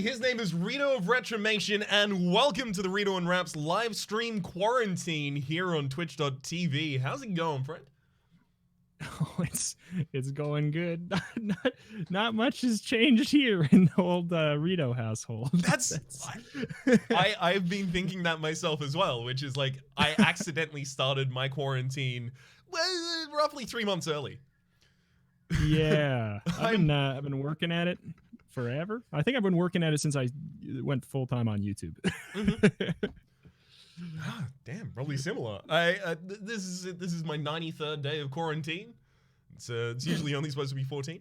His name is Reto of Retromation, and welcome to the Reto and Rhaps live stream quarantine here on twitch.tv. How's it going, friend? Oh, it's going good. Not much has changed here in the old Reto household. I've been thinking that myself as well, which is like I accidentally started my quarantine roughly 3 months early. Yeah, I've been working at it forever. I think I've been working at it since I went full time on YouTube. Damn, probably similar. This is my 93rd day of quarantine. It's usually only supposed to be 14.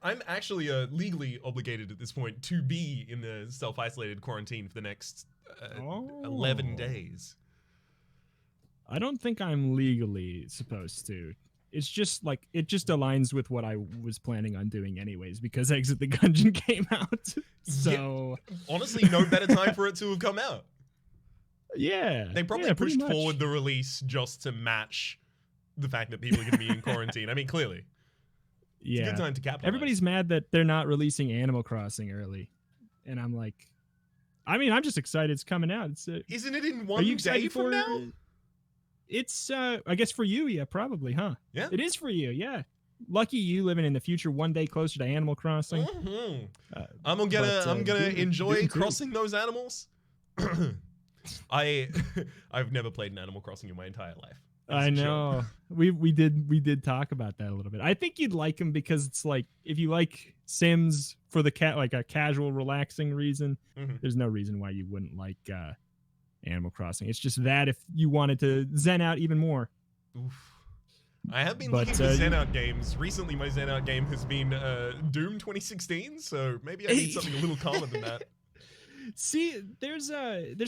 I'm actually legally obligated at this point to be in the self-isolated quarantine for the next 11 days. I don't think I'm legally supposed to. It's just like, it just aligns with what I was planning on doing anyways, because Exit the Gungeon came out. So yeah, honestly, no better time for it to have come out. Yeah. They probably pushed forward the release just to match the fact that people are going to be in quarantine. I mean, clearly. It's a good time to capitalize. Everybody's mad that they're not releasing Animal Crossing early. And I'm like, I mean, I'm just excited it's coming out. Isn't it in 1 day from now? It's, I guess for you, yeah, probably, huh? Yeah. It is for you, yeah. Lucky you living in the future, 1 day closer to Animal Crossing. Mm-hmm. I'm gonna enjoy crossing those animals. I've never played an Animal Crossing in my entire life. I know. We did talk about that a little bit. I think you'd like them because it's like, if you like Sims for the like a casual, relaxing reason, there's no reason why you wouldn't like Animal Crossing. It's just that if you wanted to zen out even more. Oof. I have been looking for zen out games. Recently, my zen out game has been Doom 2016, so maybe I need something a little calmer than that. See, there's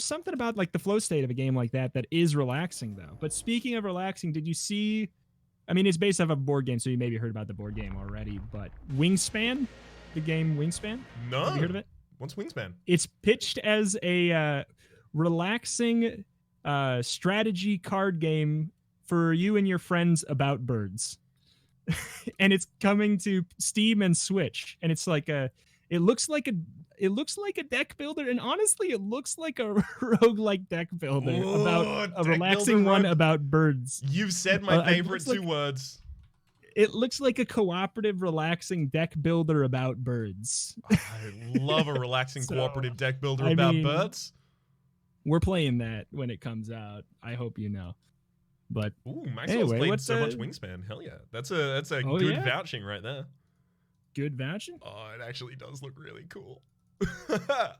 something about like the flow state of a game like that is relaxing though. But speaking of relaxing, did you see? I mean, it's based off a board game, so you maybe heard about the board game already. But Wingspan, the game Wingspan. No, have you heard of it? What's Wingspan? It's pitched as a relaxing strategy card game for you and your friends about birds. And it's coming to Steam and Switch, and it's like it looks like a deck builder, and honestly it looks like a roguelike deck builder about a relaxing one about birds. You've said my favorite two words. It looks like a cooperative, relaxing deck builder about birds. I love a relaxing cooperative deck builder about birds. We're playing that when it comes out. I hope you know. But Maxwell's played so much Wingspan. Hell yeah, that's a good vouching right there. Good vouching. Oh, it actually does look really cool.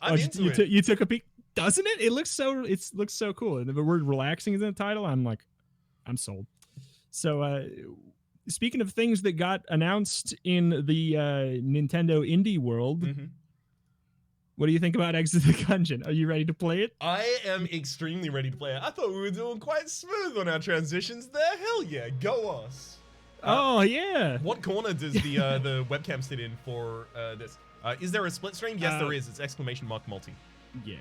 You took a peek, doesn't it? It looks so cool. And the word relaxing is in the title. I'm like, I'm sold. So, speaking of things that got announced in the Nintendo indie world. What do you think about Exit the Gungeon? Are you ready to play it? I am extremely ready to play it. I thought we were doing quite smooth on our transitions there. Hell yeah, go us. Oh yeah. What corner does the webcam sit in for this? Is there a split screen? Yes, there is. It's ! multi. Yeah.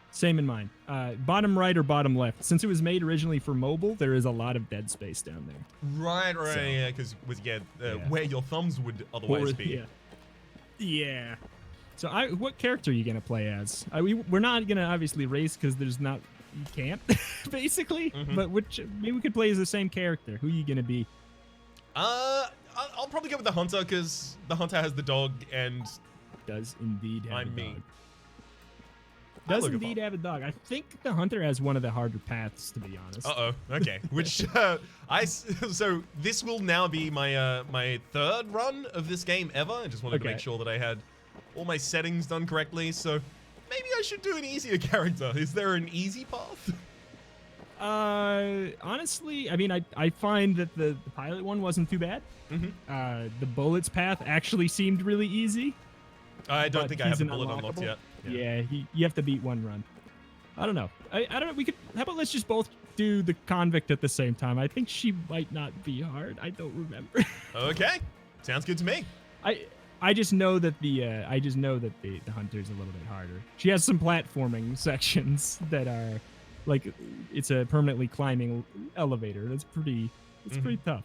Same in mine. Bottom right or bottom left. Since it was made originally for mobile, there is a lot of dead space down there. Right, so, yeah, because where your thumbs would otherwise be. Yeah. So what character are you gonna play as? We're not gonna obviously race because you can't basically. But maybe we could play as the same character. Who are you gonna be? I'll probably go with the hunter because the hunter has the dog and does indeed have a dog. Me. Does indeed have a dog. I think the hunter has one of the harder paths, to be honest. Okay. Which so this will now be my third run of this game ever. I just wanted to make sure that I had all my settings done correctly. So maybe I should do an easier character. Is there an easy path? Honestly, I mean, I find that the pilot one wasn't too bad. The bullets path actually seemed really easy. I don't think I have a bullet unlocked yet. Yeah, you have to beat one run. I don't know. I don't know. How about let's just both do the convict at the same time? I think she might not be hard. I don't remember. Okay, sounds good to me. I just know that the hunter's a little bit harder. She has some platforming sections that are like it's a permanently climbing elevator. It's pretty tough.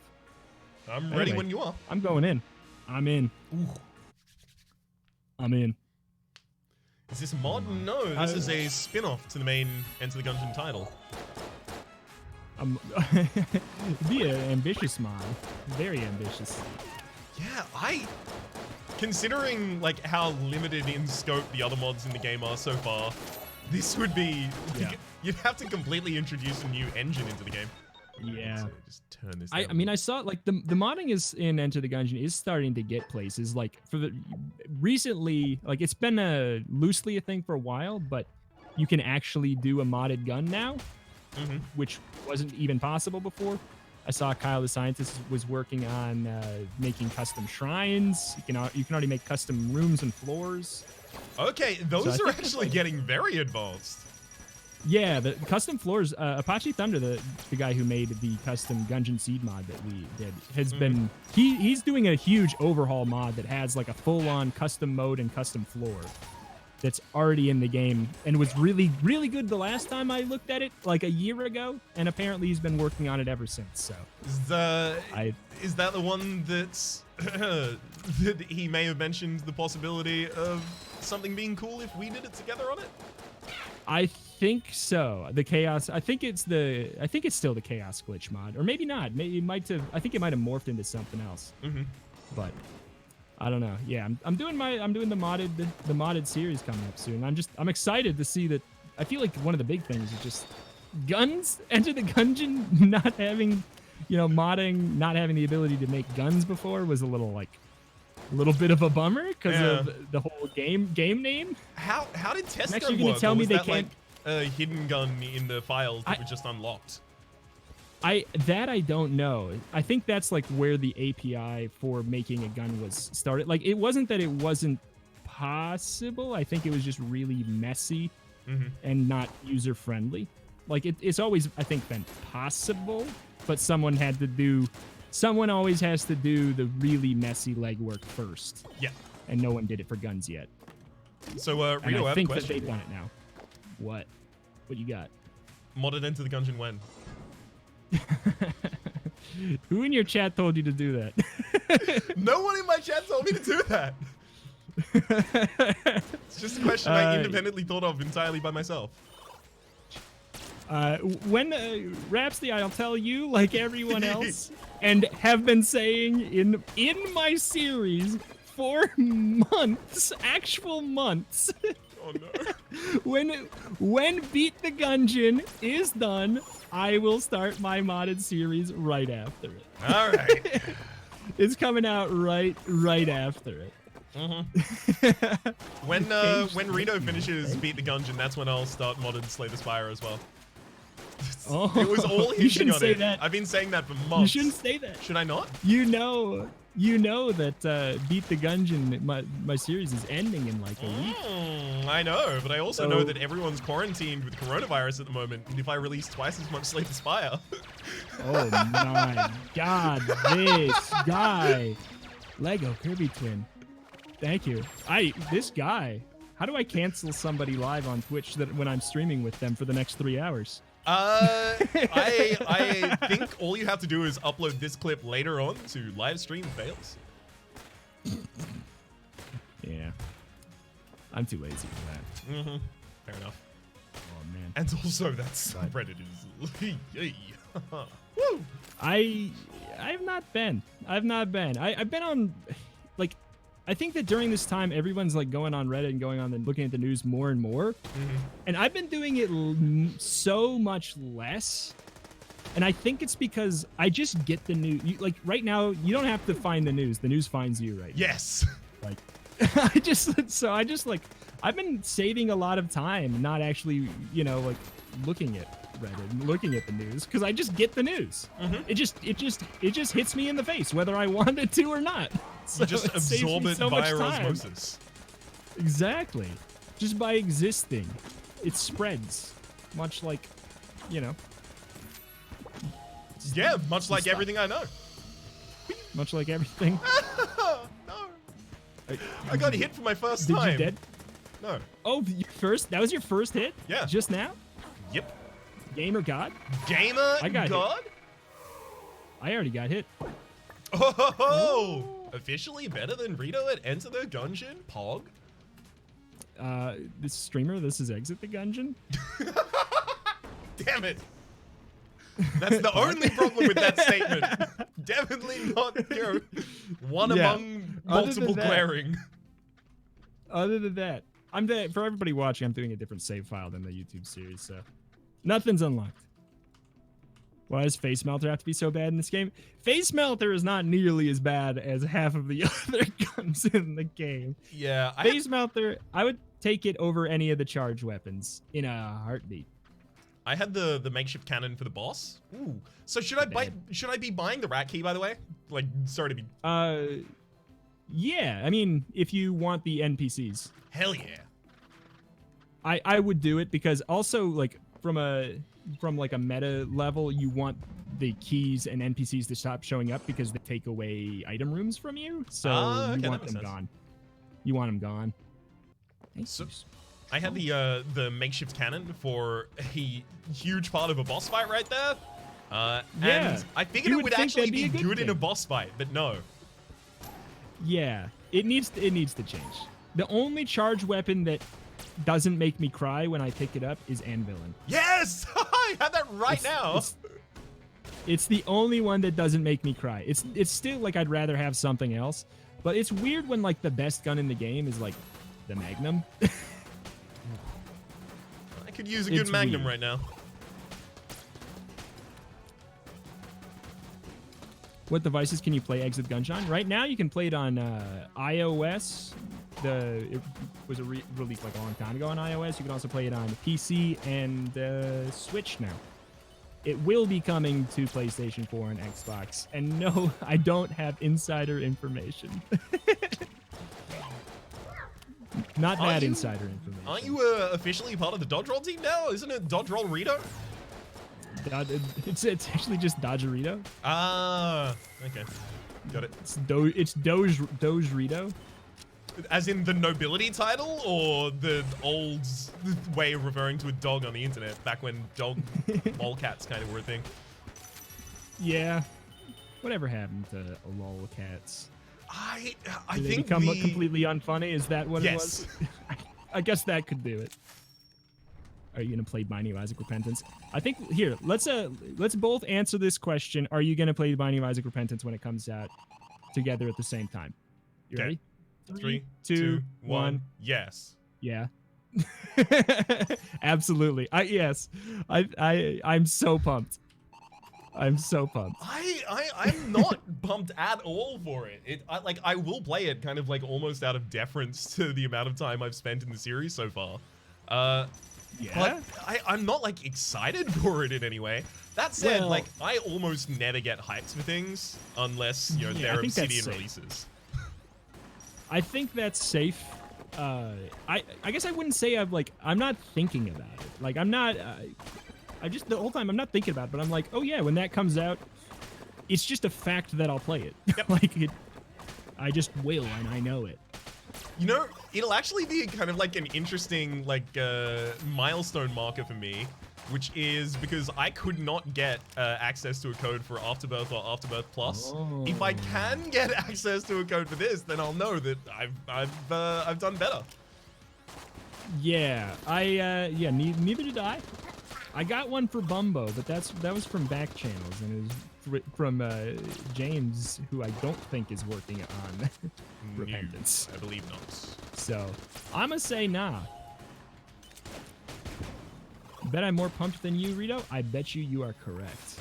I'm ready when you are. I'm going in. I'm in. Ooh. I'm in. Is this a mod? No, this is a spin-off to the main Enter the Gungeon title. Be an ambitious mod. Very ambitious. Yeah, considering like how limited in scope the other mods in the game are so far, this would be, you'd have to completely introduce a new engine into the game. Yeah. So just turn this down. I mean, I saw like the modding is in Enter the Gungeon is starting to get places. Like recently, like it's been loosely a thing for a while, but you can actually do a modded gun now, which wasn't even possible before. I saw Kyle the Scientist was working on making custom shrines. You can already make custom rooms and floors. Okay, those are actually getting very advanced. Yeah, the custom floors, Apache Thunder, the guy who made the custom Gungeon Seed mod that we did, has been, he's doing a huge overhaul mod that has like a full-on custom mode and custom floor that's already in the game and was really, really good the last time I looked at it, like a year ago, and apparently he's been working on it ever since, so. Is that the one that's, that he may have mentioned the possibility of something being cool if we did it together on it? I think so. The chaos. I think it's still the chaos glitch mod, or maybe not. Maybe it might have. I think it might have morphed into something else. But I don't know. Yeah, I'm doing the modded series coming up soon. I'm excited to see that. I feel like one of the big things is just guns. Enter the Gungeon not having, modding, not having the ability to make guns before was a little bit of a bummer because of the whole game name. How did test actually gun gonna work? tell me was they that can't. Like a hidden gun in the files that were just unlocked? I don't know. I think that's like where the API for making a gun was started. Like it wasn't that it wasn't possible. I think it was just really messy and not user friendly. Like it's always, I think, been possible, but someone always has to do the really messy legwork first. Yeah. And no one did it for guns yet. So, Reto, I have a think question. that they've done it now. What you got? Modded Enter the Gungeon when? Who in your chat told you to do that? No one in my chat told me to do that. It's just a question I independently thought of entirely by myself. When Rhapsody, I'll tell you, like everyone else, and have been saying in my series for months, actual months. Oh no. When Beat the Gungeon is done, I will start my modded series right after it. All right. It's coming out right after it. When Reto finishes Beat the Gungeon, that's when I'll start modded Slay the Spire as well. It was all hinging on it. I've been saying that for months. You shouldn't say that. Should I not? You know that Beat the Gungeon, my series is ending in like a week. I know, but I also know that everyone's quarantined with coronavirus at the moment, and if I release twice as much Slay the Spire... Oh my god, this guy. Lego Kirby Twin. Thank you. This guy. How do I cancel somebody live on Twitch when I'm streaming with them for the next 3 hours? I think all you have to do is upload this clip later on to Livestream fails. Yeah. I'm too lazy for that. Fair enough. Oh, man. And also that subreddit is... Woo! I've not been. I've been on... Like, I think that during this time, everyone's like going on Reddit and going on and looking at the news more and more. And I've been doing it so much less. And I think it's because I just get the news. Like right now, you don't have to find the news. The news finds you right now. Yes. Like, I've been saving a lot of time, not actually, like looking at Reddit, looking at the news, because I just get the news. It just hits me in the face, whether I want it to or not. So you just absorb it via osmosis. Exactly. Just by existing, it spreads, much like, Yeah, much like everything I know. Much like everything. No. I got hit for my first time. Did you dead? No. Oh, that was your first hit? Yeah. Just now? Yep. Gamer God? Gamer God? Hit. I already got hit. Oh! Officially better than Reto at Enter the Gungeon? Pog? this streamer, this is Exit the Gungeon. Damn it. That's the only problem with that statement. Definitely not, one among multiple glaring. Other than that, for everybody watching, I'm doing a different save file than the YouTube series, so nothing's unlocked. Why does Face Melter have to be so bad in this game? Face Melter is not nearly as bad as half of the other guns in the game. Yeah. Face Melter, I would take it over any of the charge weapons in a heartbeat. I had the makeshift cannon for the boss. Ooh. So should I be buying the rat key, by the way? Like, sorry to be... Yeah. I mean, if you want the NPCs. Hell yeah. I would do it because also, like, from like a meta level, you want the keys and NPCs to stop showing up because they take away item rooms from you. So you want them gone. You want them gone. So, I had the makeshift cannon for a huge part of a boss fight right there. And I figured it would actually be good in a boss fight, but no. Yeah, it needs to change. The only charge weapon that doesn't make me cry when I pick it up is Anvilin. Yes! I have that right now. It's the only one that doesn't make me cry. It's still like I'd rather have something else, but it's weird when like the best gun in the game is like the Magnum. I could use a good Magnum right now. What devices can you play Exit Gungeon on? Right now, you can play it on iOS. It was released like a long time ago on iOS. You can also play it on PC and Switch now. It will be coming to PlayStation 4 and Xbox. And no, I don't have insider information. Not that insider information. Aren't you officially part of the Dodge Roll team now? Isn't it Dodge Roll Reto? It's actually just Dodgerito. Ah, okay. Got it. It's Doge Rito. As in the nobility title, or the old way of referring to a dog on the internet, back when dog lolcats kind of were a thing? Yeah. Whatever happened to lolcats? I Did they think become completely unfunny? Is that what it was? I guess that could do it. Are you gonna play Binding of Isaac Repentance? I think here, let's both answer this question. Are you gonna play Binding of Isaac Repentance when it comes out together at the same time? You ready? 3, 2, 1. Yes. Yeah. Absolutely. Yes. I'm so pumped. I'm so pumped. I'm not pumped at all for it. I will play it kind of like almost out of deference to the amount of time I've spent in the series so far. Yeah. But I'm not like excited for it in any way. That said, Well, like I almost never get hyped for things unless they're Obsidian releases. I think that's safe. I guess I wouldn't say I'm not thinking about it. Like I'm not. I just the whole time I'm not thinking about it, but I'm like, oh yeah, when that comes out, it's just a fact that I'll play it. Yep. I just will, and I know it. You know, it'll actually be kind of like an interesting milestone marker for me, which is because I could not get access to a code for Afterbirth or Afterbirth Plus. Oh. If I can get access to a code for this, then I'll know that I've done better. Yeah, neither did I. I got one for Bumbo, but that was from back channels, and it was from James, who I don't think is working on Repentance. I believe not. So I'm gonna say nah. Bet I'm more pumped than you, Reto. I bet you are correct.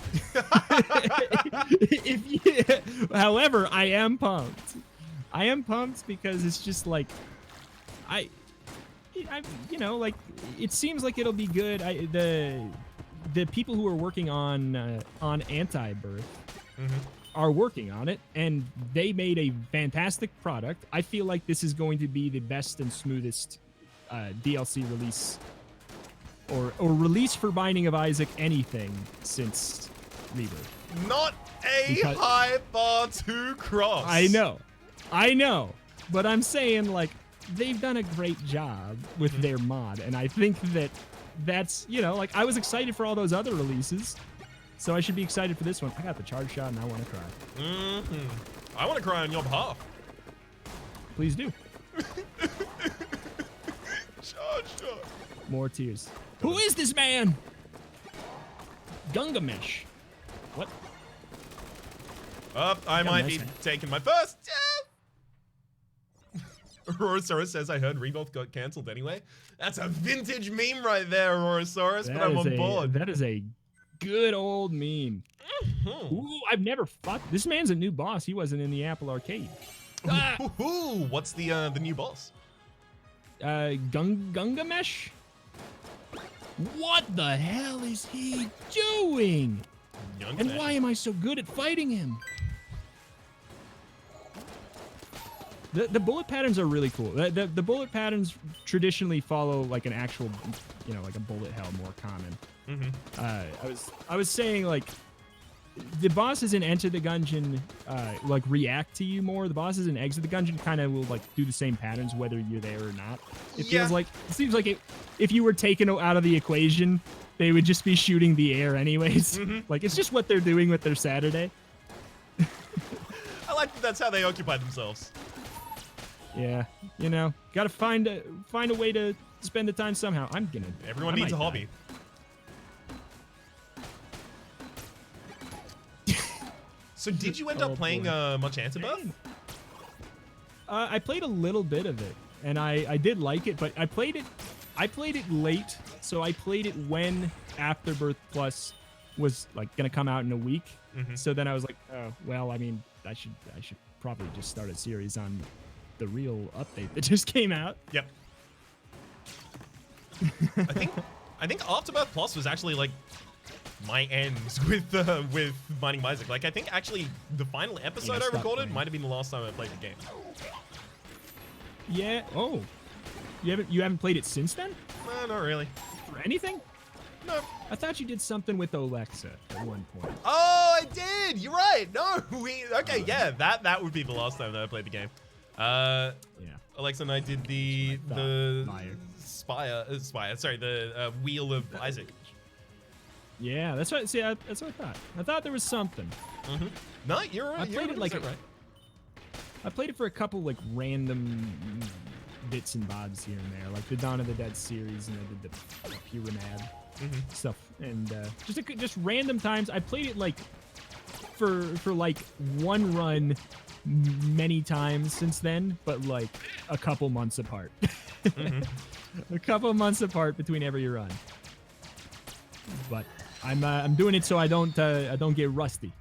However, I am pumped. I am pumped because it's just like it seems like it'll be good. The people who are working on Anti-Birth are working on it, and they made a fantastic product. I feel like this is going to be the best and smoothest DLC release or release for Binding of Isaac anything since Rebirth. Not high bar to cross. I know, but I'm saying like they've done a great job with their mod, and I think that's I was excited for all those other releases, so I should be excited for this one. I got the charge shot, and I want to cry. I want to cry on your behalf. Please do. More tears. Who is this man? Gungamesh. What? I might be taking my first. Aurosaurus says, I heard Rebirth got cancelled anyway. That's a vintage meme right there, Aurosaurus, but I'm on board. That is a good old meme. Ooh, I've never fought. This man's a new boss. He wasn't in the Apple Arcade. Ooh, what's the new boss? Gungamesh? What the hell is he doing? And why am I so good at fighting him? The bullet patterns are really cool. The bullet patterns traditionally follow like an actual, like a bullet hell more common. I was saying like the bosses in Enter the Gungeon like react to you more. The bosses in Exit the Gungeon kind of will like do the same patterns whether you're there or not. It seems like if you were taken out of the equation, they would just be shooting the air anyways. Like it's just what they're doing with their Saturday. I like that that's how they occupy themselves. Yeah, gotta find a way to spend the time somehow. Everyone needs a hobby. So did you end up playing much Antibuff? I played a little bit of it, and I did like it, but I played it late, so I played it when Afterbirth Plus was like gonna come out in a week. So then I was like, oh well, I mean, I should probably just start a series on the real update that just came out. Yep. I think Afterbirth Plus was actually like my ends with Binding of Isaac. Like I think actually the final episode I recorded might have been the last time I played the game. Yeah. Oh, you haven't played it since then? No, not really. For anything? No. I thought you did something with Alexa at one point. Oh, I did. You're right. No, okay. Yeah, that would be the last time that I played the game. Yeah. Alexa and I did the Spire. Sorry, the Wheel of Isaac. Yeah, that's what. See, that's what I thought. I thought there was something. No, you're right. I played it like right. I played it for a couple like random bits and bobs here and there, like the Dawn of the Dead series, and I did the Pyramid stuff, and just random times. I played it like for like one run many times since then, but like a couple months apart. A couple months apart between every run. But I'm doing it so I don't get rusty.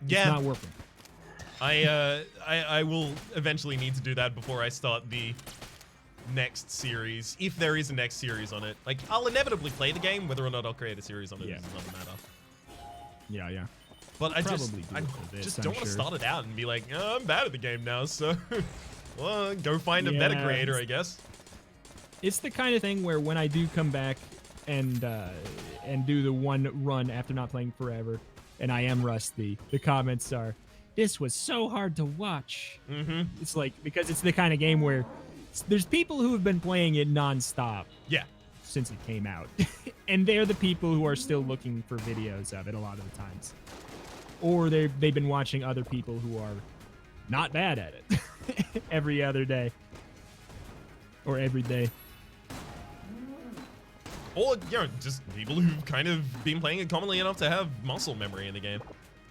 Yeah, it's not working. I will eventually need to do that before I start the next series, if there is a next series on it. Like I'll inevitably play the game, whether or not I'll create a series on it is another matter. Yeah. But I just don't want to start it out and be like, oh, I'm bad at the game now, so well, go find a better creator, I guess. It's the kind of thing where when I do come back and do the one run after not playing forever, and I am rusty, the comments are, "This was so hard to watch." It's like, because it's the kind of game where there's people who have been playing it nonstop. Yeah. Since it came out, and they're the people who are still looking for videos of it a lot of the times. Or they've been watching other people who are not bad at it every other day or every day. Or, just people who've kind of been playing it commonly enough to have muscle memory in the game.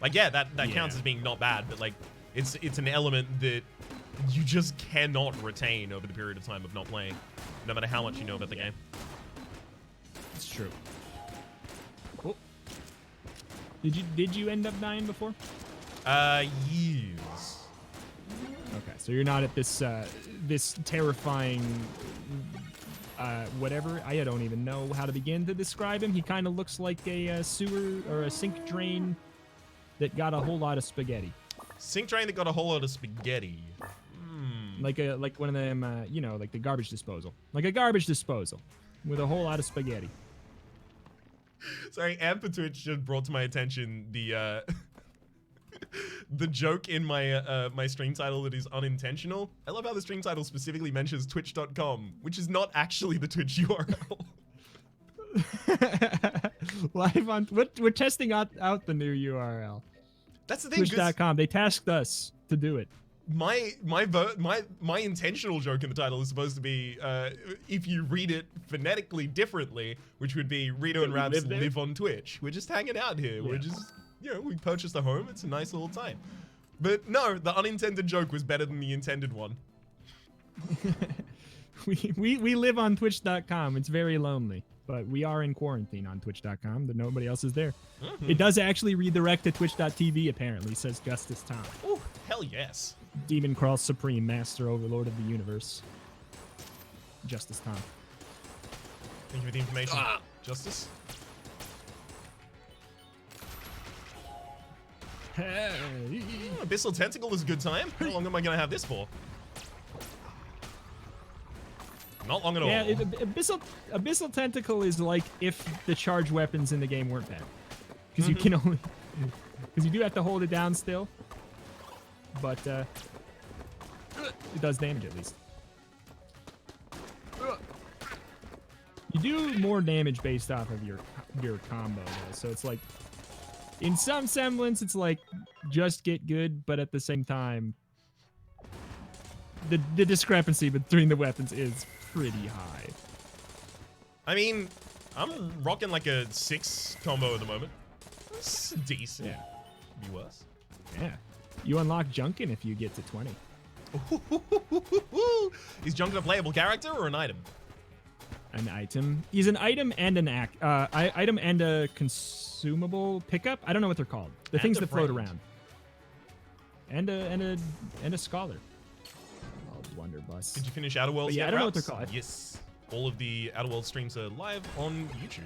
Like, yeah, that counts as being not bad, but like, it's an element that you just cannot retain over the period of time of not playing, no matter how much you know about the game. It's true. Oh. Did you end up dying before? Yes. Okay, so you're not at this this terrifying whatever. I don't even know how to begin to describe him. He kind of looks like a sewer or a sink drain that got a whole lot of spaghetti. Sink drain that got a whole lot of spaghetti. Like one of them, like the garbage disposal. Like a garbage disposal with a whole lot of spaghetti. Sorry, Amp Twitch just brought to my attention the the joke in my my stream title that is unintentional. I love how the stream title specifically mentions twitch.com, which is not actually the Twitch URL. Live on, we're testing out the new URL. That's the thing. Twitch.com. They tasked us to do it. my intentional joke in the title is supposed to be if you read it phonetically differently, which would be Reto and Rhaps live on Twitch. We're just hanging out here. Yeah. We're just, you know, we purchased a home. It's a nice little time. But no, the unintended joke was better than the intended one. we live on Twitch.com. It's very lonely, but we are in quarantine on Twitch.com. That nobody else is there. Mm-hmm. It does actually redirect to Twitch.tv. Apparently, says Justice Tom. Oh, hell yes! Demon Crawl Supreme, Master Overlord of the Universe. Justice Tom. Thank you for the information, Justice. Hey. Abyssal Tentacle is a good time. How long am I gonna have this for? Not long at all. Yeah, Abyssal Tentacle is like if the charge weapons in the game weren't bad. Because you can only... Because you do have to hold it down still. But, it does damage at least. You do more damage based off of your combo, though. So it's like... In some semblance, it's like, just get good, but at the same time... The discrepancy between the weapons is pretty high. I mean, I'm rocking like a 6 combo at the moment. It's decent. Yeah. Could be worse. Yeah. You unlock Junkin if you get to 20. Is Junkin a playable character or an item? An item. He's an item and an item and a consumable pickup. I don't know what they're called. The things that float around. And a scholar. Blunderbuss. Did you finish Outer Worlds? Yeah, I don't know what they're called. Yes. All of the Outer Worlds streams are live on YouTube.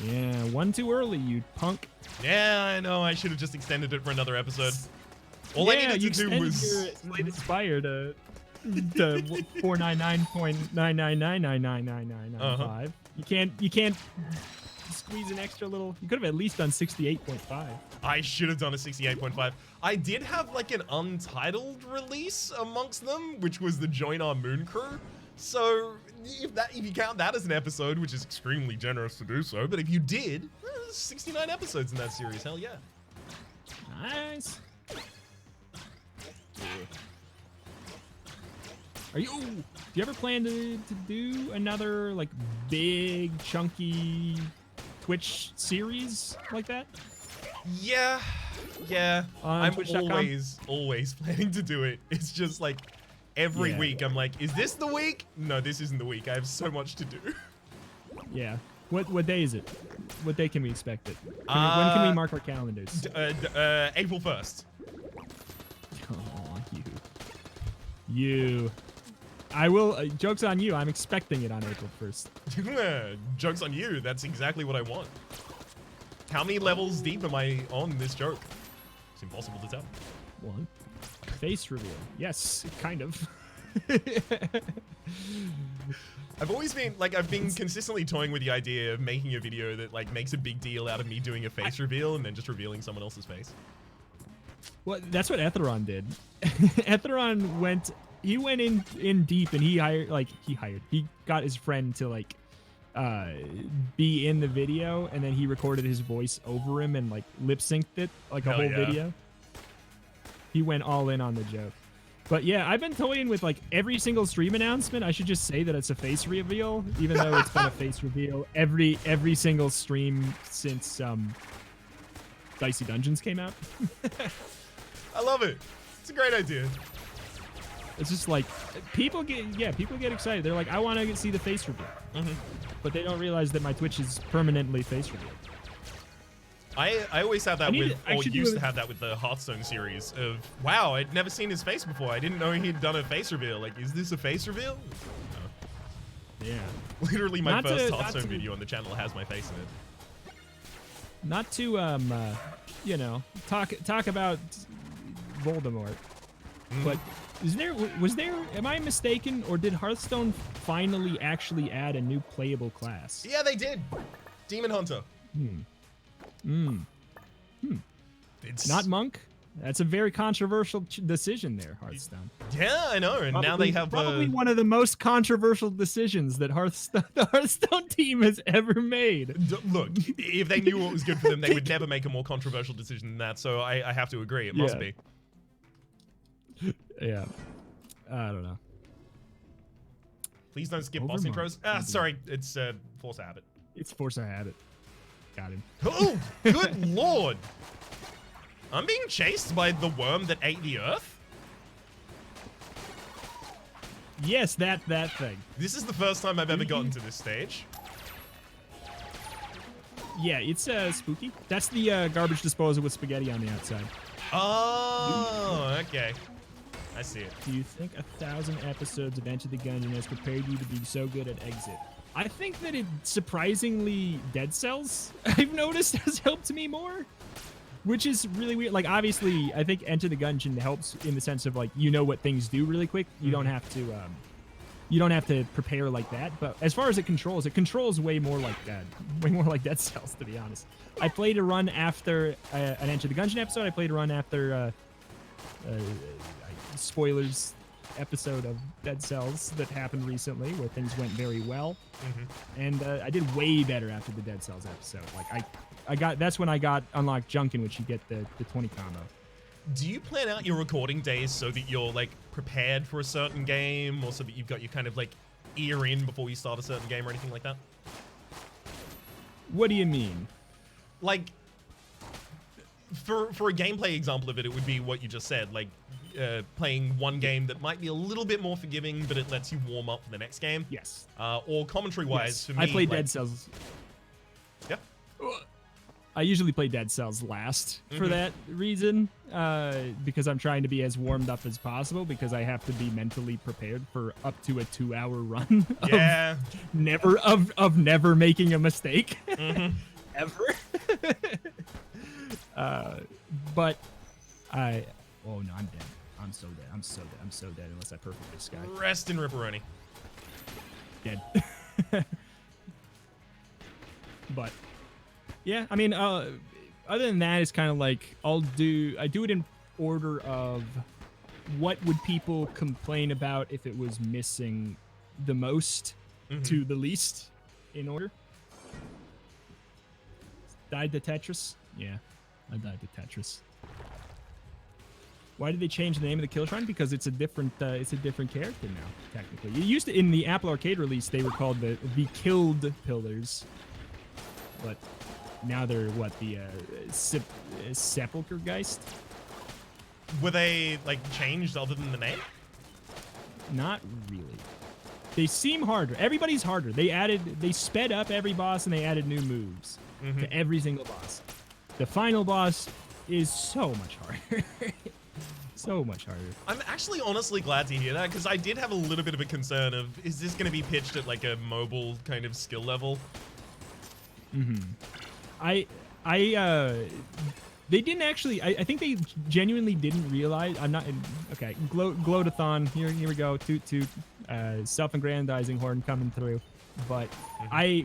Yeah, one too early, you punk. Yeah, I know. I should have just extended it for another episode. All I needed to do was Slay the Spire to 499.999999995. You can't squeeze an extra little. You could have at least done 68.5. I should have done a 68.5. I did have like an untitled release amongst them, which was the Join Our Moon Crew. So if you count that as an episode, which is extremely generous to do so, but if you did, 69 episodes in that series. Hell yeah. Nice. Do you ever plan to do another like big chunky Twitch series like that? Yeah. I'm Twitch.com? always planning to do it. It's just like every week I'm like, is this the week? No, this isn't the week. I have so much to do. Yeah. What day is it? What day can we expect it? When can we mark our calendars? April 1st. Oh, you. I will. Joke's on you. I'm expecting it on April 1st. Joke's on you. That's exactly what I want. How many levels deep am I on this joke? It's impossible to tell. 1. Face reveal. Yes, kind of. I've been consistently toying with the idea of making a video that like makes a big deal out of me doing a face reveal and then just revealing someone else's face. Well, that's what Etheron did. Etheron went in deep and he got his friend to like be in the video, and then he recorded his voice over him and like lip synced it like a whole video. He went all in on the joke. But yeah, I've been toying with like every single stream announcement. I should just say that it's a face reveal, even though it's been a face reveal every single stream since Dicey Dungeons came out. I love it. It's a great idea. It's just like people get excited. They're like, I want to see the face reveal, but they don't realize that my Twitch is permanently face reveal. I always have that used to have that with the Hearthstone series of, wow, I'd never seen his face before. I didn't know he'd done a face reveal. Like, is this a face reveal? No. Yeah. Literally my first Hearthstone video on the channel has my face in it. Not to talk about Voldemort, but am I mistaken, or did Hearthstone finally actually add a new playable class? Yeah, they did. Demon Hunter. It's not Monk. That's a very controversial decision there, Hearthstone. Yeah, I know. And now they have probably one of the most controversial decisions that the Hearthstone team has ever made. Look, if they knew what was good for them, they would never make a more controversial decision than that. So I have to agree. It must be. Yeah. I don't know. Please don't skip Over boss Mark. intros. Ah, sorry. It's force of habit. It's force of habit. Got him. Oh, good lord. I'm being chased by the worm that ate the earth? Yes, that thing. This is the first time I've ever gotten to this stage. Yeah, it's spooky. That's the garbage disposal with spaghetti on the outside. Oh, okay. I see it. Do you think 1,000 episodes of Enter the Gungeon has prepared you to be so good at Exit? I think that it surprisingly Dead Cells, I've noticed, has helped me more. Which is really weird. Like, obviously, I think Enter the Gungeon helps in the sense of, like, you know what things do really quick. You don't have to prepare like that. But as far as it controls way more like Dead Cells, to be honest. I played a run after an Enter the Gungeon episode. I played a run after spoilers episode of Dead Cells that happened recently where things went very well. And I did way better after the Dead Cells episode. Like, that's when I got unlocked Junkin, which you get the 20 combo. Do you plan out your recording days so that you're, like, prepared for a certain game, or so that you've got your kind of, like, ear in before you start a certain game or anything like that? What do you mean? Like, for a gameplay example of it, it would be what you just said, like, playing one game that might be a little bit more forgiving, but it lets you warm up for the next game. Yes. Or commentary-wise, for me, I play like, Dead Cells. Yeah. I usually play Dead Cells last for that reason, because I'm trying to be as warmed up as possible, because I have to be mentally prepared for up to a 2-hour run of never making a mistake. Ever. But oh no, I'm dead. I'm so dead. I'm so dead unless I perfect this guy. Rest in Ripperoni. Dead. But yeah, I mean, other than that, it's kind of like I do it in order of what would people complain about if it was missing the most to the least in order. Died to Tetris? Yeah, I died to Tetris. Why did they change the name of the kill shrine? Because it's a different character now, technically. It used to, in the Apple Arcade release, they were called the Killed Pillars, but now they're what, the Sepulchergeist? Were they, like, changed other than the name? Not really. They seem harder. Everybody's harder. They sped up every boss and they added new moves to every single boss. The final boss is so much harder. So much harder. I'm actually honestly glad to hear that, because I did have a little bit of a concern of, is this going to be pitched at like a mobile kind of skill level? They didn't actually, I think they genuinely didn't realize, okay, Gloatathon, here we go, toot toot, self-aggrandizing horn coming through. But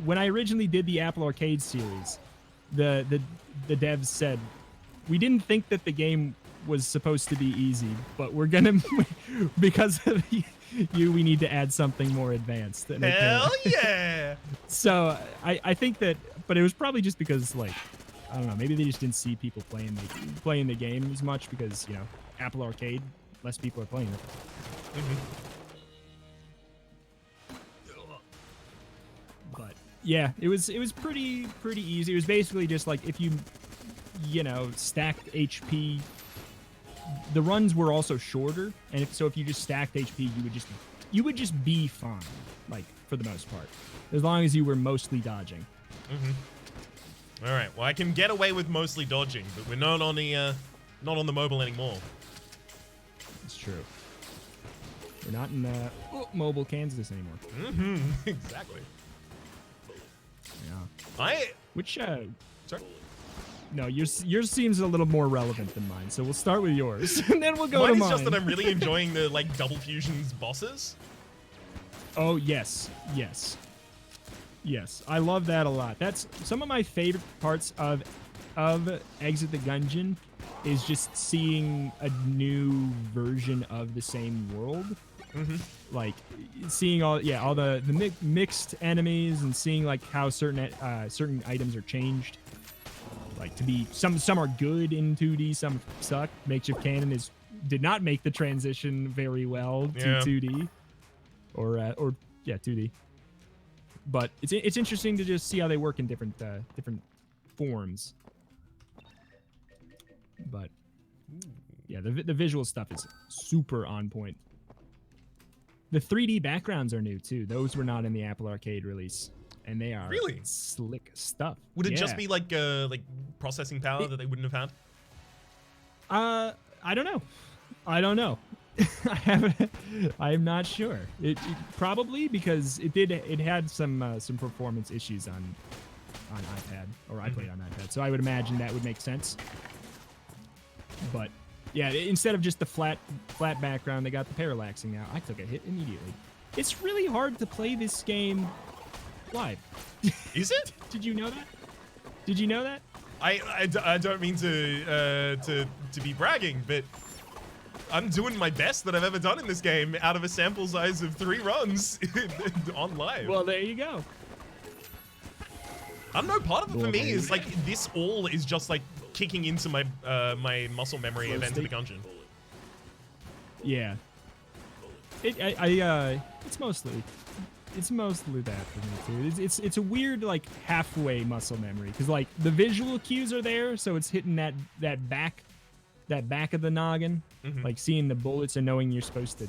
when I originally did the Apple Arcade series, the devs said, we didn't think that the game was supposed to be easy, but we're gonna, because of you, we need to add something more advanced. Hell yeah! So I think that, but it was probably just because, like, I don't know, maybe they just didn't see people playing the game as much, because, you know, Apple Arcade, less people are playing it. But yeah, it was pretty easy. It was basically just like, if you know, stacked HP. The runs were also shorter, and if you just stacked HP, you would just be fine, like, for the most part, as long as you were mostly dodging. All right. Well, I can get away with mostly dodging, but we're not on the mobile anymore. It's true. We're not in mobile Kansas anymore. Exactly. Yeah. Which sorry. No, yours seems a little more relevant than mine, so we'll start with yours, and then we'll go to mine. Mine is just that I'm really enjoying the, like, double fusions bosses. Oh, yes. I love that a lot. That's some of my favorite parts of Exit the Gungeon, is just seeing a new version of the same world. Like, seeing all the mixed enemies, and seeing, like, how certain items are changed. Like, to be some are good in 2D, some suck. Makeshift cannon is did not make the transition very well to 2D, or 2D. But it's interesting to just see how they work in different forms. But yeah, the visual stuff is super on point. The 3D backgrounds are new too. Those were not in the Apple Arcade release, and they are really slick stuff. Would it just be like processing power that they wouldn't have had? I don't know. I'm not sure. It probably, because it had some performance issues on iPad, or I played on iPad, so I would imagine that would make sense. But yeah, instead of just the flat background, they got the parallaxing now. I took a hit immediately. It's really hard to play this game live. Is it? Did you know that? I don't mean to be bragging, but I'm doing my best that I've ever done in this game out of a sample size of 3 runs on live. Well, there you go. I don't know, part of it for me is like this all is just like kicking into my my muscle memory of Enter the Gungeon. Yeah. It's mostly that for me too. It's a weird like halfway muscle memory, because like the visual cues are there, so it's hitting that back of the noggin, like seeing the bullets and knowing you're supposed to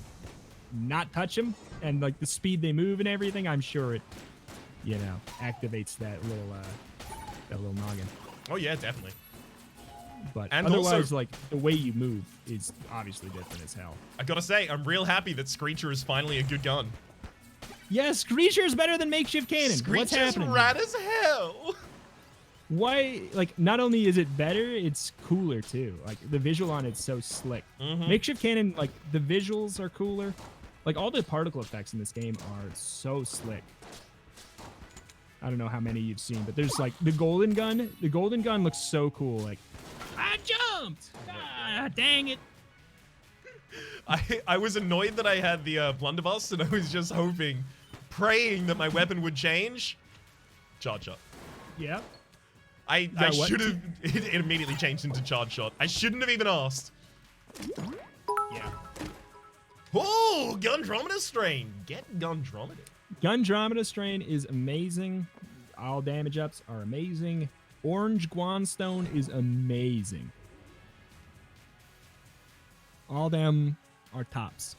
not touch them, and like the speed they move and everything. I'm sure it, activates that little noggin. Oh yeah, definitely. But and otherwise, also, like the way you move is obviously different as hell. I gotta say, I'm real happy that Screecher is finally a good gun. Yes, Screecher is better than Makeshift Cannon. What's happening? Screecher's rad as hell. Why? Like, not only is it better, it's cooler too. Like the visual on it's so slick. Makeshift Cannon, like the visuals are cooler. Like all the particle effects in this game are so slick. I don't know how many you've seen, but there's like the golden gun. The golden gun looks so cool. Like, I jumped! Ah, dang it! I was annoyed that I had the blunderbuss, and I was just hoping, praying that my weapon would change. Charge shot. Yeah. I should have. It immediately changed into charge shot. I shouldn't have even asked. Yeah. Oh, Gundromeda Strain. Get Gundromeda. Gundromeda Strain is amazing. All damage ups are amazing. Orange Guanstone is amazing. All them are tops.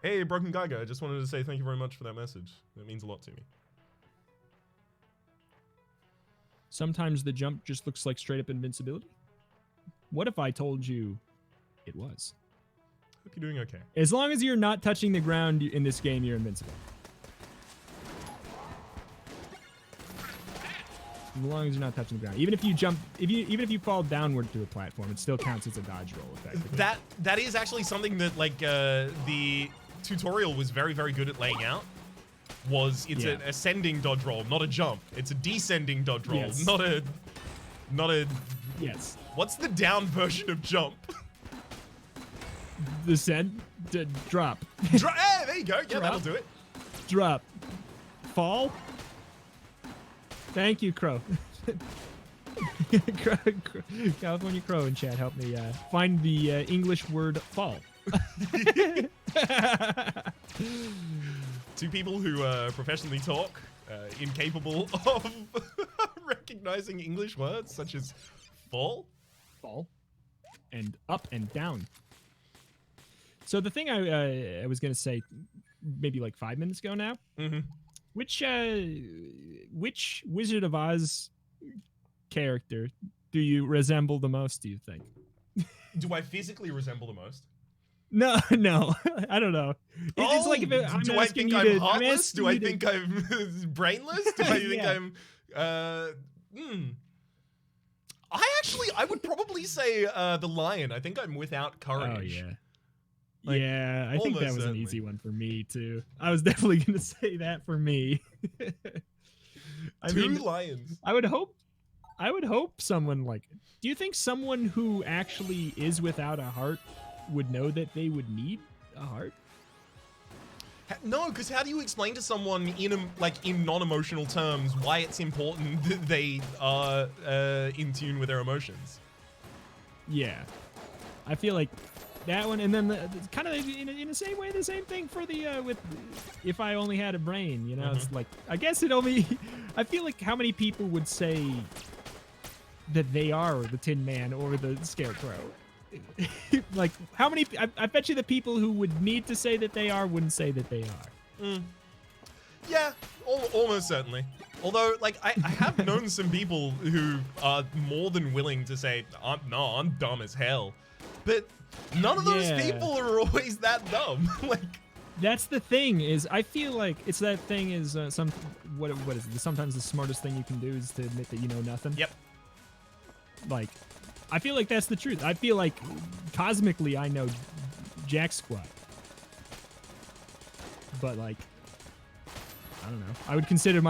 Hey, Broken Geiger, I just wanted to say thank you very much for that message. That means a lot to me. Sometimes the jump just looks like straight up invincibility. What if I told you it was? Hope you're doing okay. As long as you're not touching the ground in this game, you're invincible. As long as you're not touching the ground. Even if you jump, even if you fall downward to a platform, it still counts as a dodge roll effectively. That is actually something that like the tutorial was very, very good at laying out. It's an ascending dodge roll, not a jump. It's a descending dodge roll, not a yes. What's the down version of jump? Descend, drop. Hey, there you go. Yeah, Drop. that'll do it. Drop. Fall. Thank you, Crow. California Crow in chat, help me find the English word fall. Two people who professionally talk, incapable of recognizing English words such as fall, and up and down. So the thing I was gonna say, maybe like 5 minutes ago now. Which Wizard of Oz character do you resemble the most, do you think? Do I physically resemble the most? No, I don't know. It's like if do I think I'm heartless? Do I think I'm brainless? Do I think I'm I would probably say the lion. I think I'm without courage. Oh yeah. Like, yeah, I think that was an easy one for me too. I was definitely going to say that for me. Two lions. I would hope someone like, do you think someone who actually is without a heart would know that they would need a heart? No, because how do you explain to someone in non-emotional terms why it's important that they are in tune with their emotions? Yeah. I feel like that one, and then kind of in the same way, the same thing for the with If I Only Had a Brain. You know, it's like, I guess it only. I feel like how many people would say that they are the Tin Man or the Scarecrow? Like, how many? I bet you the people who would need to say that they are wouldn't say that they are. Yeah, almost certainly. Although, like, I have known some people who are more than willing to say, no, I'm dumb as hell. But none of those people are always that dumb. Like, that's the thing, is I feel like it's that thing is what is it? Sometimes the smartest thing you can do is to admit that you know nothing. Yep. Like, I feel like that's the truth. I feel like cosmically I know jack squat. But like, I don't know. I would consider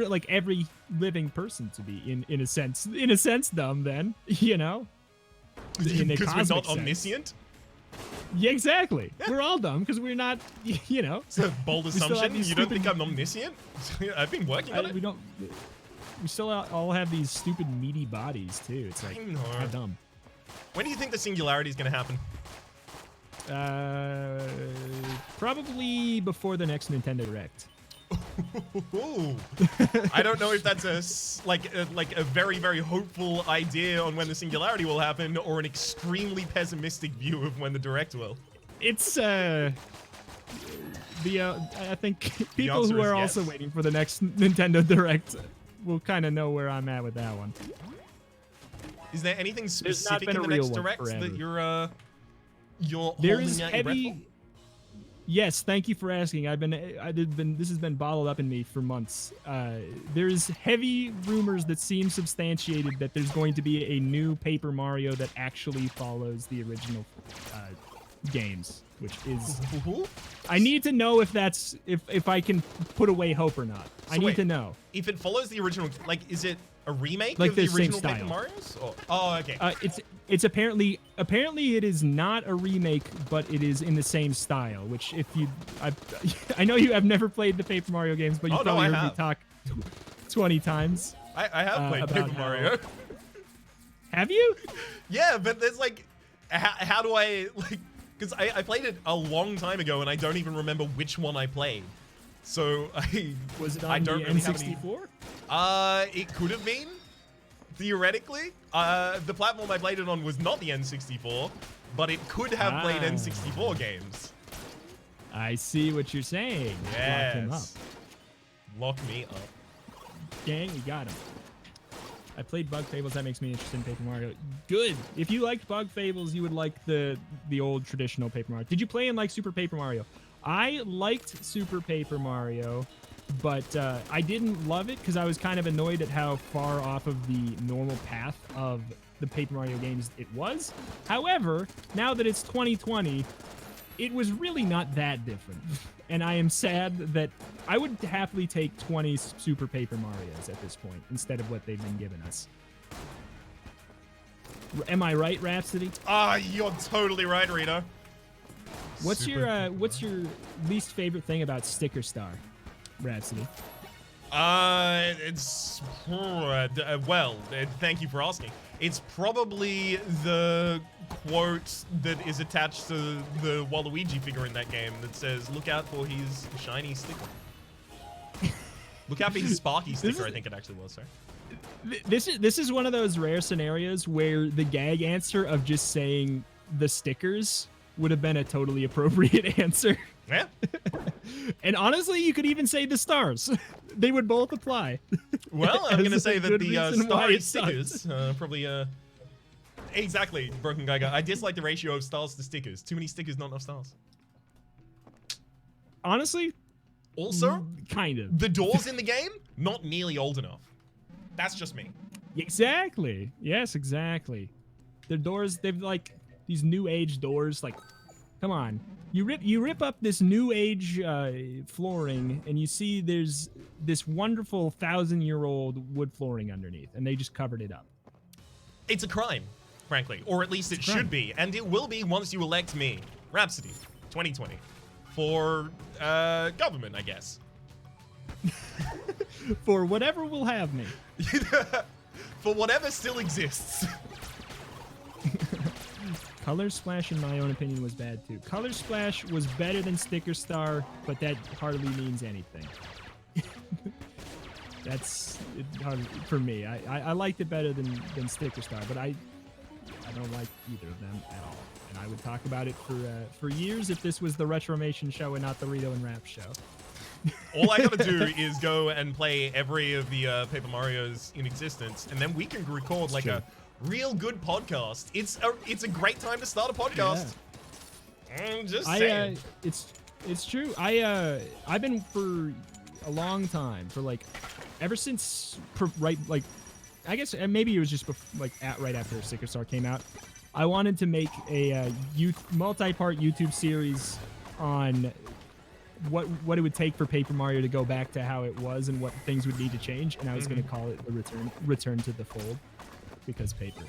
like every living person to be in a sense dumb then, you know? Because we're not omniscient? Yeah, exactly. Yeah. We're all dumb because we're not, you know. It's a bold assumption. You don't think I'm omniscient? I've been working on it. We still all have these stupid meaty bodies too. It's like, how dumb. When do you think the singularity is going to happen? Probably before the next Nintendo Direct. I don't know if that's a very, very hopeful idea on when the singularity will happen, or an extremely pessimistic view of when the Direct will. It's I think people who are also waiting for the next Nintendo Direct will kind of know where I'm at with that one. Is there anything specific in the next Direct that you're holding out your breath for? Yes, thank you for asking. This has been bottled up in me for months. There's heavy rumors that seem substantiated that there's going to be a new Paper Mario that actually follows the original games, which is. I need to know if that's if I can put away hope or not. So I need to know if it follows the original. Like, is it a remake like of the original style. Paper Marios? Oh, okay. It's apparently it is not a remake, but it is in the same style. Which I know you have never played the Paper Mario games, but you probably heard me talk 20 times. I have played Paper Mario. Have you? Yeah, but there's like, how do I like? Because I played it a long time ago, and I don't even remember which one I played. So was it on I don't the really N64? It could have been, theoretically. The platform I played it on was not the N64, but it could have played N64 games. I see what you're saying. Yes. Lock him up. Lock me up. Gang, we got him. I played Bug Fables. That makes me interested in Paper Mario. Good. If you liked Bug Fables, you would like the old traditional Paper Mario. Did you play in like Super Paper Mario? I liked Super Paper Mario, but I didn't love it because I was kind of annoyed at how far off of the normal path of the Paper Mario games it was. However, now that it's 2020, it was really not that different. And I am sad that I would happily take 20 Super Paper Marios at this point instead of what they've been giving us. Am I right, Rhapsody? You're totally right, Reto. What's your least favorite thing about Sticker Star, Rhapsody? It's well, thank you for asking. It's probably the quote that is attached to the Waluigi figure in that game that says, "Look out for his shiny sticker." Look out for his sparky sticker. I think it actually was, sir. This is one of those rare scenarios where the gag answer of just saying the stickers would have been a totally appropriate answer. Yeah. And honestly, you could even say the stars. They would both apply. Well, I'm going to say that the starry stickers probably... Exactly, Broken Geiger. I dislike the ratio of stars to stickers. Too many stickers, not enough stars. Honestly? Also? Kind of. The doors in the game, not nearly old enough. That's just me. Exactly. Yes, exactly. The doors, they've like... These new age doors, like, come on. You rip up this new age flooring, and you see there's this wonderful 1,000-year-old wood flooring underneath, and they just covered it up. It's a crime, frankly, or at least it should be, and it will be once you elect me, Rhapsody, 2020, for government, I guess. For whatever will have me. For whatever still exists. Color Splash, in my own opinion, was bad too. Color Splash was better than Sticker Star, but that hardly means anything. That's hard for me. I liked it better than Sticker Star, but I don't like either of them at all. And I would talk about it for years if this was the Retromation show and not the Reto and Rhaps show. All I gotta do is go and play every of the Paper Marios in existence, and then we can record like a real good podcast. It's a great time to start a podcast. Yeah. I'm just saying. It's true. I've been for a long time, for like ever since I guess maybe it was just right after Sticker Star came out. I wanted to make a multi-part YouTube series on what it would take for Paper Mario to go back to how it was and what things would need to change, and I was going to call it the return to the fold, because paper.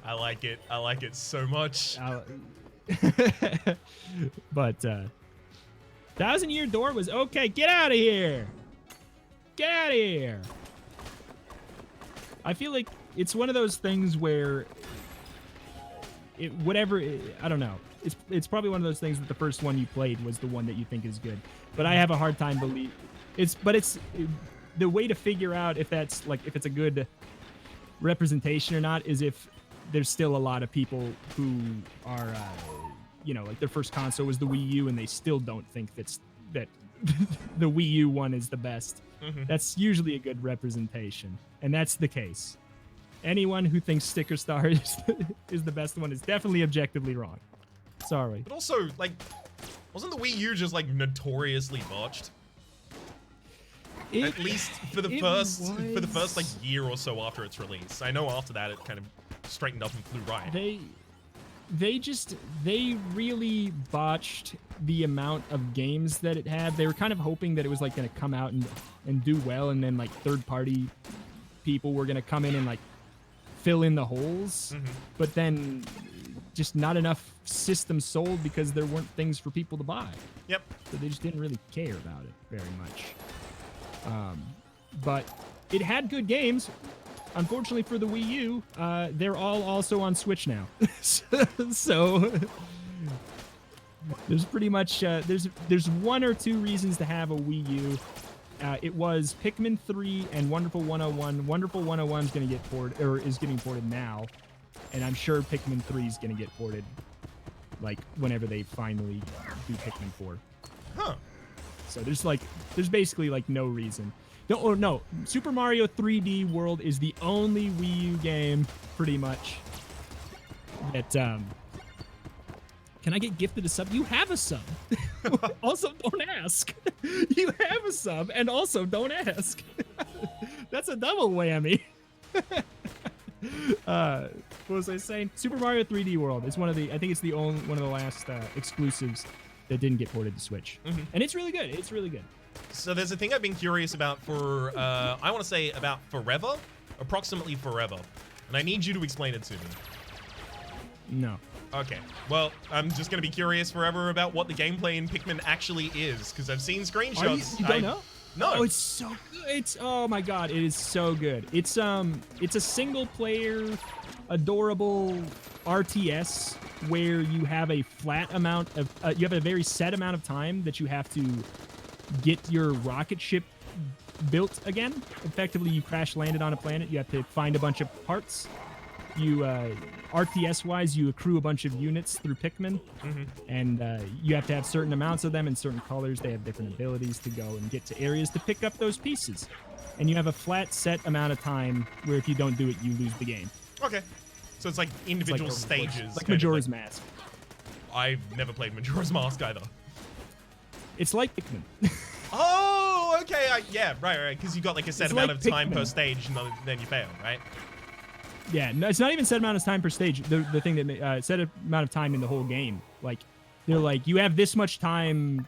I like it so much. But 1,000 Year Door was okay. Get out of here. Get out of here. I feel like it's one of those things where I don't know. It's probably one of those things that the first one you played was the one that you think is good. But I have a hard time believing it's the way to figure out if that's if it's a good representation or not is if there's still a lot of people who are their first console was the Wii U and they still don't think that the Wii U one is the best. That's usually a good representation, and that's the case. Anyone who thinks Sticker Star is the best one is definitely objectively wrong. Sorry. But also, wasn't the Wii U just notoriously botched? At least for the first year or so after its release. I know after that it kind of straightened up and flew right. They really botched the amount of games that it had. They were kind of hoping that it was going to come out and do well, and then third-party people were going to come in and fill in the holes. But then just not enough systems sold because there weren't things for people to buy. Yep. So they just didn't really care about it very much. But it had good games. Unfortunately for the Wii U, they're all also on Switch now. So there's pretty much there's one or two reasons to have a Wii U. It was Pikmin 3 and Wonderful 101. Wonderful 101 is going to get ported, or is getting ported now, and I'm sure Pikmin 3 is going to get ported whenever they finally do Pikmin 4. Huh. So there's basically no reason. No, Super Mario 3D World is the only Wii U game, pretty much, that, can I get gifted a sub? You have a sub. Also, don't ask. You have a sub, and also don't ask. That's a double whammy. What was I saying? Super Mario 3D World is one of the last exclusives that didn't get ported to Switch. And it's really good. It's really good. So there's a thing I've been curious about for, I want to say about forever, approximately forever. And I need you to explain it to me. No. Okay. Well, I'm just going to be curious forever about what the gameplay in Pikmin actually is, because I've seen screenshots. You don't know? No. Oh, it's so good. Oh my god, it is so good. It's a single player, adorable RTS where you have a flat amount of, you have a very set amount of time that you have to get your rocket ship built again. Effectively, you crash landed on a planet. You have to find a bunch of parts. You, RTS-wise, you accrue a bunch of units through Pikmin, and you have to have certain amounts of them in certain colors. They have different abilities to go and get to areas to pick up those pieces. And you have a flat set amount of time where if you don't do it, you lose the game. Okay. So it's like individual stages. Like Majora's Mask. I've never played Majora's Mask either. It's like Pikmin. Oh, okay. Yeah, right. Because you've got a set amount of time per stage, and then you fail, right? Yeah, no, it's not even set amount of time per stage. The thing that set amount of time in the whole game. They're you have this much time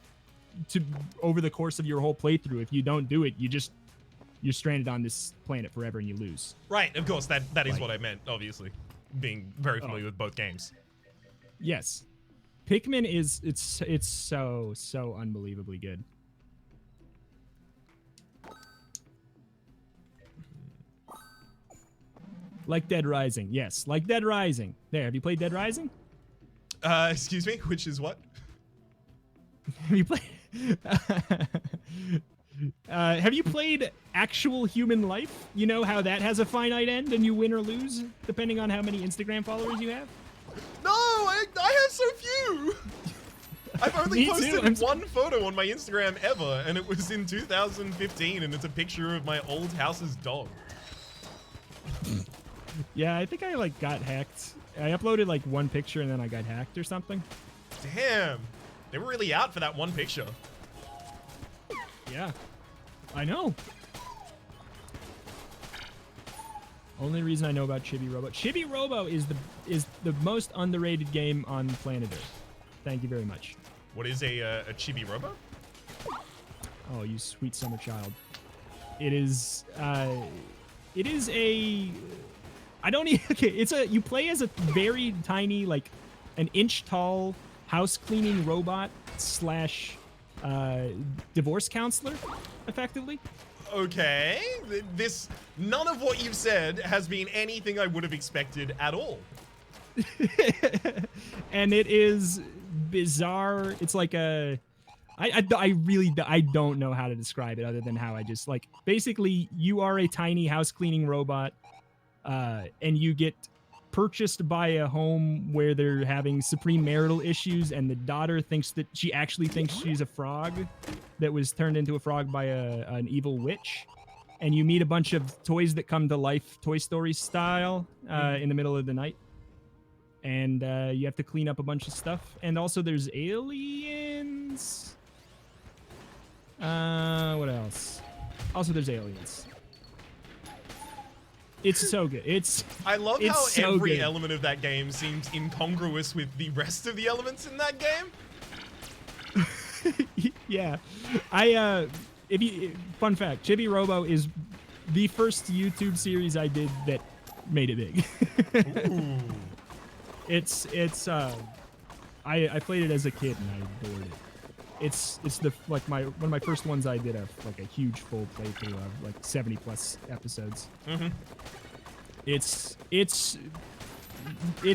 to over the course of your whole playthrough. If you don't do it, you're stranded on this planet forever and you lose. Right, of course. That is what I meant. Obviously, being very familiar with both games. Yes. Pikmin it's so unbelievably good. Like Dead Rising. Yes, like Dead Rising. There, have you played Dead Rising? Excuse me, which is what? Have you played... have you played Actual Human Life? You know how that has a finite end and you win or lose depending on how many Instagram followers you have? No, I have so few. I've only posted one photo on my Instagram ever, and it was in 2015, and it's a picture of my old house's dog. Yeah, I think I like got hacked. I uploaded like one picture and then I got hacked or something. Damn, they were really out for that one picture. Yeah, I know. Only reason I know about Chibi-Robo. Chibi-Robo is the most underrated game on planet Earth. Thank you very much. What is a Chibi-Robo? Oh, you sweet summer child. It is a... I don't even... Okay, it's a... You play as a very tiny, like, an inch tall house cleaning robot slash divorce counselor, effectively. Okay, none of what you've said has been anything I would have expected at all. And it is bizarre. It's like a... I really don't know how to describe it other than how I just, like, basically you are a tiny house cleaning robot and you get purchased by a home where they're having supreme marital issues, and the daughter thinks that she actually thinks she's a frog that was turned into a frog by an evil witch. And you meet a bunch of toys that come to life, Toy Story style, in the middle of the night. And you have to clean up a bunch of stuff. And also there's aliens. What else? Also there's aliens. It's so good. I love how so every good. element of that game seems incongruous with the rest of the elements in that game. Yeah. Fun fact, Chibi-Robo is the first YouTube series I did that made it big. Ooh. I played it as a kid and I adored it. It's one of my first ones I did a huge full playthrough of, like 70 plus episodes. Mm-hmm. It's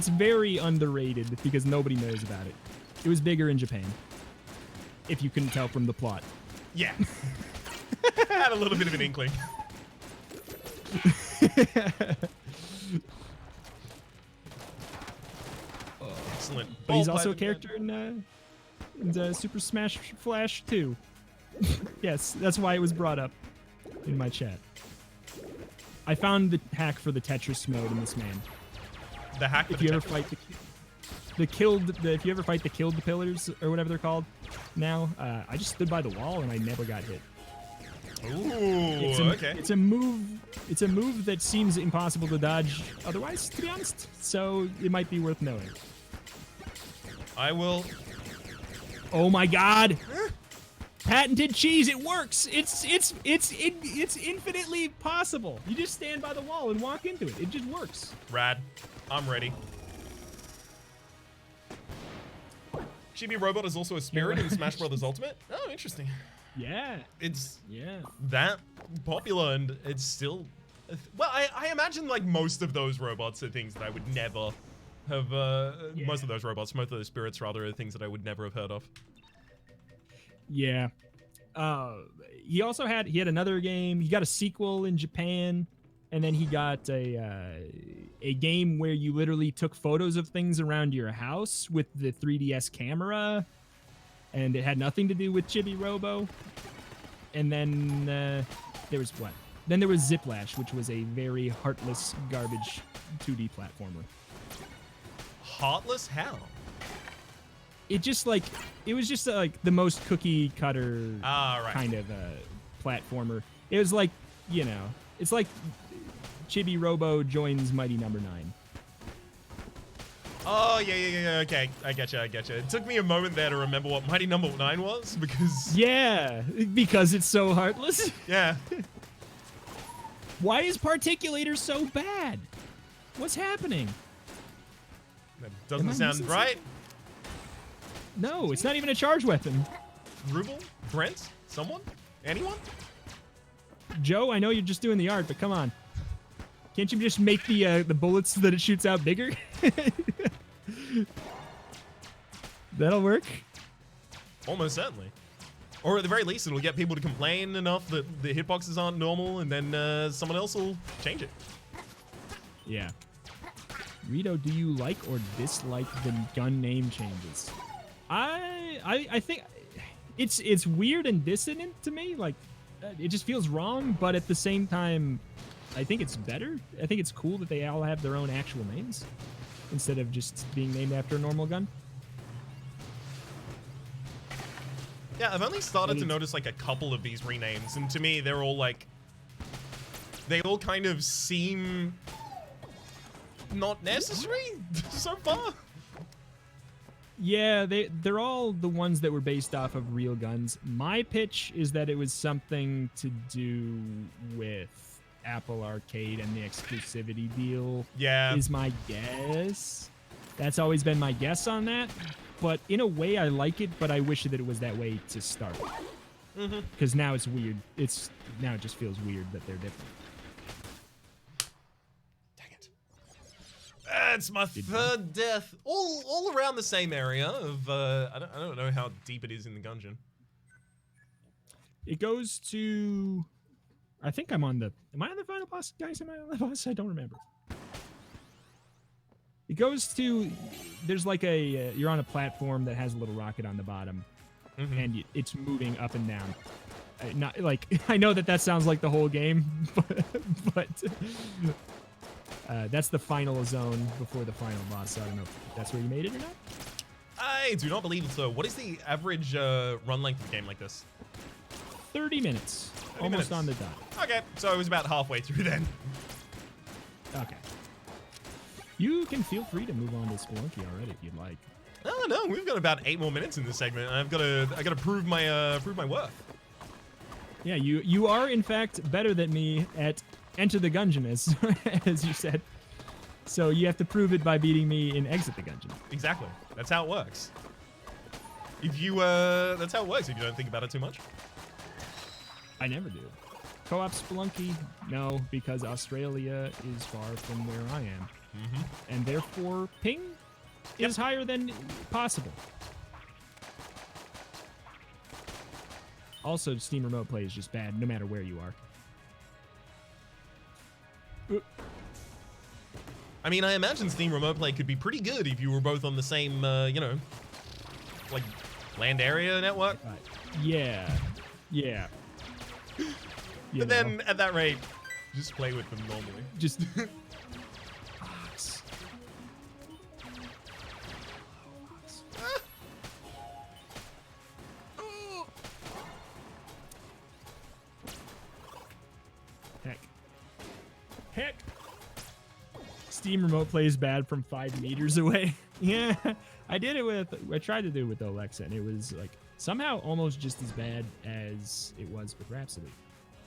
very underrated because nobody knows about it. It was bigger in Japan, if you couldn't tell from the plot. Yeah. Had a little bit of an inkling. Excellent. But he's also a character in Super Smash Flash 2. Yes, that's why it was brought up in my chat. I found the hack for the Tetris mode in this man. The hack for if you ever fight if you ever fight the killed pillars or whatever they're called now, I just stood by the wall and I never got hit. Ooh, okay. It's a move that seems impossible to dodge otherwise, to be honest. So it might be worth knowing. I will. Oh my god! Patented cheese, it works. It's infinitely possible. You just stand by the wall and walk into it. It just works. Rad. I'm ready. Chibi-Robot is also a spirit in Smash Bros. Ultimate. Oh, interesting. Yeah. It's that popular, and it's still... Well, I imagine, like, most of those robots are things that I would never have... Most of those spirits, rather, are things that I would never have heard of. Yeah. He also had another game. He got a sequel in Japan, and then he got a game where you literally took photos of things around your house with the 3DS camera, and it had nothing to do with Chibi-Robo. And then there was what? Then there was Ziplash, which was a very heartless garbage 2D platformer. Heartless? How? It was just like the most cookie cutter kind of platformer. It was like, you know, it's like Chibi-Robo joins Mighty Number 9. Oh, yeah, okay. I getcha. It took me a moment there to remember what Mighty Number 9 was, because... Yeah, because it's so heartless. Yeah. Why is Particulator so bad? What's happening? That doesn't sound right. No, it's not even a charge weapon. Rubel? Brent? Someone? Anyone? Joe, I know you're just doing the art, but come on. Can't you just make the bullets that it shoots out bigger? That'll work. Almost certainly. Or at the very least, it'll get people to complain enough that the hitboxes aren't normal, and then someone else will change it. Yeah. Reto, do you like or dislike the gun name changes? I think it's weird and dissonant to me. Like, it just feels wrong, but at the same time, I think it's better. I think it's cool that they all have their own actual names instead of just being named after a normal gun. Yeah, I've only started to notice like a couple of these renames, and to me, they're all like, they all kind of seem not necessary so far. Yeah, they're all the ones that were based off of real guns. My pitch is that it was something to do with Apple Arcade and the exclusivity deal. Yeah. Is my guess. That's always been my guess on that. But in a way, I like it, but I wish that it was that way to start. Because now it's weird. Now it just feels weird that they're different. Dang it. That's my third death. All around the same area of, I don't know how deep it is in the Gungeon. It goes to... I think I'm on the... Am I on the final boss? Guys, am I on the boss? I don't remember. It goes to... There's like a... you're on a platform that has a little rocket on the bottom. And it's moving up and down. Not like... I know that sounds like the whole game, but that's the final zone before the final boss. So I don't know if that's where you made it or not. I do not believe so. What is the average run length of a game like this? 30 minutes. 30 Almost minutes. on the dot. Okay, so it was about halfway through then. Okay. You can feel free to move on to Spelunky already if you'd like. Oh no, we've got about 8 more minutes in this segment. I gotta prove my worth. Yeah, you are in fact better than me at Enter the Gungeon, as you said. So you have to prove it by beating me in Exit the Gungeon. Exactly. That's how it works. If you that's how it works if you don't think about it too much. I never do. Co-op Spelunky? No, because Australia is far from where I am. And therefore, ping is higher than possible. Also, Steam Remote Play is just bad, no matter where you are. I mean, I imagine Steam Remote Play could be pretty good if you were both on the same, you know, like, land area network. Yeah. Yeah. But then, at that rate, just play with them normally. Just... Heck. Steam Remote Play is bad from 5 meters away. Yeah, I tried to do it with Alexa, and it was like somehow almost just as bad as it was with Rhapsody.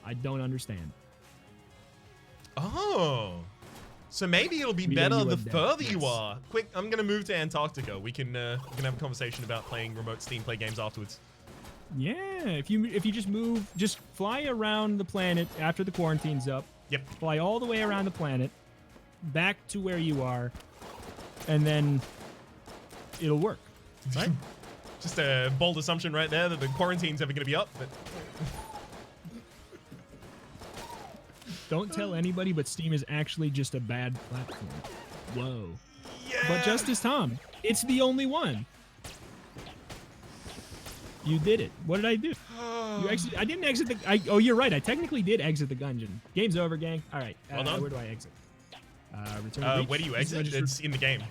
I don't understand. Oh, so maybe it'll be better the further you are. Quick, I'm gonna move to Antarctica. We can have a conversation about playing remote Steam Play games afterwards. Yeah, if you just move, just fly around the planet after the quarantine's up. Yep. Fly all the way around the planet, back to where you are, and then it'll work, right? Just a bold assumption right there that the quarantine's ever gonna be up, but... Don't tell anybody, but Steam is actually just a bad platform. Whoa. Yeah. But Justice Tom, it's the only one. You did it. What did I do? I didn't exit the... oh, you're right. I technically did exit the Gungeon. Game's over, gang. All right. Well done. Where do I exit? Return to Reach? Where do you exit? It's in the game.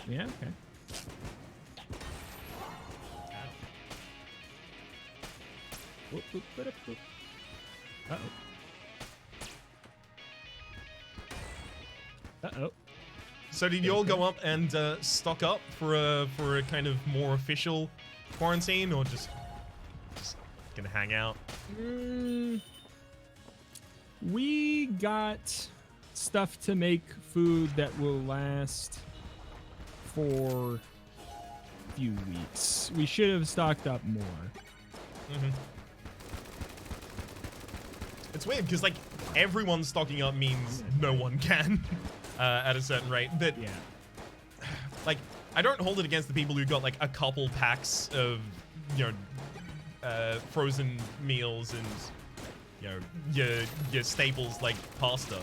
Yeah, okay. Uh-oh. Uh-oh. So did you all go up and stock up for a kind of more official quarantine, or just gonna hang out? We got stuff to make food that will last for a few weeks. We should have stocked up more. it's weird because like everyone stocking up means no one can at a certain rate. But Yeah. like I don't hold it against the people who got like a couple packs of frozen meals and your staples like pasta.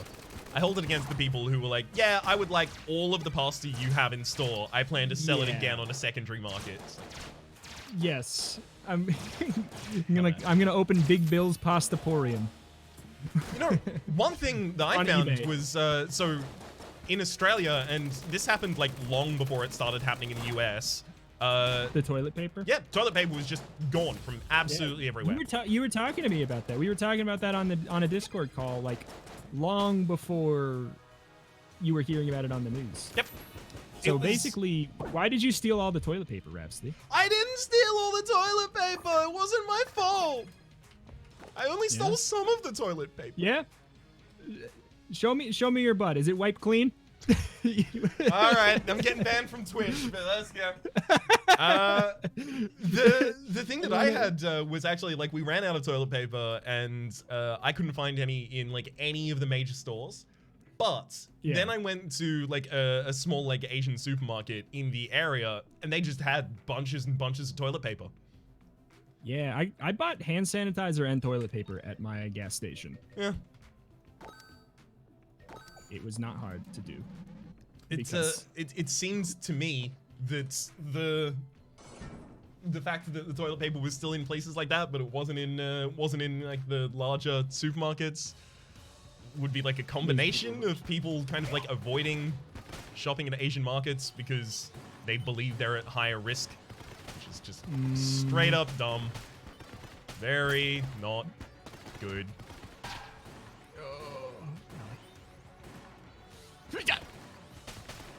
I hold it against the people who were like, yeah, I would like all of the pasta you have in store. I plan to sell it again on a secondary market. Yes. I'm gonna open Big Bill's Pastaporium. You know, one thing that I found eBay. was so in Australia, and this happened like long before it started happening in the US. The toilet paper? Yeah, toilet paper was just gone from absolutely everywhere. You were talking to me about that. We were talking about that on a Discord call, like long before you were hearing about it on the news. Yep. So basically, why did you steal all the toilet paper, Rhapsody? I didn't steal all the toilet paper. It wasn't my fault. I only stole some of the toilet paper. Yeah. Show me your butt. Is it wiped clean? All right, I'm getting banned from Twitch, but let's go. The thing that I had was actually like we ran out of toilet paper and I couldn't find any in like any of the major stores. But then I went to like a small like Asian supermarket in the area and they just had bunches and bunches of toilet paper. Yeah, I bought hand sanitizer and toilet paper at my gas station. Yeah. It was not hard to do. It seems to me that the fact that the toilet paper was still in places like that, but it wasn't in like the larger supermarkets, would be like a combination of people kind of like avoiding shopping in Asian markets because they believe they're at higher risk, which is just straight up dumb. Very not good.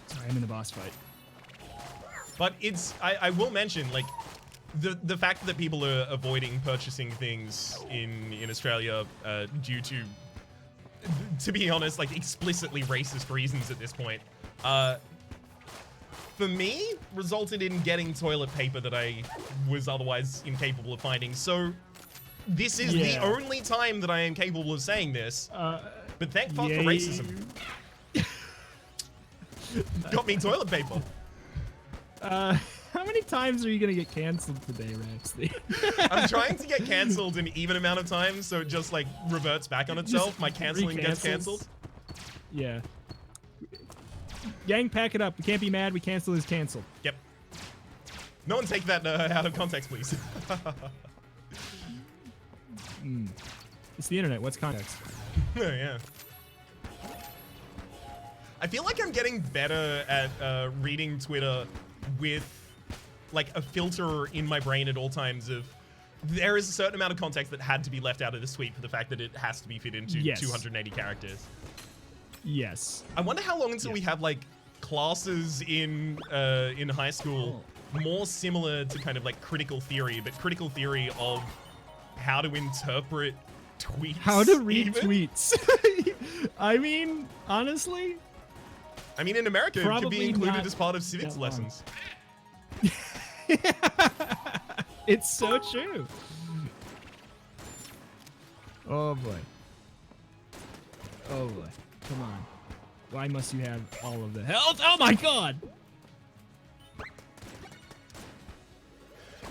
Sorry, I'm in the boss fight. But it's, I will mention, like, the fact that people are avoiding purchasing things in Australia due to be honest, like, explicitly racist reasons at this point, for me, resulted in getting toilet paper that I was otherwise incapable of finding. So, this is the only time that I am capable of saying this, but thank fuck for racism. Got me toilet paper. How many times are you gonna get canceled today, Rhapsody? I'm trying to get canceled an even amount of times, so it just like reverts back on itself. My canceling gets canceled. Yeah. Gang, pack it up. We can't be mad. We cancel is canceled. Yep. No one take that out of context, please. It's the internet. What's context? Yeah. I feel like I'm getting better at reading Twitter with like a filter in my brain at all times of there is a certain amount of context that had to be left out of this tweet for the fact that it has to be fit into 280 characters. Yes. I wonder how long until we have like classes in high school more similar to kind of like critical theory, but critical theory of how to interpret tweets. How to read tweets. I mean, honestly. I mean, in America, it could be included as part of civics lessons. It's so true. Oh boy. Oh boy. Come on. Why must you have all of the health? Oh my god!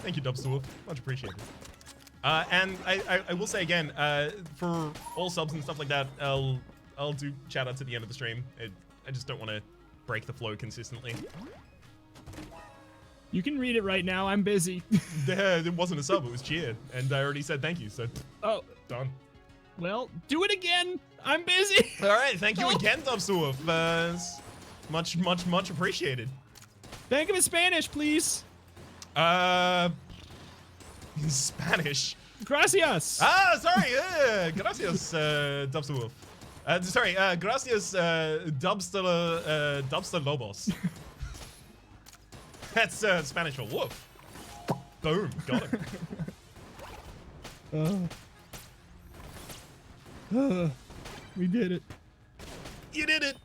Thank you, Dubster. Much appreciated. And I will say again, for all subs and stuff like that, I'll do shout outs at the end of the stream. I just don't want to break the flow consistently. You can read it right now. I'm busy. It wasn't a sub, it was cheer. And I already said thank you, so done. Well, do it again. I'm busy. All right, thank you again, Dubster. Much appreciated. Think of it in Spanish, please. In Spanish. Gracias. Sorry. Gracias, Dubster. Sorry, gracias, Dubster Lobos. That's Spanish for wolf. Boom, got him. We did it. You did it.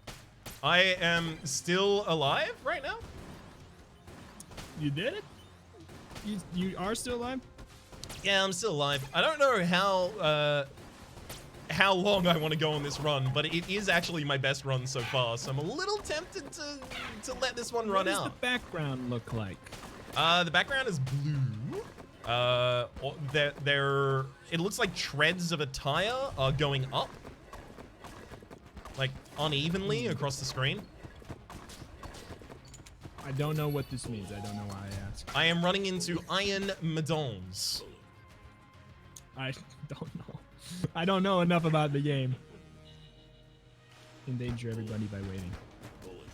I am still alive right now. You did it? You are still alive? Yeah, I'm still alive. I don't know how long I want to go on this run, but it is actually my best run so far, so I'm a little tempted to let this one run out. What does the background look like? The background is blue. It looks like treads of a tire are going up, like unevenly across the screen. I don't know what this means. I don't know why I asked. I am running into iron madons. I don't know. I don't know enough about the game. Endanger everybody by waiting.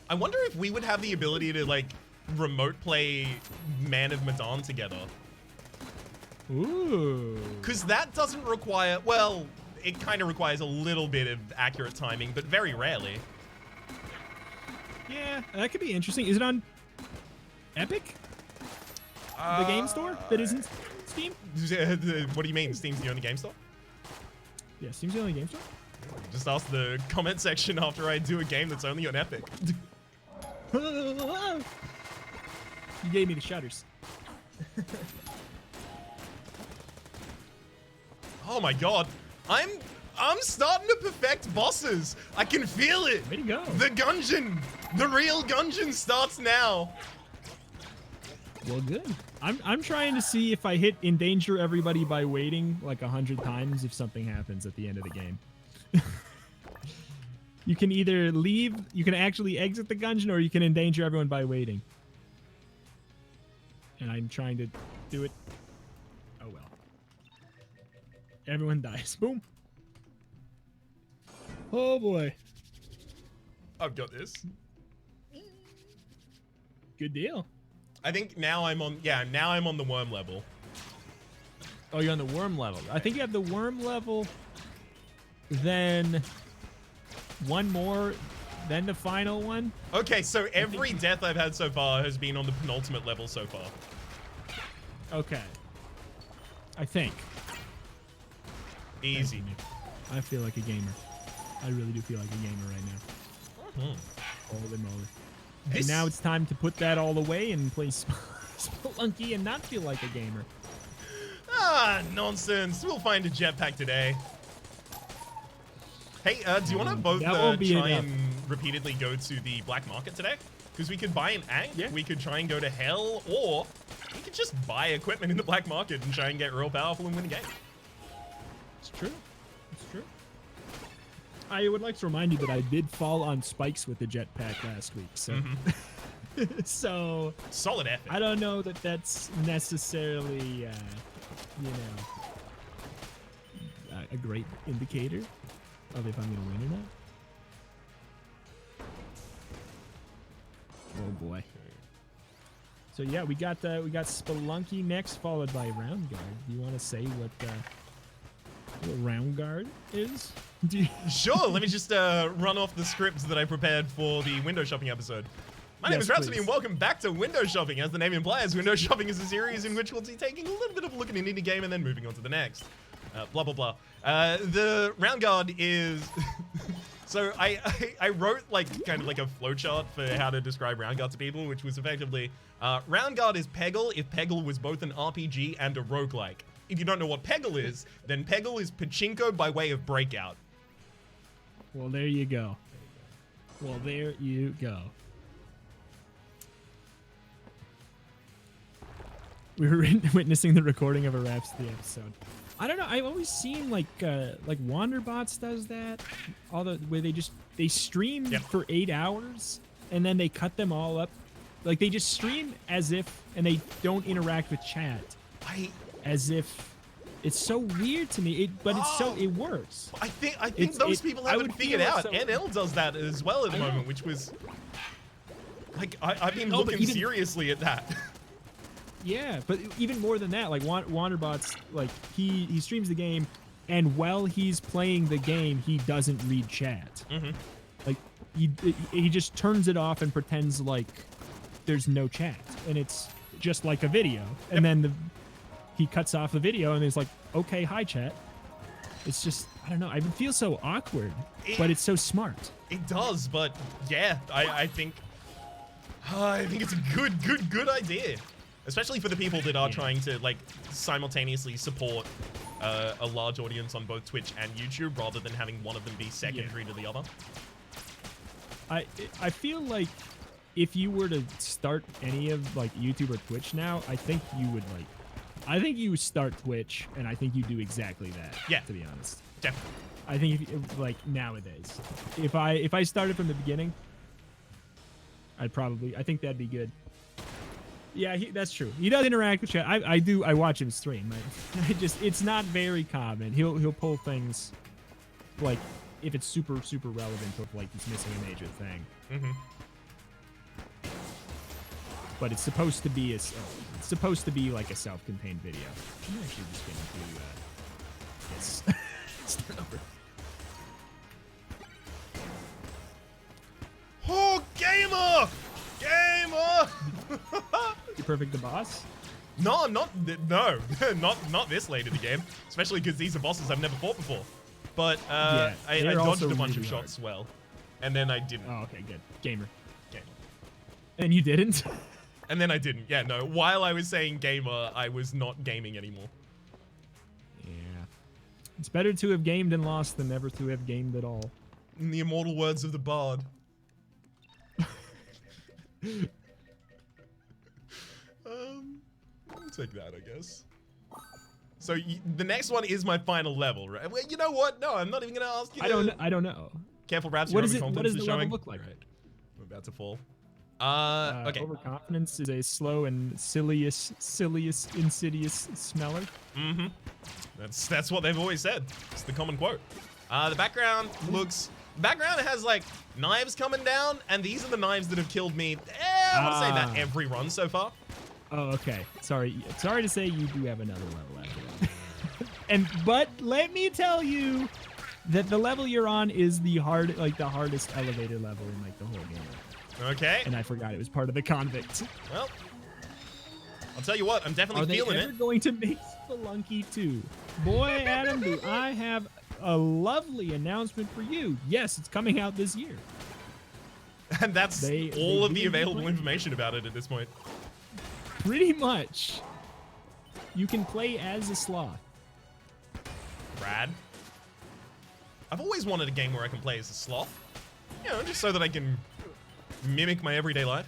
I wonder if we would have the ability to like remote play Man of Medan together. Ooh. Because that doesn't require, well, it kind of requires a little bit of accurate timing, but very rarely. Yeah, that could be interesting. Is it on Epic? The game store that isn't Steam? What do you mean? Steam's the only game store? Yeah, Steam's the only game store. Just ask the comment section after I do a game that's only on Epic. You gave me the shutters. Oh my god. I'm starting to perfect bosses. I can feel it. Way to go. The Gungeon. The real Gungeon starts now. Well, good. I'm trying to see if I hit endanger everybody by waiting like 100 times if something happens at the end of the game. You can either leave, you can actually exit the Gungeon, or you can endanger everyone by waiting. And I'm trying to do it. Oh well. Everyone dies. Boom. Oh boy. I've got this. Good deal. I think now I'm on, now I'm on the worm level. Oh, you're on the worm level. I think you have the worm level, then one more, then the final one. Okay, so every death I've had so far has been on the penultimate level so far. Okay. I think. Easy. I feel like a gamer. I really do feel like a gamer right now. Holy moly. And now it's time to put that all away and play Spelunky and not feel like a gamer. Ah, nonsense. We'll find a jetpack today. Hey, do you want to both try and repeatedly go to the black market today? Because we could buy an axe, we could try and go to hell, or we could just buy equipment in the black market and try and get real powerful and win the game. It's true. It's true. I would like to remind you that I did fall on spikes with the jetpack last week, so so solid effort. I don't know that that's necessarily, you know, a great indicator of if I'm gonna win or not. Oh boy. So yeah, we got Spelunky next, followed by Roundguard. Do you want to say what Roundguard is? Sure, let me just run off the scripts that I prepared for the window shopping episode. My name is Rhapsody, and welcome back to Window Shopping. As the name implies, Window Shopping is a series in which we'll be taking a little bit of a look at an indie game and then moving on to the next. Blah, blah, blah. The Roundguard is... So I wrote like kind of like a flowchart for how to describe Roundguard to people, which was effectively, Roundguard is Peggle if Peggle was both an RPG and a roguelike. If you don't know what Peggle is, then Peggle is Pachinko by way of Breakout. Well, there you go. Well, there you go. We were witnessing the recording of a Rhapsody episode. I don't know. I've always seen like Wanderbots does that. All the where they stream for 8 hours and then they cut them all up. Like they just stream as if, and they don't interact with chat. As if it's so weird to me. But it works. I think those people haven't figured out. NL does that as well at the moment, which was like I've been looking seriously at that. Yeah, but even more than that, like Wanderbots, like he streams the game, and while he's playing the game, he doesn't read chat. Like he just turns it off and pretends like there's no chat, and it's just like a video. And then he cuts off the video, and it's like, okay, hi chat. It's just, I don't know. I feel so awkward, but it's so smart. It does, but yeah, I think it's a good idea. Especially for the people that are trying to like simultaneously support a large audience on both Twitch and YouTube, rather than having one of them be secondary to the other. I feel like if you were to start any of like YouTube or Twitch now, I think you start Twitch, and I think you do exactly that. Yeah. To be honest. Definitely. I think like nowadays, if I started from the beginning, I think that'd be good. Yeah, that's true. He does interact with chat. I watch him stream. It's not very common. He'll pull things like if it's super relevant, or like he's missing a major thing. Mm-hmm. But it's supposed to be like a self-contained video. I'm actually just gonna do this. Start over. Oh, gamer! You perfect the boss? No, I'm not. No, not this late in the game. Especially because these are bosses I've never fought before. But I dodged a bunch of shots well, and then I didn't. Oh, okay, good. Gamer. And you didn't? And then I didn't. Yeah, no. While I was saying gamer, I was not gaming anymore. Yeah. It's better to have gamed and lost than never to have gamed at all. In the immortal words of the bard. I'll take that, I guess. So the next one is my final level, right? Well, you know what? No, I'm not even gonna ask you. I don't know. Careful, Rhaps. What does the level look like? Right. I'm about to fall. Okay. Overconfidence is a slow and insidious smeller. Mm-hmm. That's what they've always said. It's the common quote. The background looks. Background has like knives coming down, and these are the knives that have killed me. I want to say that every run so far. Oh, okay. Sorry to say you do have another level after that. But let me tell you that the level you're on is the hardest elevator level in like the whole game. Okay. And I forgot it was part of the convict. Well, I'll tell you what, I'm definitely feeling it. Are they ever going to make Spelunky 2? Boy, Adam, do I have a lovely announcement for you. Yes, it's coming out this year. And that's all of the available information about it at this point. Pretty much. You can play as a sloth. Rad. I've always wanted a game where I can play as a sloth. You know, just so that I can mimic my everyday life.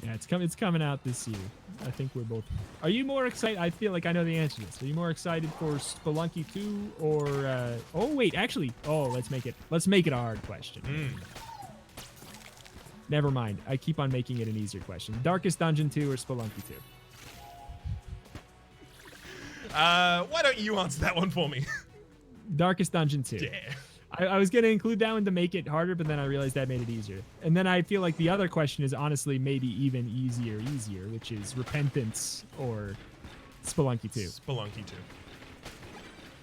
Yeah, it's coming out this year. I think we're both. Are you more excited? I feel like I know the answer to this. Are you more excited for Spelunky 2 or? Oh wait, actually. Oh, let's make it a hard question. Never mind. I keep on making it an easier question. Darkest Dungeon 2 or Spelunky 2? Why don't you answer that one for me? Darkest Dungeon 2. Yeah. I was going to include that one to make it harder, but then I realized that made it easier. And then I feel like the other question is honestly maybe even easier, which is Repentance or Spelunky 2. Spelunky 2.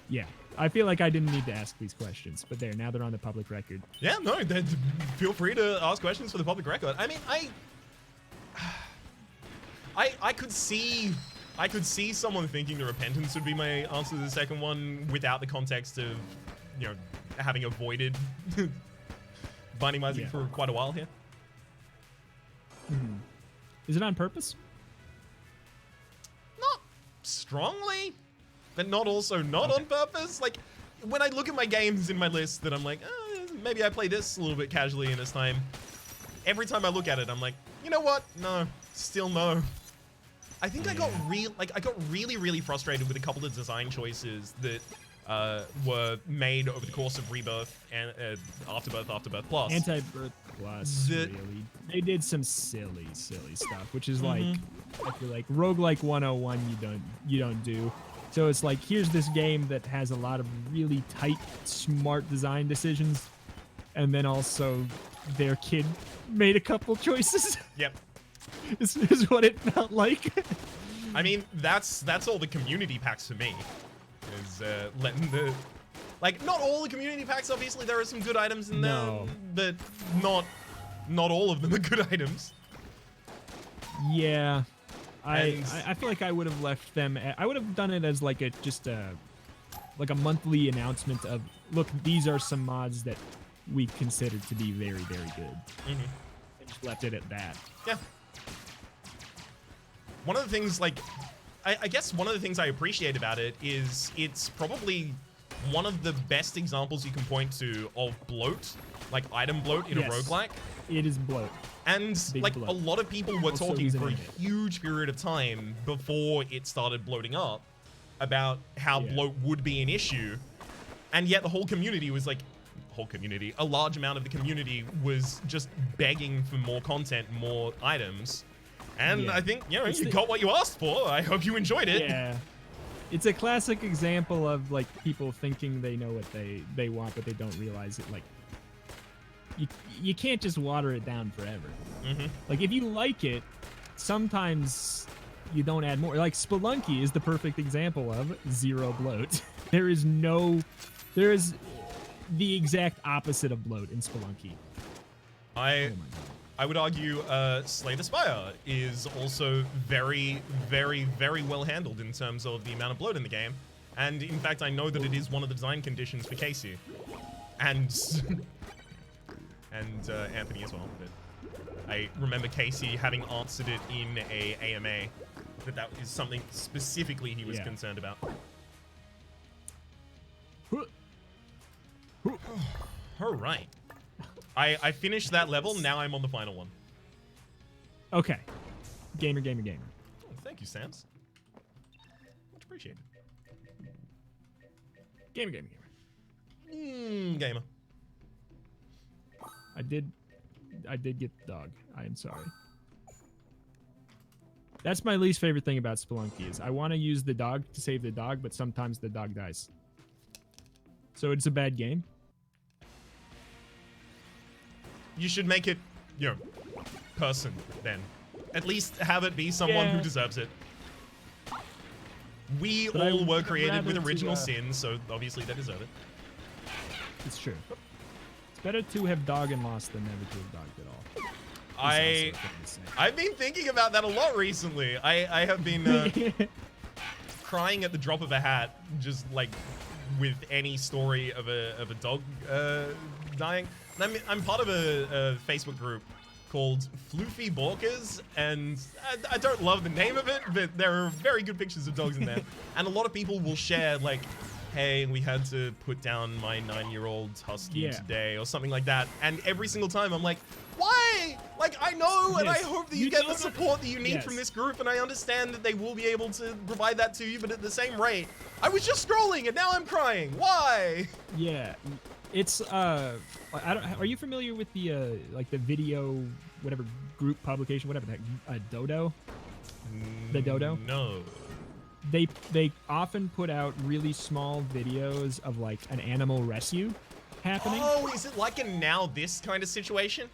Yeah. I feel like I didn't need to ask these questions, but now they're on the public record. Yeah, no, feel free to ask questions for the public record. I mean, I could see someone thinking the Repentance would be my answer to the second one without the context of, you know, having avoided Binding of Isaac for quite a while here. Mm-hmm. Is it on purpose? Not strongly, but not on purpose. Like, when I look at my games in my list that I'm like, maybe I play this a little bit casually in this time. Every time I look at it, I'm like, you know what? No, still no. I think I got really, really frustrated with a couple of design choices that were made over the course of Rebirth and Afterbirth Plus. Anti-Birth Plus, really. They did some silly stuff, which is like, I feel like Roguelike 101 you don't do. So it's like, here's this game that has a lot of really tight, smart design decisions, and then also their kid made a couple choices. Yep. This is what it felt like. I mean, that's all the community packs for me. Is letting the, like, not all the community packs, obviously there are some good items in there, but not all of them are good items. Yeah. I feel like I would have left them, I would have done it as like a monthly announcement of, look, these are some mods that we consider to be very, very good. And just left it at that. Yeah. One of the things, like, I guess one of the things I appreciate about it is it's probably one of the best examples you can point to of bloat, like item bloat in a roguelike. It is bloat. And Big like bloat. a lot of people were Also talking for a using it. huge period of time before it started bloating up about how bloat would be an issue. And yet the whole community was like, a large amount of the community was just begging for more content, more items. And I think, you know, you got what you asked for. I hope you enjoyed it. Yeah. It's a classic example of like people thinking they know what they want, but they don't realize it. Like, you can't just water it down forever. Like, if you like it, sometimes you don't add more. Like, Spelunky is the perfect example of zero bloat. There is the exact opposite of bloat in Spelunky. I would argue Slay the Spire is also very, very, very well handled in terms of the amount of bloat in the game. And in fact, I know that it is one of the design conditions for Casey. And Anthony as well. But I remember Casey having answered it in a AMA that is something specifically he was concerned about. All right. I finished that level. Now I'm on the final one. Okay. Gamer. Oh, thank you, Sams. Much appreciated. Gamer. Gamer. I did get the dog. I am sorry. That's my least favorite thing about Spelunky is I want to use the dog to save the dog, but sometimes the dog dies. So it's a bad game. You should make it, you know, person then. At least have it be someone who deserves it. We all were created with original sin, so obviously they deserve it. It's true. It's better to have dog and lost than never to have dogged at all. I've been thinking about that a lot recently. I have been crying at the drop of a hat, just like with any story of a dog dying. And I'm part of a Facebook group called Floofy Borkers, and I don't love the name of it, but there are very good pictures of dogs in there. And a lot of people will share like, hey, we had to put down my 9-year-old husky today, or something like that. And every single time I'm like, why? Like, I know, and I hope that you get the support that you need from this group, and I understand that they will be able to provide that to you, but at the same rate, I was just scrolling, and now I'm crying. Why? Yeah, it's, are you familiar with the, like, the video, whatever, group publication, whatever the heck, Dodo? The Dodo? No. They often put out really small videos of, like, an animal rescue happening. Oh, is it like a Now This kind of situation?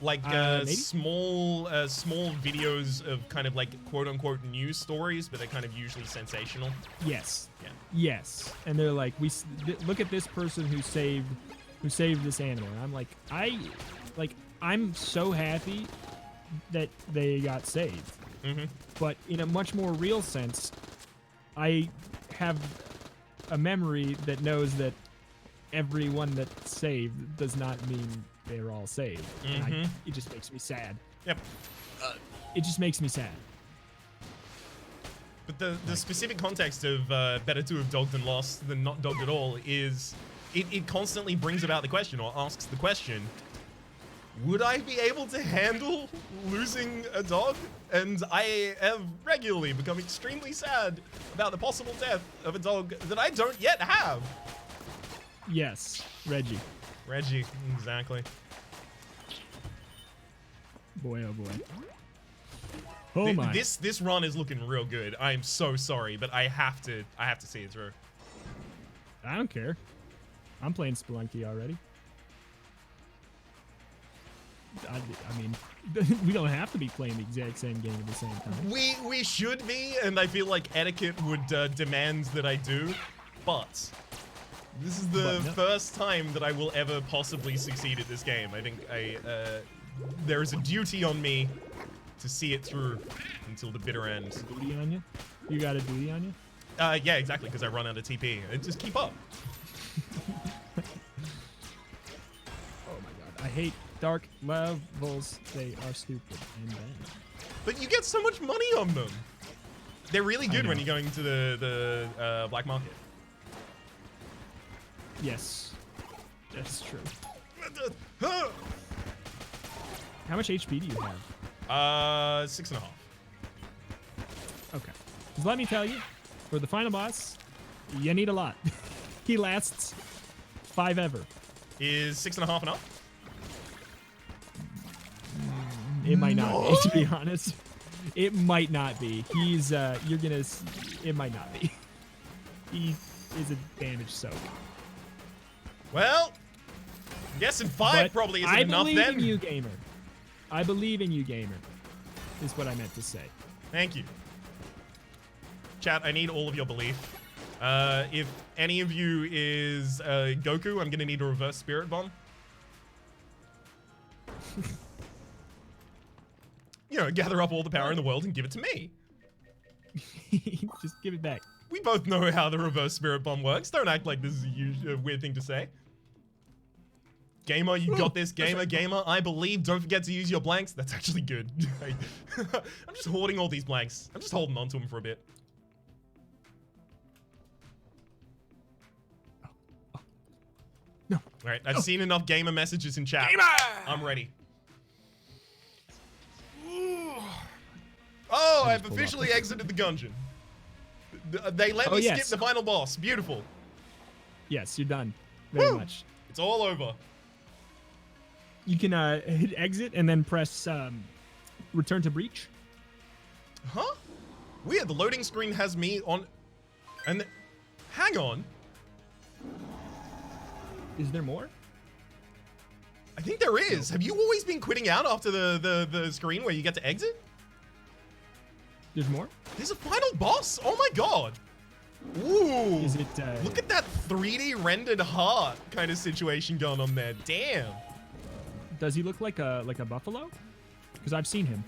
Like small videos of kind of like quote-unquote news stories, but they're kind of usually sensational. Yes. Yeah. Yes. And they're like, look at this person who saved this animal. And I'm like, I'm so happy that they got saved. Mm-hmm. But in a much more real sense, I have a memory that knows that everyone that's saved does not mean they're all saved. Mm-hmm. And it just makes me sad. Yep. It just makes me sad. But the specific context of better to have dogged than lost than not dogged at all is it constantly brings about the question, or asks the question, would I be able to handle losing a dog? And I have regularly become extremely sad about the possible death of a dog that I don't yet have. Yes, Reggie, exactly. Boy, oh boy. Oh my. This run is looking real good. I'm so sorry, but I have to see it through. I don't care. I'm playing Spelunky already. I mean, we don't have to be playing the exact same game at the same time. We should be, and I feel like etiquette would demand that I do, but this is the first time that I will ever possibly succeed at this game. I think there is a duty on me to see it through until the bitter end. Duty on you? You got a duty on you? Yeah, exactly, because I run out of TP. Just keep up. Oh my god, I hate dark levels. They are stupid and bad. But you get so much money on them. They're really good when you're going to the black market. Yes, that's true. How much HP do you have? 6.5. Okay. Just let me tell you, for the final boss, you need a lot. He lasts 5 ever. Is 6.5 enough? It might not be, to be honest. It might not be. He's, it might not be. He is a damage soak. Well, I'm guessing 5 probably isn't enough then. I believe in you, gamer. I believe in you, gamer, is what I meant to say. Thank you. Chat, I need all of your belief. If any of you is Goku, I'm gonna need a reverse spirit bomb. You know, gather up all the power in the world and give it to me. Just give it back. We both know how the reverse spirit bomb works. Don't act like this is a weird thing to say. Gamer, you got this. Gamer, I believe. Don't forget to use your blanks. That's actually good. I'm just hoarding all these blanks. I'm just holding on to them for a bit. No. All right, I've seen enough gamer messages in chat. Gamer! I'm ready. Oh, I've officially exited the Gungeon. They let me skip the final boss. Beautiful. Yes, you're done. Very much. It's all over. You can hit exit and then press return to breach. Huh? Weird. The loading screen has me on. And hang on. Is there more? I think there is. No. Have you always been quitting out after the screen where you get to exit? There's more? There's a final boss? Oh my god. Ooh. Is it look at that 3D rendered heart kind of situation going on there. Damn. Does he look like a buffalo? Because I've seen him.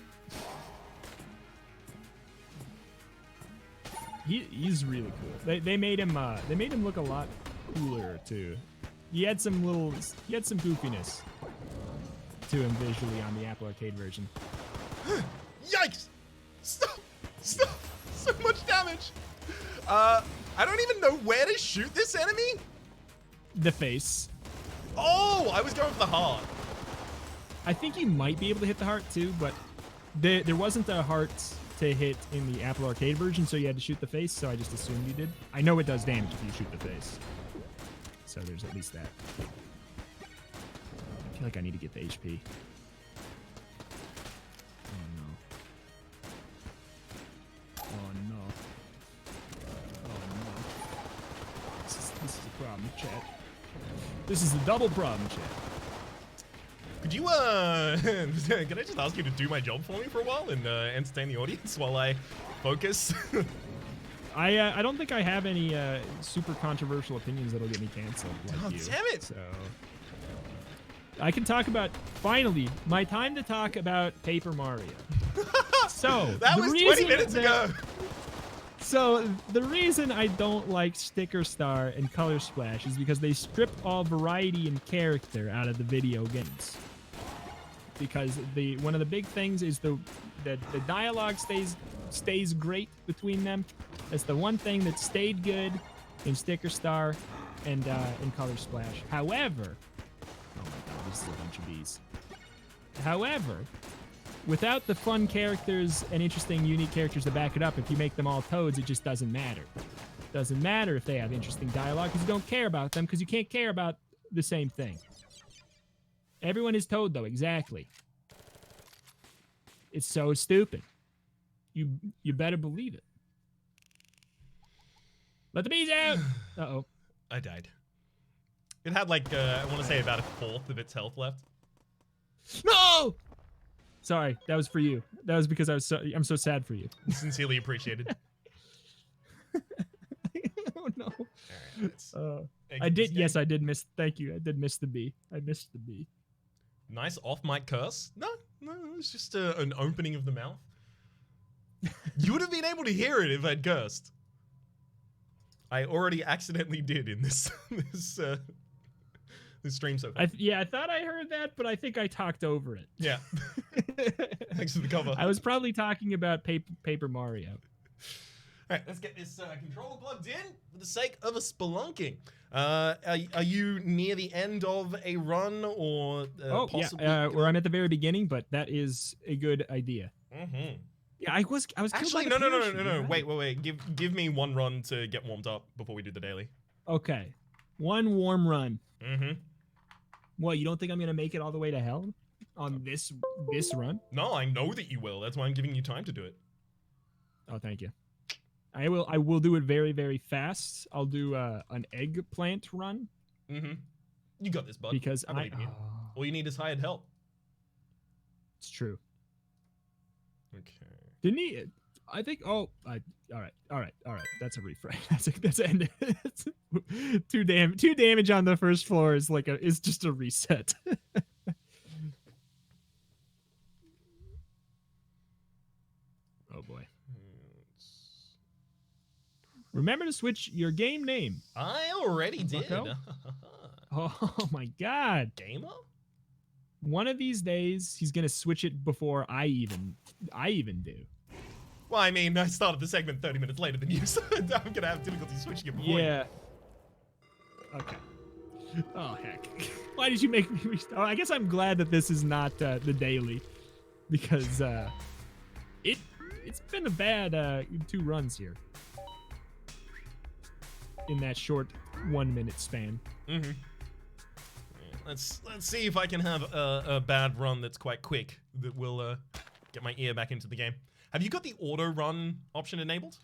He's really cool. They made him look a lot cooler too. He had some goofiness to him visually on the Apple Arcade version. Yikes! Stop! So much damage. I don't even know where to shoot this enemy. The face. Oh, I was going for the heart. I think you might be able to hit the heart too, but there wasn't a heart to hit in the Apple Arcade version, so you had to shoot the face, so I just assumed you did. I know it does damage if you shoot the face. So there's at least that. I feel like I need to get the HP. Oh no. Oh no. Oh no. This is a problem, chat. This is a double problem, chat. Could you, can I just ask you to do my job for me for a while and entertain the audience while I focus? I don't think I have any super controversial opinions that'll get me canceled like you. Damn it! So I can talk about, finally, my time to talk about Paper Mario. So that was 20 minutes ago. So the reason I don't like Sticker Star and Color Splash is because they strip all variety and character out of the video games. Because one of the big things is the dialogue stays great between them. That's the one thing that stayed good in Sticker Star and in Color Splash. However, oh my god, this is a bunch of bees. However, without the fun characters and interesting, unique characters to back it up, if you make them all Toads, it just doesn't matter. It doesn't matter if they have interesting dialogue because you don't care about them because you can't care about the same thing. Everyone is Toad, though, exactly. It's so stupid. You better believe it. Let the bees out! Uh-oh. I died. It had like, I want to say about 1/4 of its health left. No! Sorry, that was for you. That was because I'm so sad for you. Sincerely appreciated. Oh no. Right, I did miss. Thank you. I did miss the bee. I missed the bee. Nice off-mic curse. No, it was just an opening of the mouth. You would have been able to hear it if I'd cursed. I already accidentally did in this this stream so far. I thought I heard that, but I think I talked over it. Yeah. Thanks for the cover. I was probably talking about Paper Mario. Alright, let's get this controller plugged in for the sake of a spelunking. Are you near the end of a run or possibly? Yeah, where I'm at the very beginning, but that is a good idea. Mm-hmm. Yeah, I was Actually, killed by no. the parachute. Wait. Give me one run to get warmed up before we do the daily. Okay, one warm run. Mm-hmm. What, you don't think I'm gonna make it all the way to hell on this run? No, I know that you will. That's why I'm giving you time to do it. Oh, thank you. I will do it very, very fast. I'll do an eggplant run. Mm-hmm. You got this, bud. Because I believe in you. All you need is hired help. It's true. Okay. Didn't he? I think. Oh, all right. That's a refresh. That's end. 2 damage on the first floor is is just a reset. Oh boy. Remember to switch your game name. I already did. Oh my god. Gamer? One of these days he's gonna switch it before I even do. Well, I mean, I started the segment 30 minutes later than you, so I'm gonna have difficulty switching it before. Yeah. Okay. Oh heck. Why did you make me restart? Oh, I guess I'm glad that this is not the daily, because it's been a bad 2 runs here in that short 1 minute span. Mm-hmm. Let's see if I can have a bad run that's quite quick that will get my ear back into the game. Have you got the auto run option enabled?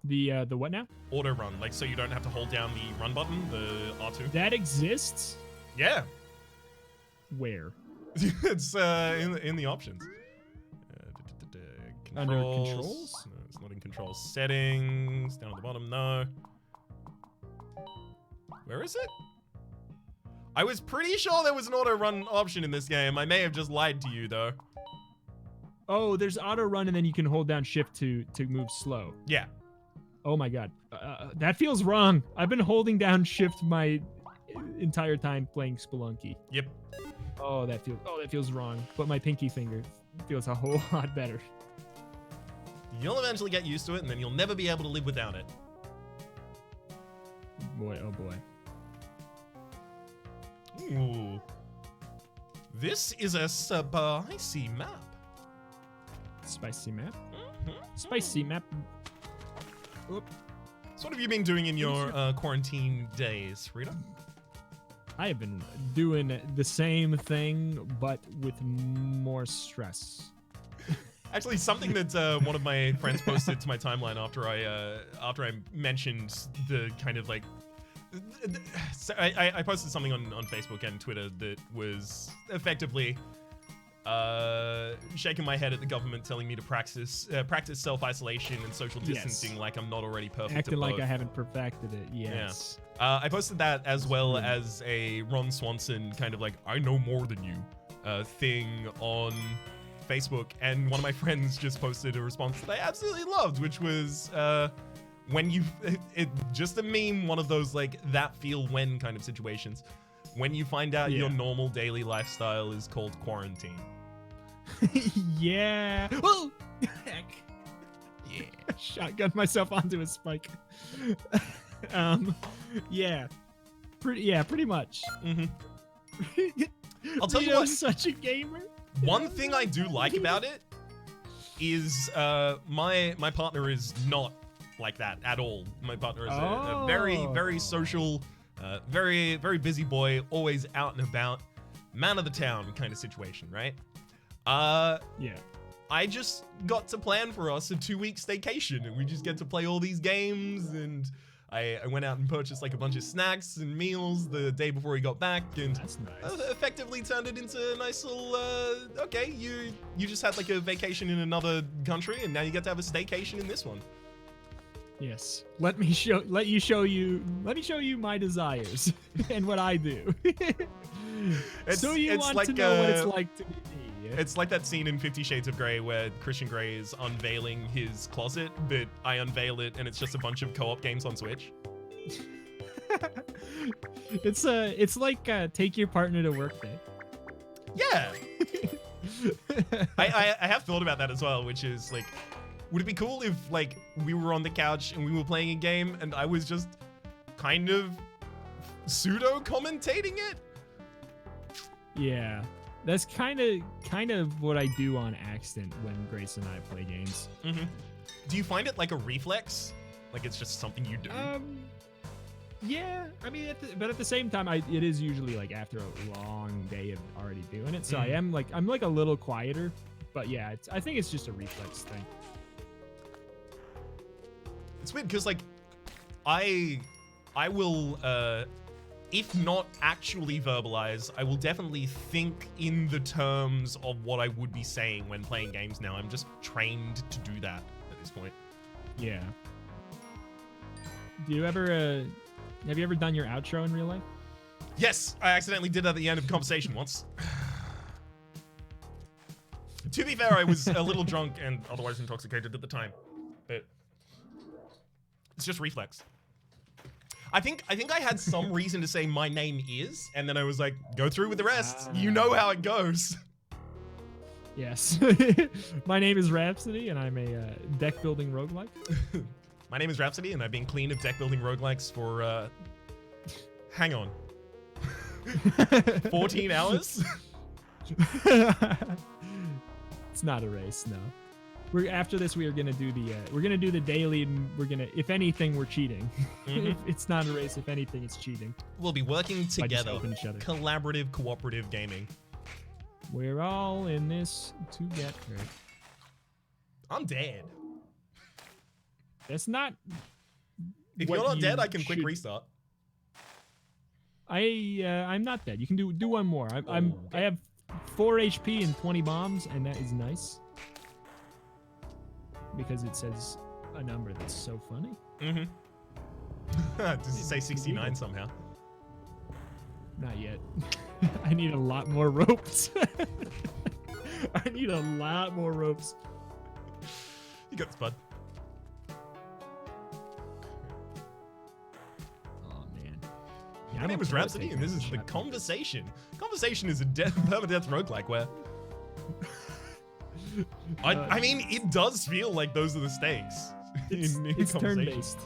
The what now? Auto run, like so you don't have to hold down the run button, the R2. That exists? Yeah. Where? It's in the options. Under controls? No, it's not in controls. Settings, down at the bottom, no. Where is it? I was pretty sure there was an auto run option in this game. I may have just lied to you though. Oh, there's auto run and then you can hold down shift to move slow. Yeah. Oh my god. That feels wrong. I've been holding down shift my entire time playing Spelunky. Yep. Oh, that feels wrong. But my pinky finger feels a whole lot better. You'll eventually get used to it and then you'll never be able to live without it. Boy, oh boy. Ooh. This is a spicy map. Spicy map? Mm-hmm. Spicy map. Oop. So what have you been doing in your quarantine days, Rita? I have been doing the same thing, but with more stress. Actually, something that one of my friends posted to my timeline after I mentioned the kind of like, so I posted something on Facebook and Twitter that was effectively shaking my head at the government telling me to practice self-isolation and social distancing like I'm not already perfect. Acting like I haven't perfected it. Yes. Yeah. I posted that as well as a Ron Swanson kind of like I know more than you thing on Facebook, and one of my friends just posted a response that I absolutely loved, which was when you just a meme, one of those like that feel when kind of situations. When you find out your normal daily lifestyle is called quarantine. Yeah. Oh, heck. Yeah. Shotgun myself onto a spike. Yeah. Pretty much. Mm-hmm. I'll tell you what. Such a gamer. One thing I do like about it is my partner is not like that at all. My partner is a very, very social, very, very busy boy, always out and about, man of the town kind of situation, right? Yeah. I just got to plan for us a 2-week staycation, and we just get to play all these games, and I went out and purchased like a bunch of snacks and meals the day before he got back, and that's nice. Effectively turned it into a nice little, okay, you just had like a vacation in another country, and now you get to have a staycation in this one. Yes. Let me show you my desires and what I do. So you want like, to know what it's like to be me. It's like that scene in 50 Shades of Grey where Christian Grey is unveiling his closet, but I unveil it and it's just a bunch of co-op games on Switch. It's like take your partner to work day. Yeah. I have thought about that as well, which is like Would it be cool if, like, we were on the couch and we were playing a game and I was just kind of pseudo-commentating it? Yeah. That's kind of what I do on accident when Grace and I play games. Mm-hmm. Do you find it like a reflex? Like it's just something you do? Yeah. I mean, but at the same time, it is usually like after a long day of already doing it. So I'm like a little quieter. But yeah, I think it's just a reflex thing. It's weird because like I will if not actually verbalize, I will definitely think in the terms of what I would be saying when playing games now. I'm just trained to do that at this point. Yeah. Do you ever have you ever done your outro in real life? Yes, I accidentally did that at the end of a conversation once. To be fair, I was a little drunk and otherwise intoxicated at the time, but it's just reflex. I think I had some reason to say my name is, and then I was like, go through with the rest. You know how it goes. Yes. My name is Rhapsody, and I'm a deck building roguelike. My name is Rhapsody, and I've been clean of deck building roguelikes for, hang on. 14 hours? It's not a race, no. After this, we are gonna do the daily, and we're gonna, if anything, we're cheating. It's not a race. If anything, it's cheating. We'll be working together. Helping each other. Collaborative, cooperative gaming. We're all in this together. I'm dead. That's not. If you're not dead, I can quick restart. I'm not dead. You can do one more. I have 4 HP and 20 bombs, and that is nice. Because it says a number that's so funny. Does it say 69 somehow? Not yet. I need a lot more ropes. I need a lot more ropes. You got this, bud. Oh, man. Yeah, My name is Rhapsody, and this is The Conversation. Conversation is a permadeath roguelike where... I mean, it does feel like those are the stakes. It's turn-based.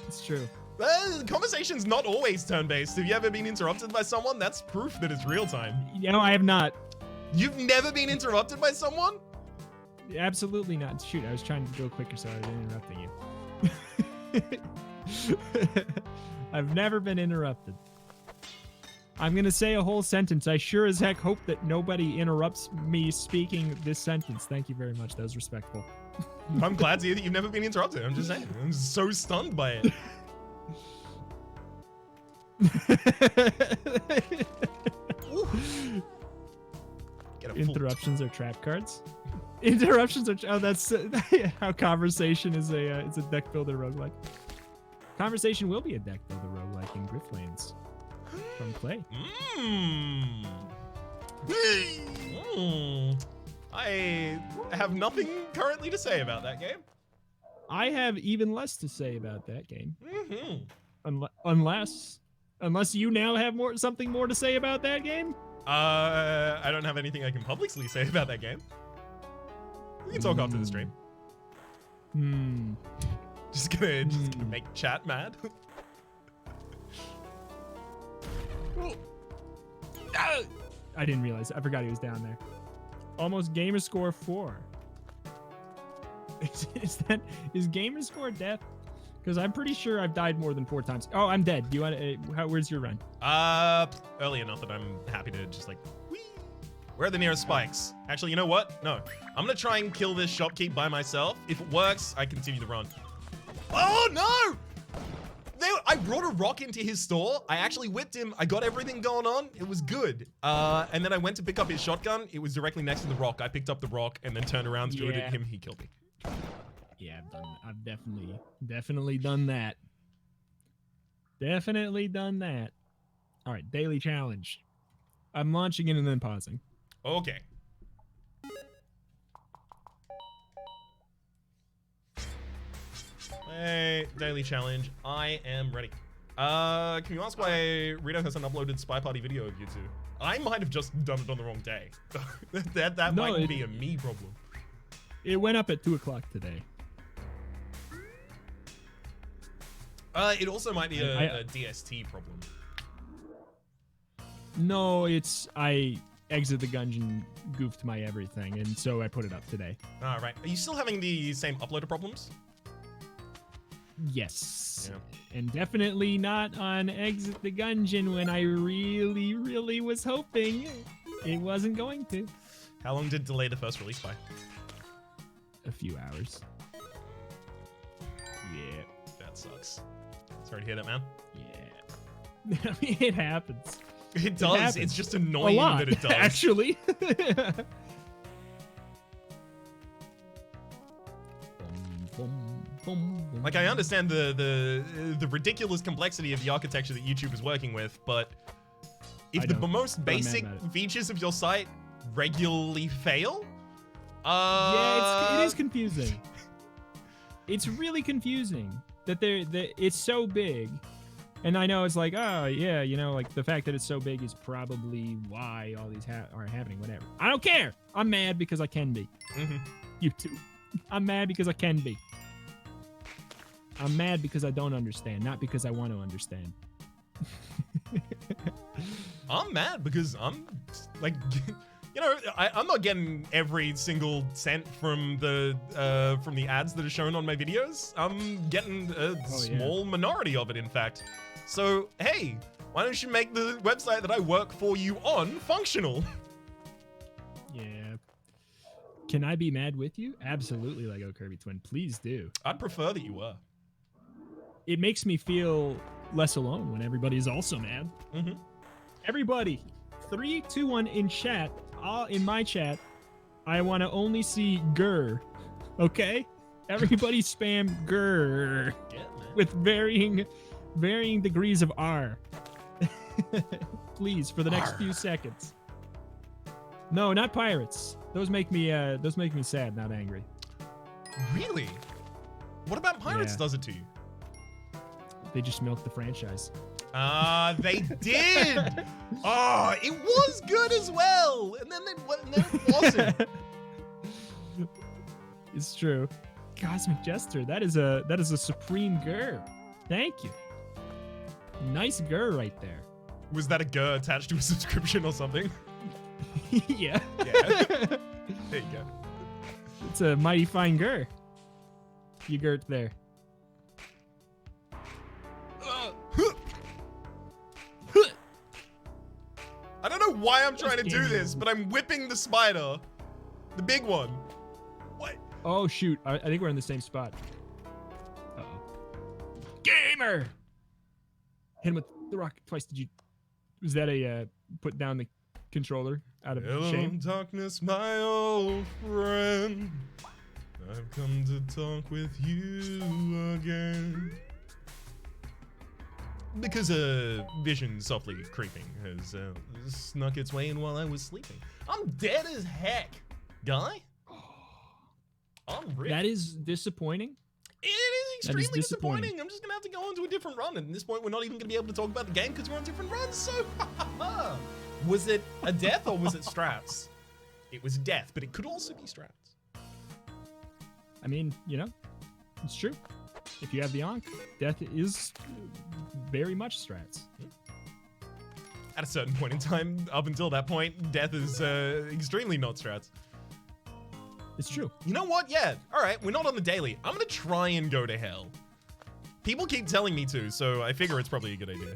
It's true. Conversation's not always turn-based. Have you ever been interrupted by someone? That's proof that it's real-time. You know, I have not. You've never been interrupted by someone? Absolutely not. Shoot, I was trying to go quicker so I wasn't interrupting you. I've never been interrupted. I'm gonna say a whole sentence. I sure as heck hope that nobody interrupts me speaking this sentence. Thank you very much. That was respectful. I'm glad to hear that you've never been interrupted. I'm just saying. I'm so stunned by it. Interruptions are trap cards. Interruptions are. Oh, that's how conversation is a. It's a deck builder roguelike. Conversation will be a deck builder roguelike in Grifflands. From Clay. I have nothing currently to say about that game. I have even less to say about that game. Unless you now have something more to say about that game. I don't have anything I can publicly say about that game. We can talk after the stream. Just gonna make chat mad. I didn't realize. I forgot he was down there. Almost gamer score 4. Is gamer score death? Because I'm pretty sure I've died more than 4 times. Oh, I'm dead. Do you want to? Where's your run? Early enough that I'm happy to just like. Whee! Where are the nearest spikes? Actually, you know what? No, I'm gonna try and kill this shopkeep by myself. If it works, I continue the run. Oh no! I brought a rock into his store. I actually whipped him. I got everything going on. It was good. And then I went to pick up his shotgun. It was directly next to the rock. I picked up the rock and then turned around, threw it at him. He killed me. Yeah, I've definitely done that. Definitely done that. All right, daily challenge. I'm launching it and then pausing. Okay. Hey, daily challenge. I am ready. Can you ask why Reto hasn't uploaded SpyParty video of you two? I might have just done it on the wrong day. that might be a me problem. It went up at 2 o'clock today. It also might be a DST problem. No, I Exit the Gungeon goofed my everything, and so I put it up today. All right. Are you still having the same uploader problems? Yes. Yeah. And definitely not on Exit the Gungeon when I really, really was hoping it wasn't going to. How long did delay the first release by? A few hours. Yeah. That sucks. Sorry to hear that, man. Yeah. I mean, it happens. It does. It's just annoying a lot, that it does. Actually. Like, I understand the ridiculous complexity of the architecture that YouTube is working with, but if the most basic features of your site regularly fail, yeah, it is confusing. It's really confusing that it's so big. And I know it's like, oh, yeah, you know, like the fact that it's so big is probably why all these are happening, whatever. I don't care. I'm mad because I can be. YouTube. I'm mad because I can be. I'm mad because I don't understand, not because I want to understand. I'm mad because I'm, like, you know, I'm not getting every single cent from the ads that are shown on my videos. I'm getting a small minority of it, in fact. So, hey, why don't you make the website that I work for you on functional? Yeah. Can I be mad with you? Absolutely, Lego Kirby Twin. Please do. I'd prefer that you were. It makes me feel less alone when everybody's also mad. Everybody, 3, 2, 1 in chat, in my chat, I want to only see grr. Okay? Everybody spam grr with varying degrees of R. Please, for the next few seconds. No, not pirates. Those make me sad, not angry. Really? What about pirates does it to you? They just milked the franchise. They did. Oh, it was good as well, and then it wasn't. It's true. Cosmic Jester, that is a supreme grr. Thank you. Nice grr right there. Was that a grr attached to a subscription or something? Yeah. There you go. It's a mighty fine grr. You girt there. I don't know why I'm trying to do this, but I'm whipping the spider. The big one. What? Oh, shoot. I think we're in the same spot. Uh-oh. Gamer! Hit him with the rocket twice. Was that a put down the controller out of shame? Hello, darkness, my old friend. I've come to talk with you again. Because vision softly creeping has snuck its way in while I was sleeping. I'm dead as heck, guy. I'm ripped. That is disappointing. It is extremely disappointing. I'm just gonna have to go on to a different run, and at this point, we're not even gonna be able to talk about the game because we're on different runs. So, was it a death or was it strats? It was death, but it could also be strats. I mean, you know, it's true. If you have the Ankh, death is very much strats. At a certain point in time, up until that point, death is extremely not strats. It's true. You know what? Yeah. All right, we're not on the daily. I'm gonna try and go to hell. People keep telling me to, so I figure it's probably a good idea.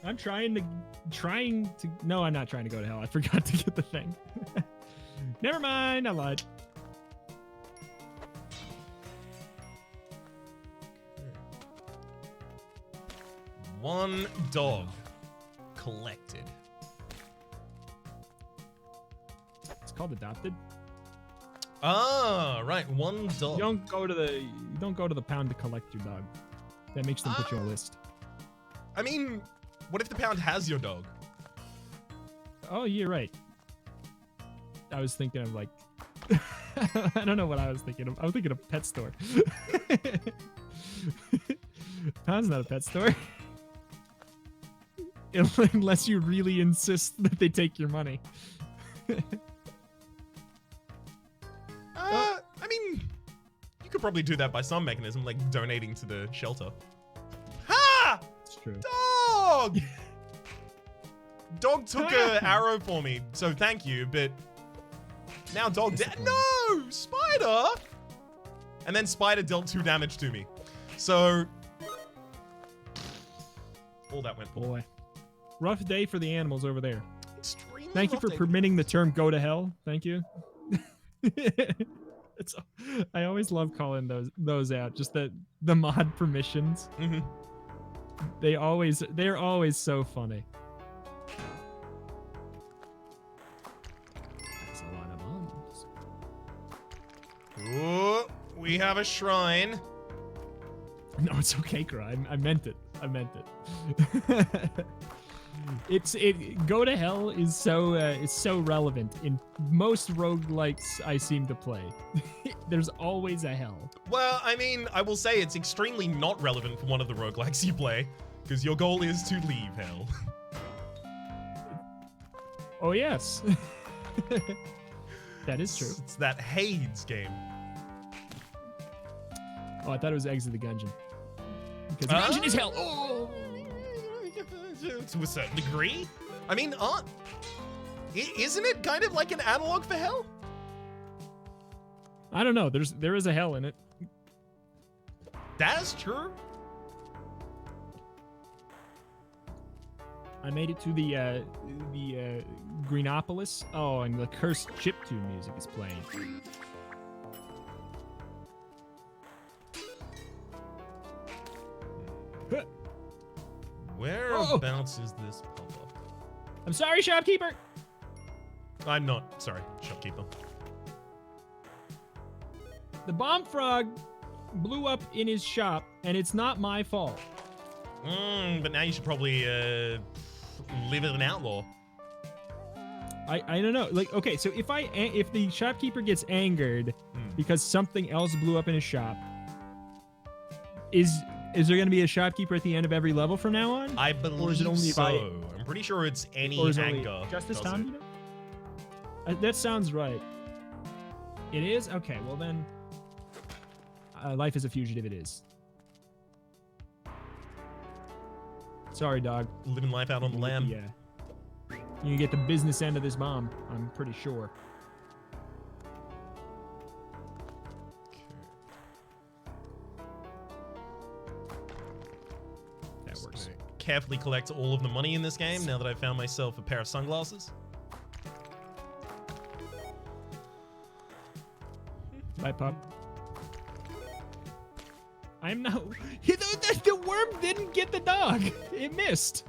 I'm trying to. No, I'm not trying to go to hell. I forgot to get the thing. Never mind. I lied. One dog collected. It's called adopted. Ah, right. One dog. You don't go to the pound to collect your dog. That makes them put you on a list. I mean, what if the pound has your dog? Oh, you're right. I was thinking of like, I don't know what I was thinking of. I was thinking of pet store. Pound's not a pet store. Unless you really insist that they take your money. probably do that by some mechanism, like donating to the shelter. Ha! It's true. Dog! Dog took an arrow for me, so thank you, but now dog dead. No! Spider! And then Spider dealt 2 damage to me. So all that went poor. Boy. Rough day for the animals over there. Extremely Thank you rough for day. permitting the term "go to hell." Thank you. I always love calling those out. Just the mod permissions. Mm-hmm. They're always so funny. That's a lot of bombs. Ooh, we have a shrine. No, it's okay, Cry. I meant it. I meant it. Go to hell is so relevant in most roguelikes I seem to play. There's always a hell. Well, I mean, I will say it's extremely not relevant for one of the roguelikes you play, because your goal is to leave hell. Oh yes. That is true. It's that Hades game. Oh, I thought it was Exit the Gungeon. Because the Gungeon is hell. Oh! To a certain degree. I mean, isn't it kind of like an analog for hell? I don't know. There is a hell in it. That's true. I made it to the Greenopolis. Oh, and the cursed chiptune music is playing. Whereabouts is this pop-up? I'm sorry, shopkeeper. I'm not sorry, shopkeeper. The bomb frog blew up in his shop, and it's not my fault. But now you should probably live as an outlaw. I don't know. Like, okay, so if the shopkeeper gets angered because something else blew up in his shop, is there going to be a shopkeeper at the end of every level from now on? I believe or is it only so. I'm pretty sure it's any anger. Just this time, you know? That sounds right. It is? Okay, well then, life is a fugitive it is. Sorry, dog. Living life out on the lam. Yeah. You get the business end of this bomb, I'm pretty sure. That works. Carefully collect all of the money in this game now that I've found myself a pair of sunglasses. Bye, pup. I'm now. The worm didn't get the dog. It missed.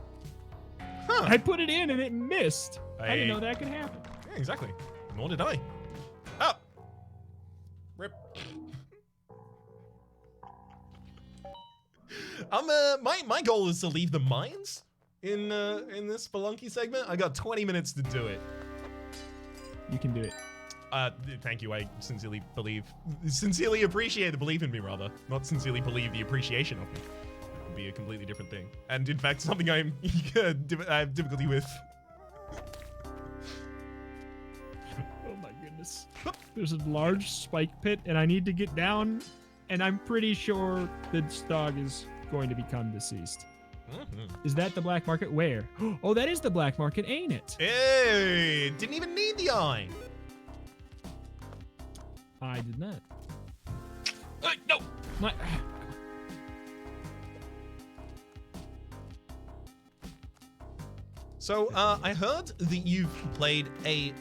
Huh. I put it in and it missed. I didn't know that could happen. Yeah, exactly. Nor did I. Oh. Rip. My goal is to leave the mines in this Spelunky segment. I got 20 minutes to do it. You can do it. Thank you. I sincerely appreciate the belief in me, rather. Not sincerely believe the appreciation of me. That would be a completely different thing. And in fact, something I have difficulty with. Oh my goodness. There's a large spike pit and I need to get down, and I'm pretty sure this dog is going to become deceased. Mm-hmm. Is that the black market? Where? Oh, that is the black market, ain't it? Hey, didn't even need the eye. I did not. No! My... So, I heard that you've played a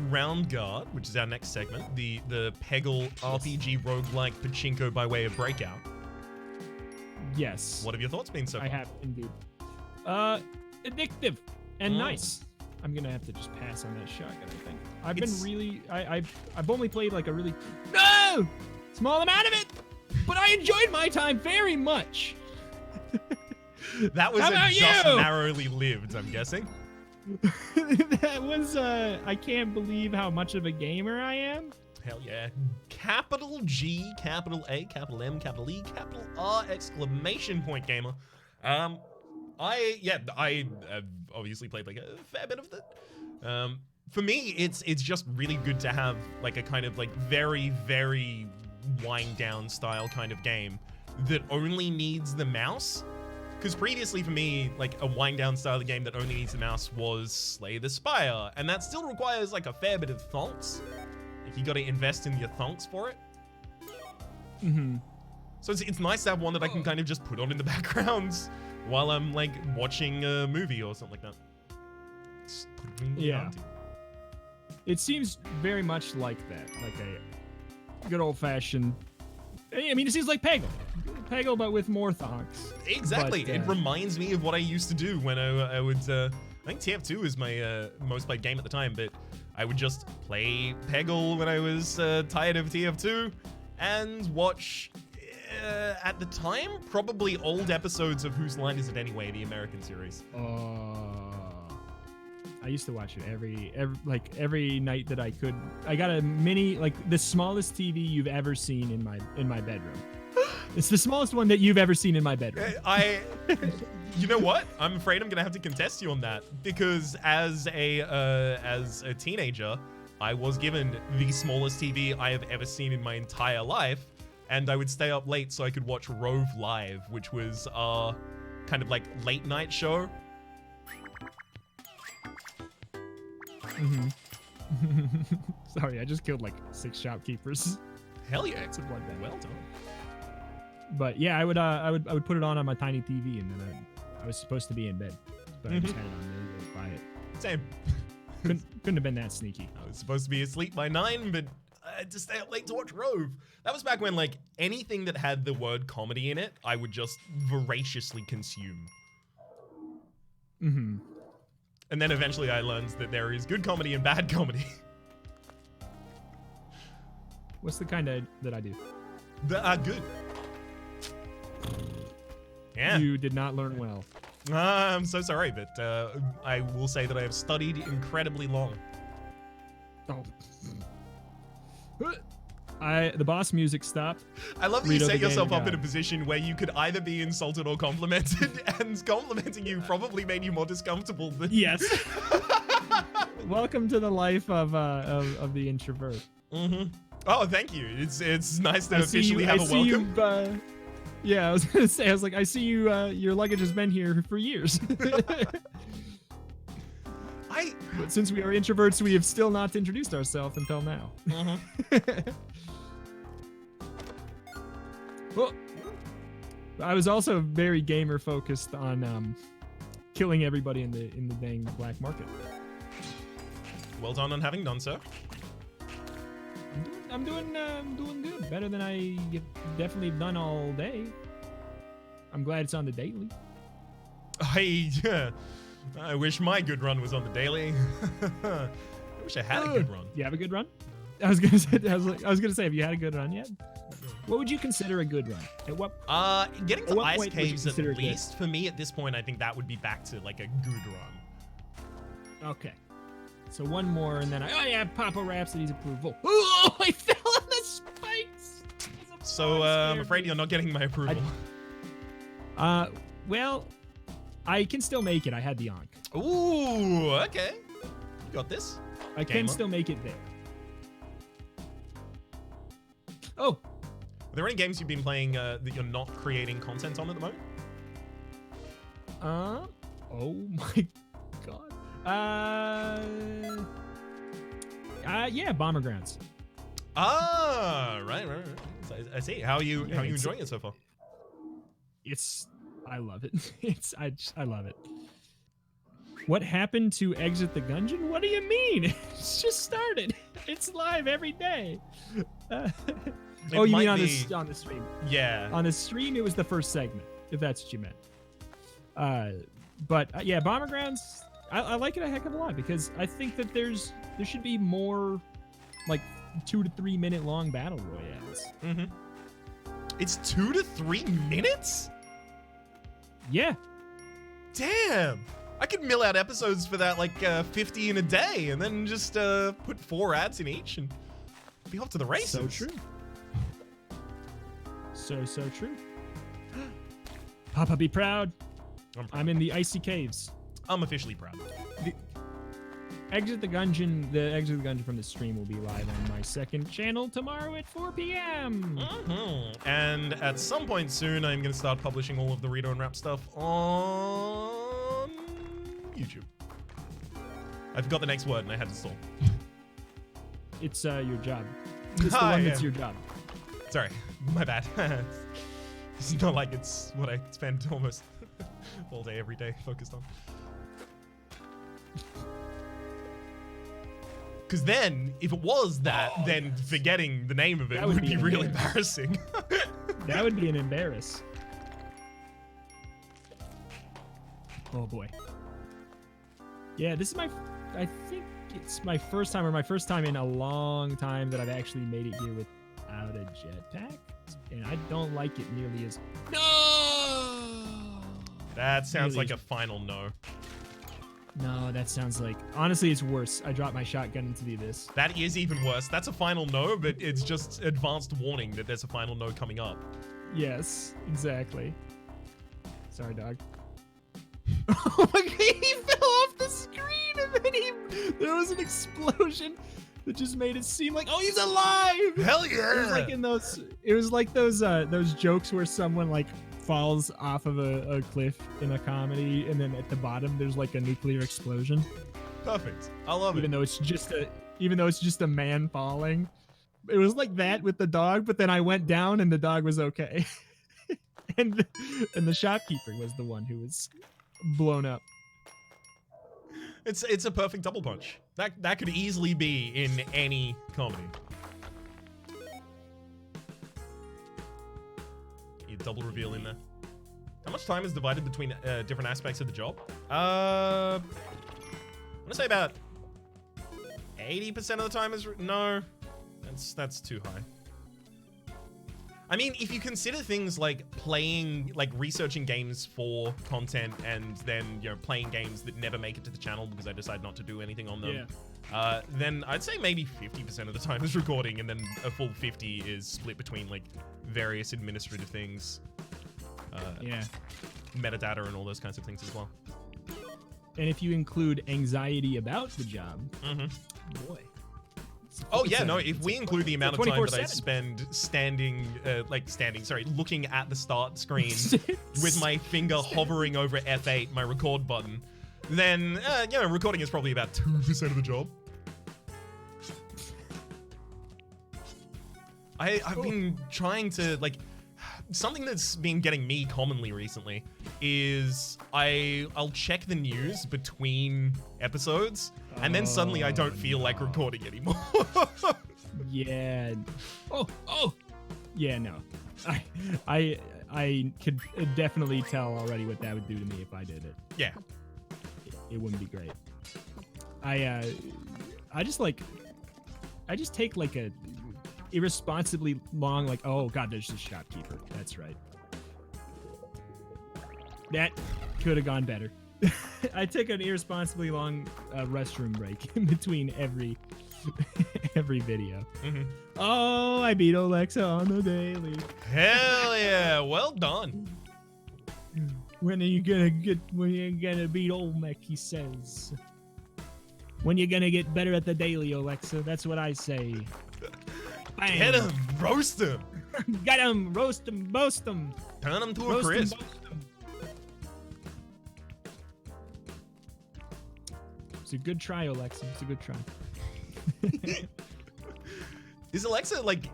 Roundguard, which is our next segment, the Peggle RPG roguelike pachinko by way of Breakout. Yes. What have your thoughts been so far? I have indeed. Addictive and nice. I'm gonna have to just pass on that shotgun, I think. I've only played like a really small amount of it, but I enjoyed my time very much. That was just narrowly lived, I'm guessing. That was I can't believe how much of a gamer I am. Hell yeah. Capital G, capital A, capital M, capital E, capital R, exclamation point gamer. I have obviously played like a fair bit of that. For me, it's just really good to have like a kind of like very, very wind down style kind of game that only needs the mouse. Because previously for me, like a wind down style of game that only needs the mouse was Slay the Spire, and that still requires like a fair bit of thonks. Like you got to invest in your thonks for it. Mm-hmm. So it's nice to have one that I can kind of just put on in the background while I'm like watching a movie or something like that. Just put it in the auntie. It seems very much like that, like a good old-fashioned. I mean, it seems like Peggle, but with more thonks. Exactly. But, it reminds me of what I used to do when I would. I think TF2 is my most played game at the time, but I would just play Peggle when I was tired of TF2 and watch. At the time, probably old episodes of Whose Line Is It Anyway, the American series. I used to watch it every night that I could. I got a mini, like the smallest TV you've ever seen in my bedroom. It's the smallest one that you've ever seen in my bedroom. You know what? I'm afraid I'm gonna have to contest you on that because as a teenager, I was given the smallest TV I have ever seen in my entire life. And I would stay up late so I could watch Rove Live, which was our kind of like late night show. Mm-hmm. Sorry, I just killed like 6 shopkeepers. Hell yeah! It's one day. Well done. But yeah, I would put it on my tiny TV, and then I was supposed to be in bed, but I just had it on really quiet. Same. Couldn't have been that sneaky. I was supposed to be asleep by 9, but I had to stay up late to watch Rove. That was back when like anything that had the word comedy in it, I would just voraciously consume. Mm-hmm. And then eventually I learned that there is good comedy and bad comedy. What's the kind that I do? Good. Yeah. You did not learn well. I'm so sorry, but I will say that I have studied incredibly long. Oh. The boss music stopped. I love that you Reto set the yourself Game up in a God. position where you could either be insulted or complimented, and complimenting you probably made you more discomfortable than... Yes. Welcome to the life of the introvert. Mm-hmm. Oh, thank you. It's nice to I see officially you, have I a see welcome. Yeah, I was gonna say, I was like, I see you. Your luggage has been here for years. But since we are introverts, we have still not introduced ourselves until now. Mm-hmm. Well, I was also very gamer focused on killing everybody in the dang black market. Well done on having done so. I'm doing good. Better than I definitely have done all day. I'm glad it's on the daily. I wish my good run was on the daily. I wish I had a good run. You have a good run? I was gonna say, have you had a good run yet? What would you consider a good run? At what? Getting to ice point would you caves at consider good? least for me at this point. I think that would be back to like a good run. Okay. So one more, and then Papa Rhapsody's approval. Oh, I fell on the spikes. So I'm afraid you're not getting my approval. Well, I can still make it. I had the Ankh. Ooh, okay. You got this. I can still make it there. Oh. Are there any games you've been playing that you're not creating content on at the moment? Oh my god. Yeah, Bombergrounds. Right. So I see. How are you enjoying it so far? I love it. I love it. What happened to Exit the Gungeon? What do you mean? It's just started. It's live every day. You mean on the stream? Yeah. On the stream, it was the first segment, if that's what you meant. But yeah, Bombergrounds, I like it a heck of a lot because I think that there should be more like 2 to 3 minute long battle royales. Mm-hmm. It's 2 to 3 minutes? Yeah. Damn. I could mill out episodes for that, like 50 in a day, and then just put 4 ads in each and be off to the races. So true. So true. Papa, be proud. I'm in the icy caves. I'm officially proud. Exit the Gungeon. The Exit the Gungeon from the stream will be live on my second channel tomorrow at 4 p.m. And at some point soon, I'm gonna start publishing all of the Reto and Rap stuff on YouTube. I forgot the next word and I had to stall. It's your job. It's the one that's your job. Sorry, my bad. It's not like it's what I spend almost all day, every day focused on. Because then, if it was that, then forgetting the name of it would be really embarrassing. That would be an embarrass. Oh boy. Yeah, this is I think it's my first time, or my first time in a long time that I've actually made it here without a jetpack. And I don't like it nearly as... No! That sounds like a final no. No, that sounds like... Honestly, it's worse. I dropped my shotgun into the abyss. That is even worse. That's a final no, but it's just advanced warning that there's a final no coming up. Yes, exactly. Sorry, dog. Oh my god, he fell off the screen and then there was an explosion that just made it seem like, oh, he's alive! Hell yeah! It was like in those... It was like those jokes where someone like falls off of a cliff in a comedy, and then at the bottom there's like a nuclear explosion. Perfect. I love it. Even though it's just a man falling. It was like that with the dog, but then I went down and the dog was okay. and the shopkeeper was the one who was blown up. It's a perfect double punch. That could easily be in any comedy. Double reveal in there. How much time is divided between different aspects of the job? I want to say about 80% of the time is no. That's too high. I mean, if you consider things like researching games for content and then, you know, playing games that never make it to the channel because I decide not to do anything on them, then I'd say maybe 50% of the time is recording, and then a full 50 is split between like various administrative things, metadata and all those kinds of things as well. And if you include anxiety about the job, boy. Oh yeah, no, if we include the amount of time that I spend looking at the start screen with my finger hovering over F8, my record button, then, you know, recording is probably about 2% of the job. I've been trying to, like, something that's been getting me commonly recently is I'll check the news between episodes, and then suddenly I don't feel like recording anymore. Yeah. Yeah, no. I could definitely tell already what that would do to me if I did it. Yeah. It wouldn't be great. I just take like a irresponsibly long, like, oh god, there's the shopkeeper. That's right. That could have gone better. I take an irresponsibly long restroom break in between every video. Oh, I beat Alexa on the daily. Hell yeah, well done. When are you gonna beat old Mech, he says. When you gonna get better at the daily, Alexa? That's what I say. Bang. Get him, roast him. Get him, roast him, boast him. Turn him to a crisp. It's a good try, Alexa. It's a good try. Is Alexa like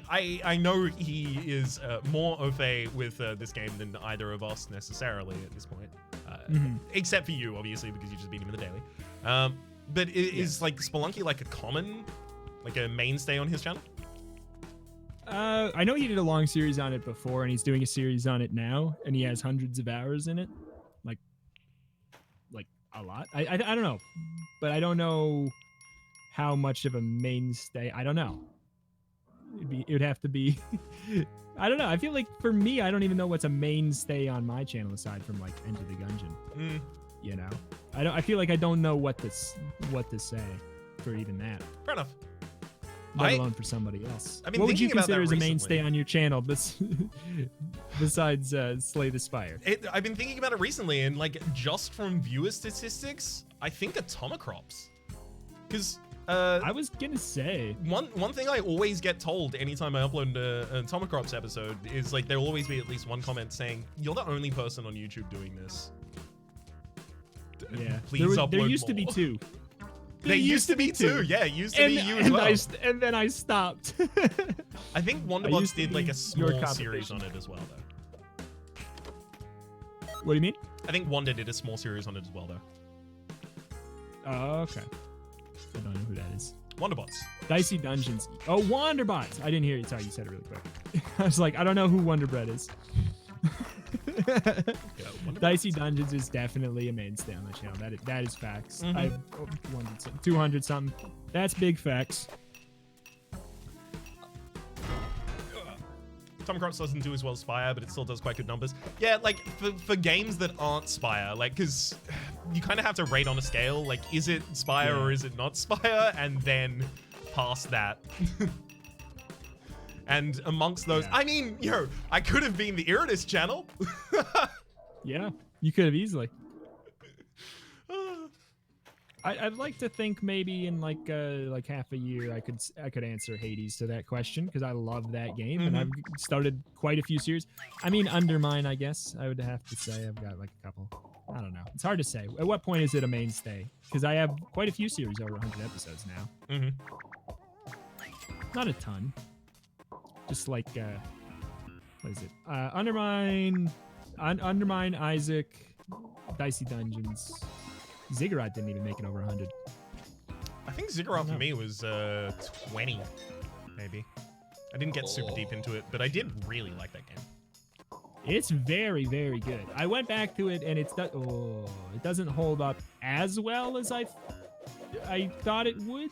I know he is more au fait with this game than either of us necessarily at this point, except for you, obviously, because you just beat him in the daily. But is like Spelunky like a common, like a mainstay on his channel? I know he did a long series on it before, and he's doing a series on it now, and he has hundreds of hours in it, like a lot. I don't know, but I don't know how much of a mainstay. I don't know. It would have to be. I don't know. I feel like for me, I don't even know what's a mainstay on my channel aside from like Enter the Gungeon. You know, I feel like I don't know what to say for even that. Fair enough. Let alone for somebody else. I mean, what would you consider as a recently. mainstay on your channel besides Slay the Spire? I've been thinking about it recently, and like just from viewer statistics, I think Atomicrops Because I was gonna say one thing I always get told anytime I upload an Atomic Rhaps episode is like there'll always be at least one comment saying you're the only person on YouTube doing this. Yeah, Please upload there used more. to be two. There used to be two. Yeah, it used to be you as well. And then I stopped. I think Wonderbots did like a small series on it as well, though. What do you mean? I think Wonder did a small series on it as well, though. Oh, okay. I don't know who that is. Wonderbots. Dicey Dungeons. Oh, Wonderbots. I didn't hear you. Sorry, you said it really quick. I was like, I don't know who Wonderbread is. Yeah, Dicey Dungeons is definitely a mainstay on the channel. That is facts. Mm-hmm. I've 200 something. That's big facts. Atomic Rhaps doesn't do as well as Spire, but it still does quite good numbers. Yeah, like for games that aren't Spire, like because you kind of have to rate on a scale. Like, is it Spire or is it not Spire? And then past that. And amongst those, I mean, I could have been the Iridus channel. Yeah, you could have easily. I'd like to think maybe in like half a year I could answer Hades to that question because I love that game and I've started quite a few series. I mean, Undermine, I guess I would have to say I've got like a couple. I don't know. It's hard to say. At what point is it a mainstay? Because I have quite a few series over 100 episodes now. Not a ton. Just like what is it? Undermine, Isaac, Dicey Dungeons. Ziggurat didn't even make it over 100. I think Ziggurat for me was 20, maybe. I didn't get super deep into it, but I did really like that game. It's very, very good. I went back to it, and it doesn't hold up as well as I thought it would,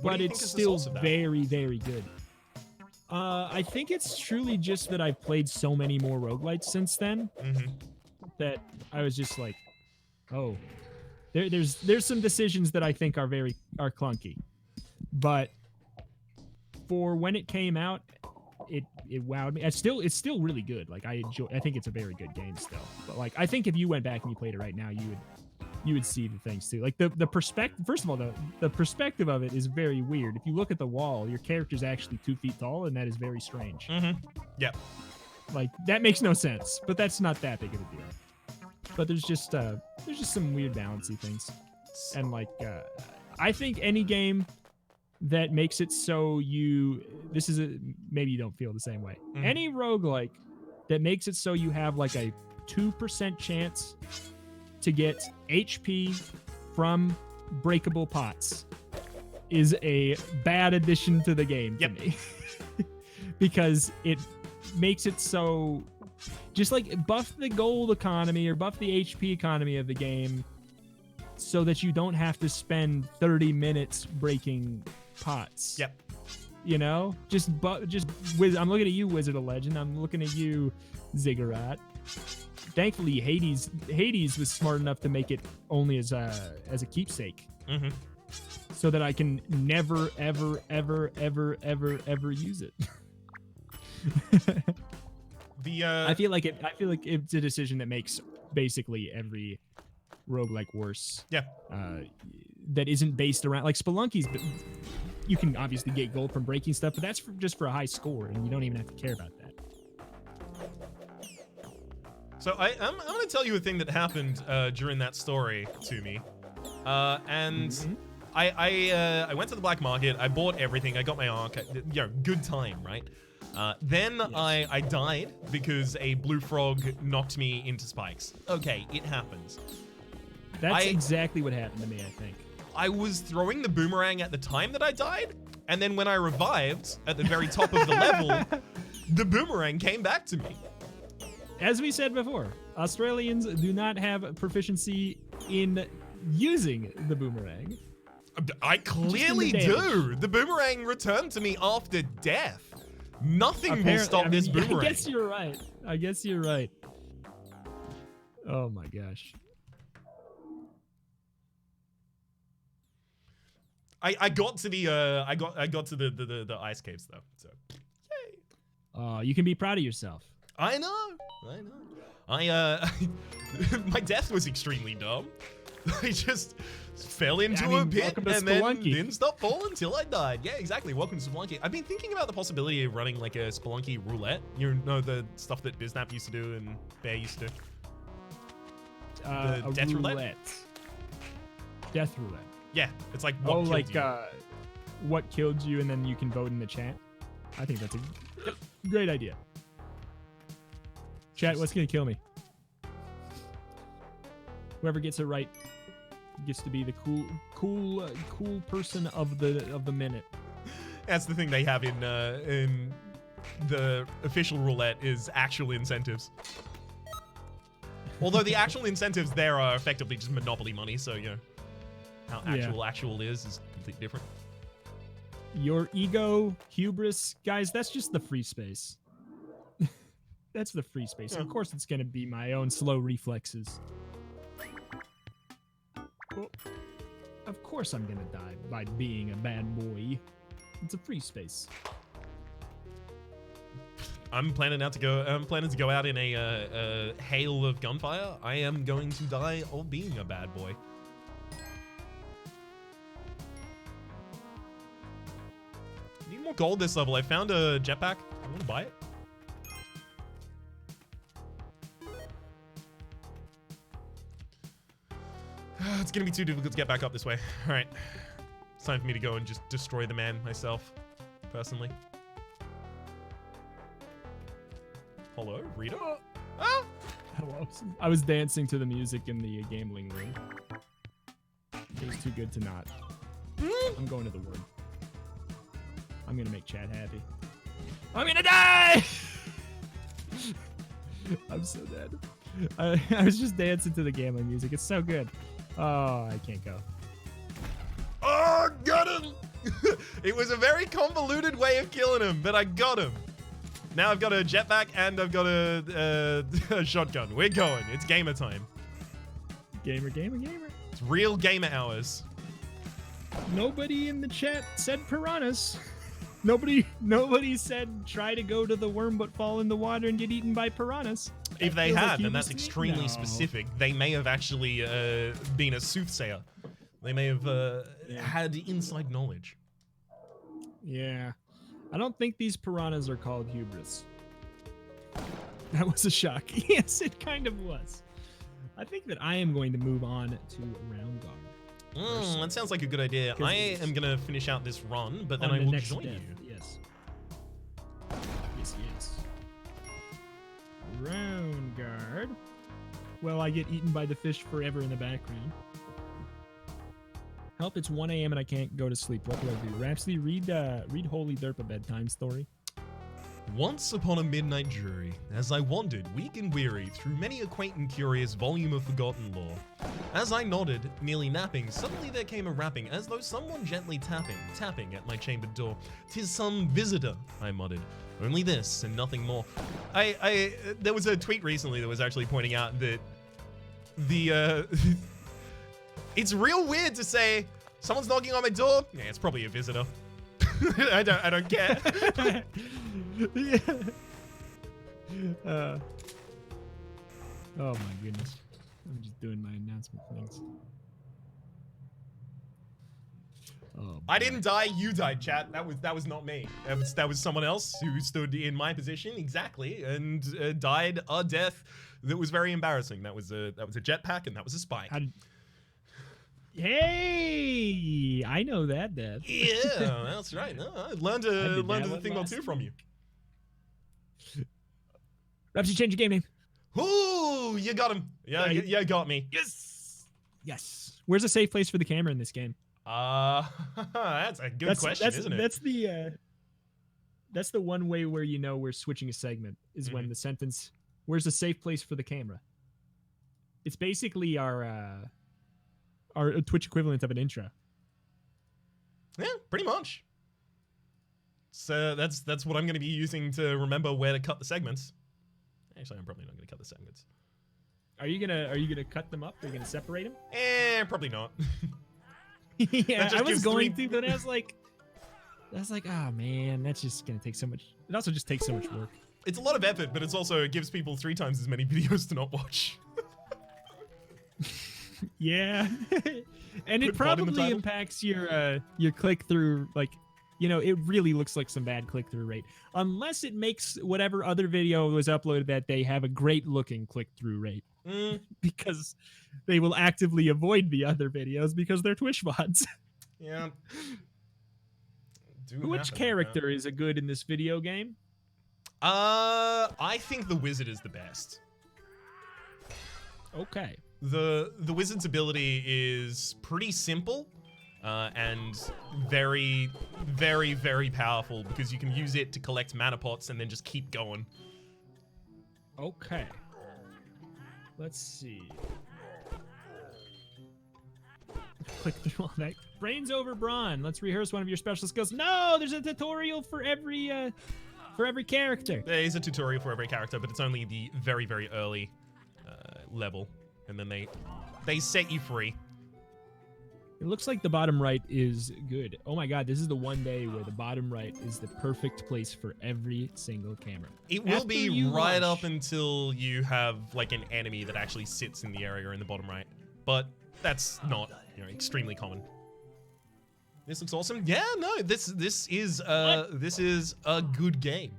but it's still very, very good. I think it's truly just that I've played so many more roguelites since then that I was just like, oh. There's some decisions that I think are clunky, but for when it came out, it wowed me. It's still really good. Like I think it's a very good game still. But like I think if you went back and you played it right now, you would see the things too. Like the perspective. First of all, the perspective of it is very weird. If you look at the wall, your character's actually 2 feet tall, and that is very strange. Yep. Like that makes no sense, but that's not that big of a deal. But there's just some weird balancey things, and like I think any game that makes it so maybe you don't feel the same way. Any roguelike that makes it so you have like a 2% chance to get HP from breakable pots is a bad addition to the game to me. Because it makes it so just like buff the gold economy or buff the HP economy of the game so that you don't have to spend 30 minutes breaking pots. Yep. You know, I'm looking at you, Wizard of Legend. I'm looking at you, Ziggurat. Thankfully, Hades was smart enough to make it only as a keepsake, so that I can never, ever, ever, ever, ever, ever use it. I feel like it's a decision that makes basically every roguelike worse. Yeah. That isn't based around like Spelunky's. You can obviously get gold from breaking stuff, but that's just for a high score, and you don't even have to care about that. So I'm going to tell you a thing that happened during that story to me, and I went to the black market. I bought everything. I got my arc. Good time, right? Then yes. I died because a blue frog knocked me into spikes. Okay, it happens. That's exactly what happened to me, I think. I was throwing the boomerang at the time that I died, and then when I revived at the very top of the level, the boomerang came back to me. As we said before, Australians do not have proficiency in using the boomerang. I clearly do. The boomerang returned to me after death. Nothing will stop this boomerang. I guess you're right. Oh my gosh. I got to the I got to the ice caves though. So yay. You can be proud of yourself. I know. My death was extremely dumb. I just fell into a pit and then didn't stop falling until I died. Yeah, exactly. Welcome to Spelunky. I've been thinking about the possibility of running like a Spelunky roulette. You know, the stuff that Biznap used to do and Bear used to do. The death roulette. Death roulette. Yeah, it's like what killed you. What killed you, and then you can vote in the chat. I think that's a great idea. Chat, what's gonna kill me? Whoever gets it right gets to be the cool person of the minute. That's the thing they have in the official roulette is actual incentives. Although the actual incentives there are effectively just monopoly money, so you know how actual is completely different. Your ego, hubris, guys, that's just the free space. That's the free space. Yeah. Of course it's gonna be my own slow reflexes. Well, of course I'm gonna die by being a bad boy. It's a free space. I'm planning to go out in a hail of gunfire. I am going to die of being a bad boy. Need more gold this level. I found a jetpack. I want to buy it. It's gonna be too difficult to get back up this way. All right, it's time for me to go and just destroy the man myself, personally. Hello, Reto? Ah! Hello. I was dancing to the music in the gambling room. It was too good to not. I'm going to the word. I'm gonna make chat happy. I'm gonna die! I'm so dead. I was just dancing to the gambling music. It's so good. Oh, I can't go. Oh, got him! It was a very convoluted way of killing him, but I got him. Now I've got a jetpack and I've got a shotgun. We're going. It's gamer time. Gamer. It's real gamer hours. Nobody in the chat said piranhas. Nobody said try to go to the worm but fall in the water and get eaten by piranhas. If they had, then that's extremely specific. They may have actually been a soothsayer. They may have had inside knowledge. Yeah. I don't think these piranhas are called hubris. That was a shock. Yes, it kind of was. I think that I am going to move on to Roundguard. That sounds like a good idea. I am going to finish out this run, but then I will join you. Yes. Yes. Roundguard. Well, I get eaten by the fish forever in the background. Help, it's 1 a.m. and I can't go to sleep. What do I do? Rhapsody, read Holy Derp a bedtime story. Once upon a midnight jury, as I wandered, weak and weary, through many a quaint and curious volume of forgotten lore. As I nodded, nearly napping, suddenly there came a rapping, as though someone gently tapping at my chambered door. "'Tis some visitor," I muttered. "Only this, and nothing more." There was a tweet recently that was actually pointing out that the, it's real weird to say, someone's knocking on my door. Yeah, it's probably a visitor. I don't care. Yeah. Oh my goodness. I'm just doing my announcement things. Oh, I didn't die, you died, chat. That was not me. That was someone else who stood in my position exactly and died a death that was very embarrassing. That was a jetpack and that was a spike. Hey, I know that, Dad. Yeah, that's right. No, I learned a thing or two from you. Rhapsody, change your game name. Ooh, you got him. Yeah, you got me. Yes. Where's a safe place for the camera in this game? That's a good question, isn't it? That's the one way where you know we're switching a segment is when the sentence, "Where's a safe place for the camera?" It's basically our Twitch equivalent of an intro. Yeah, pretty much. So that's what I'm going to be using to remember where to cut the segments. Actually, I'm probably not going to cut the segments. Are you gonna cut them up? Are you gonna separate them? Probably not. Yeah, I was going to, but I was like, oh man, that's just gonna take so much. It also just takes so much work. It's a lot of effort, but it gives people 3 times as many videos to not watch. Yeah. And it Put VOD in the probably title. impacts your click-through, like, it really looks like some bad click-through rate. Unless it makes whatever other video was uploaded that day have a great-looking click-through rate. Because they will actively avoid the other videos because they're Twitch VODs. Yeah. Which character is a good in this video game? I think the wizard is the best. Okay. The wizard's ability is pretty simple and very, very, very powerful because you can use it to collect mana pots and then just keep going. Okay. Let's see. Click through all that. Brains over brawn. Let's rehearse one of your special skills. No, there's a tutorial for every character. There is a tutorial for every character, but it's only the very, very early level, and then they set you free. It looks like the bottom right is good. Oh my god, this is the one day where the bottom right is the perfect place for every single camera. It will be right up until you have like an enemy that actually sits in the area in the bottom right, but that's not extremely common. This looks awesome. Yeah, no, this is a good game.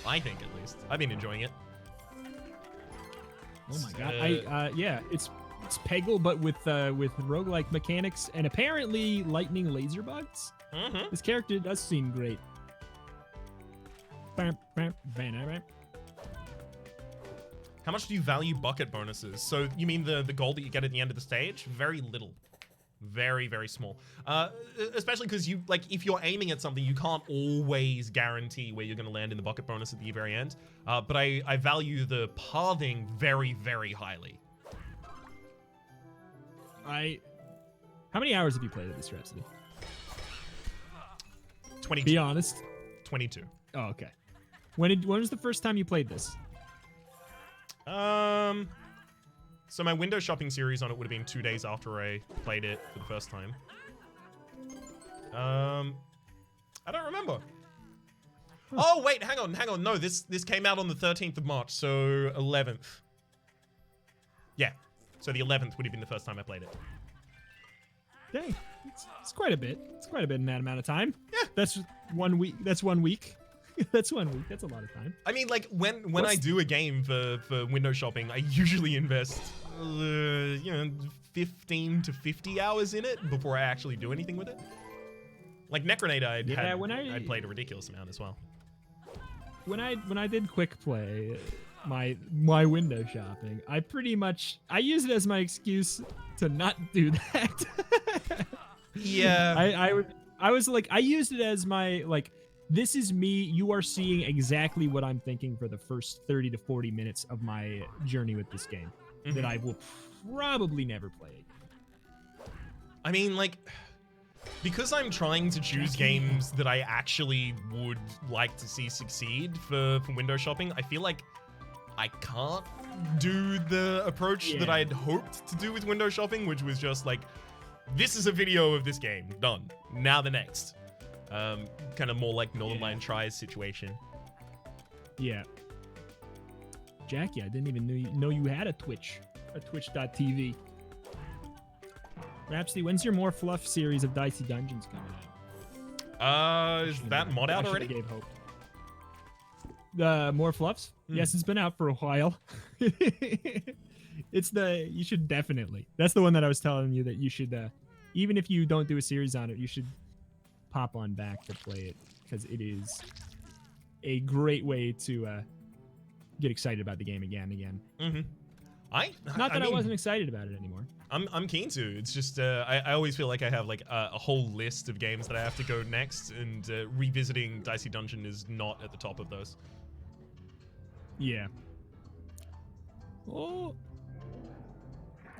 I think, at least. I've been enjoying it. Oh my god! Yeah, it's Peggle, but with roguelike mechanics and apparently lightning laser bugs. This character does seem great. How much do you value bucket bonuses? So you mean the gold that you get at the end of the stage? Very little. Very, very small. Especially because if you're aiming at something, you can't always guarantee where you're going to land in the bucket bonus at the very end. But I value the pathing very, very highly. How many hours have you played of this, Rhapsody? 22. Be honest. 22. Oh, okay. When was the first time you played this? So my window shopping series on it would have been 2 days after I played it for the first time. I don't remember. Oh wait, hang on. No, this came out on the 13th of March, so 11th. Yeah, so the 11th would have been the first time I played it. Dang, it's quite a bit. It's quite a bit in that amount of time. Yeah, that's 1 week. That's 1 week. That's 1 week. That's a lot of time. I mean, like when I do a game for window shopping, I usually invest 15 to 50 hours in it before I actually do anything with it. Like Necronator, I played a ridiculous amount as well. When I did quick play my window shopping, I use it as my excuse to not do that. Yeah. I was like, I used it as my this is me. You are seeing exactly what I'm thinking for the first 30 to 40 minutes of my journey with this game that I will probably never play again. I mean, because I'm trying to choose games that I actually would like to see succeed for window shopping, I feel like I can't do the approach that I'd hoped to do with window shopping, which was just this is a video of this game, done. Now the next. Kind of more like Northern Lion Tries situation. Yeah. Jackie, I didn't even know you had a Twitch.tv. Rhapsody, when's your More Fluff series of Dicey Dungeons coming out? Is that mod out already? I gave hope. The More Fluffs? Yes, it's been out for a while. You should definitely. That's the one that I was telling you that you should, even if you don't do a series on it, you should pop on back to play it because it is a great way to get excited about the game again. I wasn't excited about it anymore. I'm keen to. It's just I always feel like I have a whole list of games that I have to go next, and revisiting Dicey Dungeon is not at the top of those. Yeah. Oh.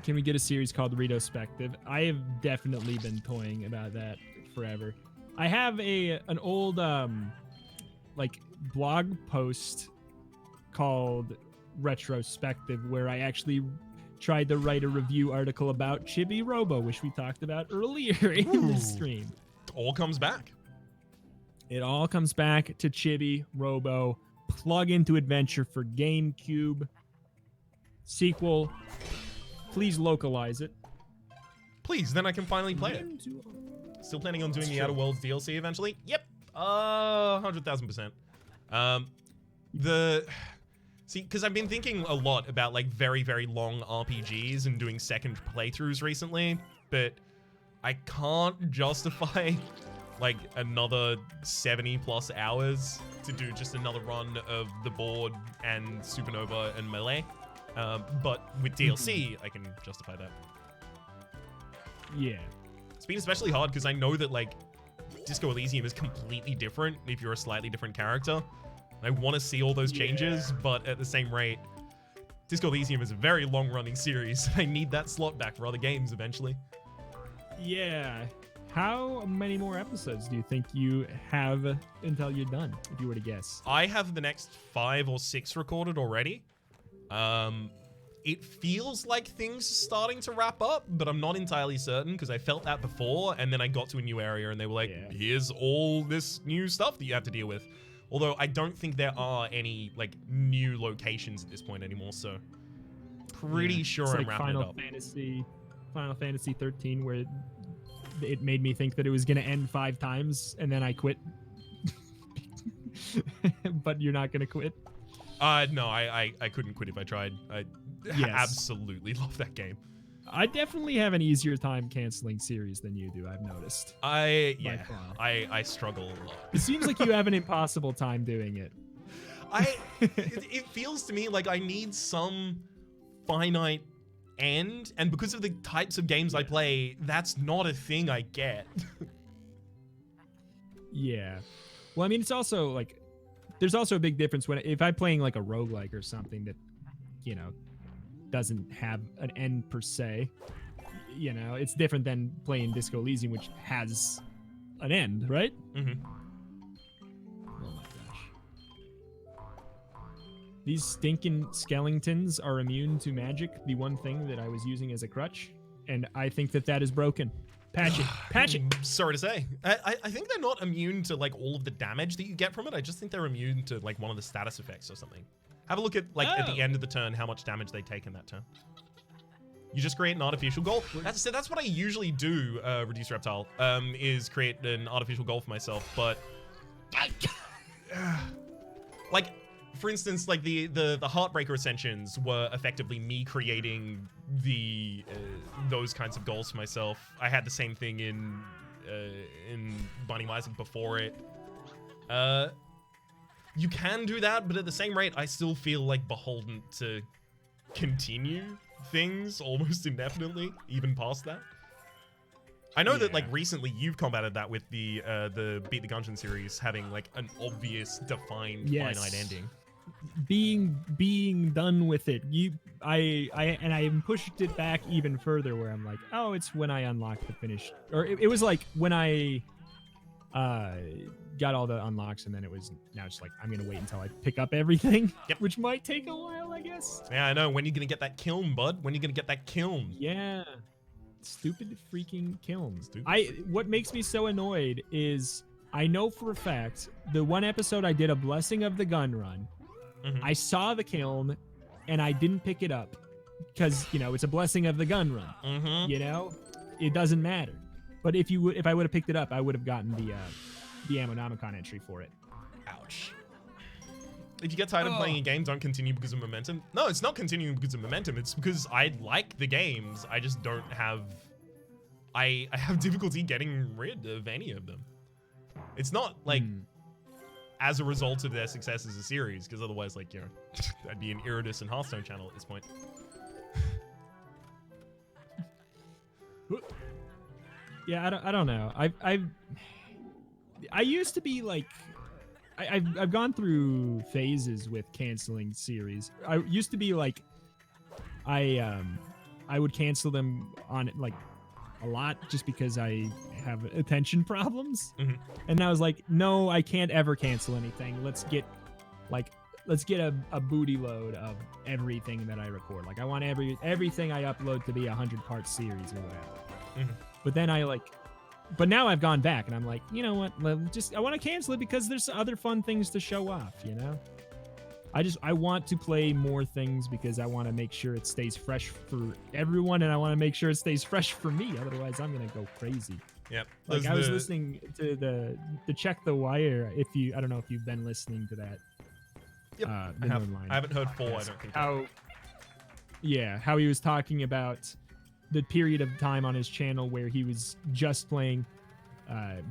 Can we get a series called Retrospectives? I have definitely been toying about that forever. I have an old blog post called Retrospective where I actually tried to write a review article about Chibi-Robo, which we talked about earlier in the stream. It all comes back. It all comes back to Chibi-Robo. Plug into Adventure for GameCube. Sequel. Please localize it. Please, then I can finally play it. Still planning on doing the Outer Worlds DLC eventually. Yep. 100,000%. See, because I've been thinking a lot about like very, very long RPGs and doing second playthroughs recently, but I can't justify like another 70 plus hours to do just another run of the board and Supernova and Melee. But with DLC, I can justify that. Yeah. It's been especially hard because I know that like Disco Elysium is completely different if you're a slightly different character. I want to see all those changes, but at the same rate, Disco Elysium is a very long-running series. I need that slot back for other games eventually. Yeah. How many more episodes do you think you have until you're done, if you were to guess? I have the next 5 or 6 recorded already. It feels like things are starting to wrap up, but I'm not entirely certain because I felt that before, and then I got to a new area and they were like, here's all this new stuff that you have to deal with. Although I don't think there are any like new locations at this point anymore, so pretty sure it's I'm like wrapping it up. Final Fantasy 13, where it made me think that it was going to end 5 times, and then I quit. But you're not going to quit? No, I couldn't quit if I tried. I absolutely love that game. I definitely have an easier time canceling series than you do, I've noticed. I struggle a lot. It seems like you have an impossible time doing it. It feels to me like I need some finite end, and because of the types of games I play, that's not a thing I get. Yeah. Well, I mean, it's also like, there's also a big difference if I'm playing like a roguelike or something that, you know, doesn't have an end per se. You know, it's different than playing Disco Elysium, which has an end, right? Mm-hmm. Oh my gosh. These stinking skeletons are immune to magic, the one thing that I was using as a crutch, and I think that is broken. Patch it. Patch it. Sorry to say. I think they're not immune to like all of the damage that you get from it. I just think they're immune to like one of the status effects or something. Have a look at like at the end of the turn how much damage they take in that turn. You just create an artificial goal. That's what I usually do, Reduce Reptile, is create an artificial goal for myself, but like for instance, like the Heartbreaker Ascensions were effectively me creating the those kinds of goals for myself. I had the same thing in Binding of Isaac before it. You can do that, but at the same rate, I still feel like beholden to continue things almost indefinitely, even past that. I know that like recently you've combated that with the Beat the Gungeon series having like an obvious defined finite ending. Being done with it, I pushed it back even further where I'm like, oh, it's when I unlock the finish, or it was like when I got all the unlocks, and then it was now it's like I'm gonna wait until I pick up everything, which might take a while, I guess. Yeah, I know. When are you gonna get that kiln, bud? When are you gonna get that kiln? Yeah, stupid freaking kiln. Stupid. What makes me so annoyed is I know for a fact the one episode I did a Blessing of the Gun run. Mm-hmm. I saw the kiln, and I didn't pick it up because you know it's a Blessing of the Gun run. Mm-hmm. You know, it doesn't matter. But if I would have picked it up, I would have gotten the Ammonomicon entry for it. Ouch. If you get tired of playing a game, don't continue because of momentum. No, it's not continuing because of momentum. It's because I like the games. I just don't have... I have difficulty getting rid of any of them. It's not like as a result of their success as a series, because otherwise, like, you know, I'd be an Iridus and Hearthstone channel at this point. Yeah, I don't know. I used to be like, I've gone through phases with canceling series. I used to be like, I would cancel them on like a lot just because I have attention problems. Mm-hmm. And I was like, no, I can't ever cancel anything. Let's get a booty load of everything that I record. Like I want everything I upload to be 100-part series or whatever. Mm-hmm. But then but now I've gone back and I'm like, you know what? I want to cancel it because there's other fun things to show off, you know? I want to play more things because I want to make sure it stays fresh for everyone, and I want to make sure it stays fresh for me. Otherwise, I'm gonna go crazy. Yep. Like I was listening to the Check the Wire. I don't know if you've been listening to that. Yep. I haven't heard 4. I don't think. How he was talking about the period of time on his channel where he was just playing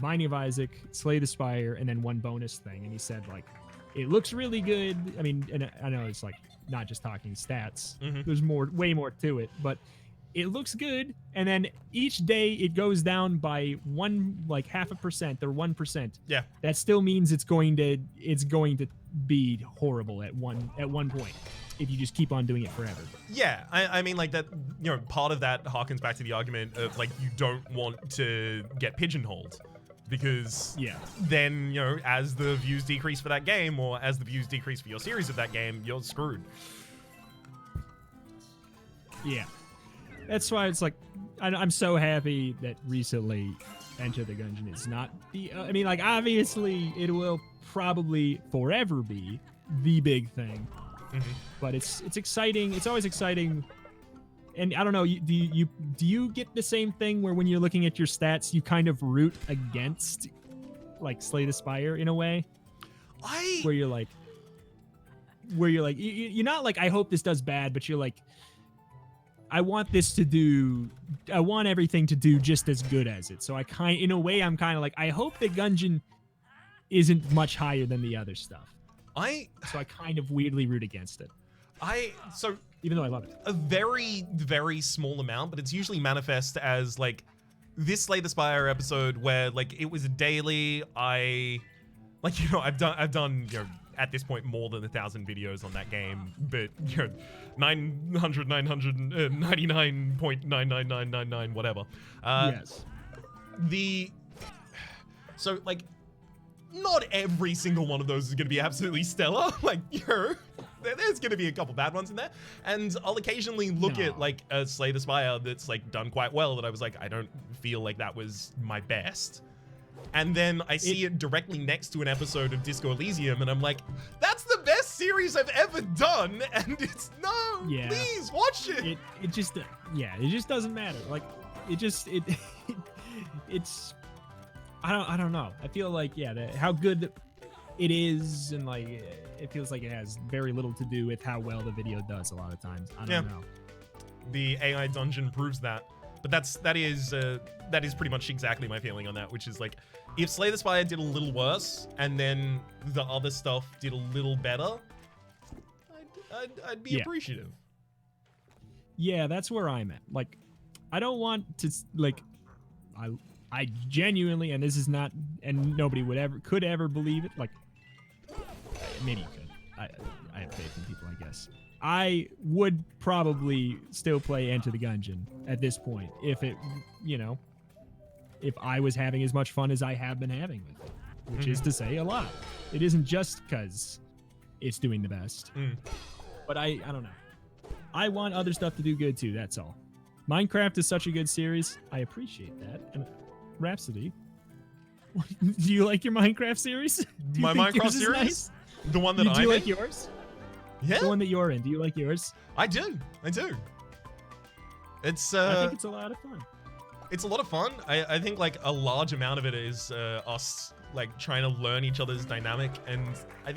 Binding of Isaac, Slay the Spire, and then one bonus thing, and he said like, it looks really good. I mean, and I know it's like not just talking stats. Mm-hmm. There's way more to it, but it looks good. And then each day it goes down by 0.5% or 1%. Yeah. That still means it's going to be horrible at one point if you just keep on doing it forever. Yeah, I mean, like that, you know, part of that harkens back to the argument of like you don't want to get pigeonholed. Because then, you know, as the views decrease for that game, or as the views decrease for your series of that game, you're screwed. Yeah. That's why it's like, I'm so happy that recently Enter the Gungeon is not the... I mean, like, obviously, it will probably forever be the big thing. Mm-hmm. But it's exciting. It's always exciting. And I don't know, do you get the same thing where when you're looking at your stats, you kind of root against, like, Slay the Spire in a way? Where you're like, you're not like, I hope this does bad, but you're like, I want everything to do just as good as it. So in a way, I'm kind of like, I hope the Gungeon isn't much higher than the other stuff. So I kind of weirdly root against it. Even though I love it. A very, very small amount, but it's usually manifest as like this Slay the Spire episode where like it was a daily. I've done you know, at this point more than 1,000 videos on that game, but you know, 999.99999 whatever. Yes. So like, not every single one of those is going to be absolutely stellar. Like, you know, there's going to be a couple bad ones in there. And I'll occasionally look at like a Slay the Spire that's like done quite well that I was like, I don't feel like that was my best. And then I see it directly next to an episode of Disco Elysium and I'm like, that's the best series I've ever done. And it's please watch it. It just doesn't matter. Like it's I don't know. I feel like how good it is, and like it feels like it has very little to do with how well the video does a lot of times. I don't know. The AI dungeon proves that. But that is pretty much exactly my feeling on that, which is like, if Slay the Spire did a little worse and then the other stuff did a little better, I'd be appreciative. Yeah, that's where I'm at. Like, I don't want to like, I genuinely, and this is not, and nobody could ever believe it. Like, maybe you could. I have faith in people, I guess. I would probably still play Enter the Gungeon at this point if it, you know, if I was having as much fun as I have been having with it, which is to say a lot. It isn't just because it's doing the best, but I don't know. I want other stuff to do good too. That's all. Minecraft is such a good series. I appreciate that. And Rhapsody, do you like your Minecraft series? My Minecraft series? Nice? The one that do you like yours? Yeah. The one that you're in. Do you like yours? I do. It's I think it's a lot of fun. It's a lot of fun. I think like a large amount of it is us like trying to learn each other's dynamic, and I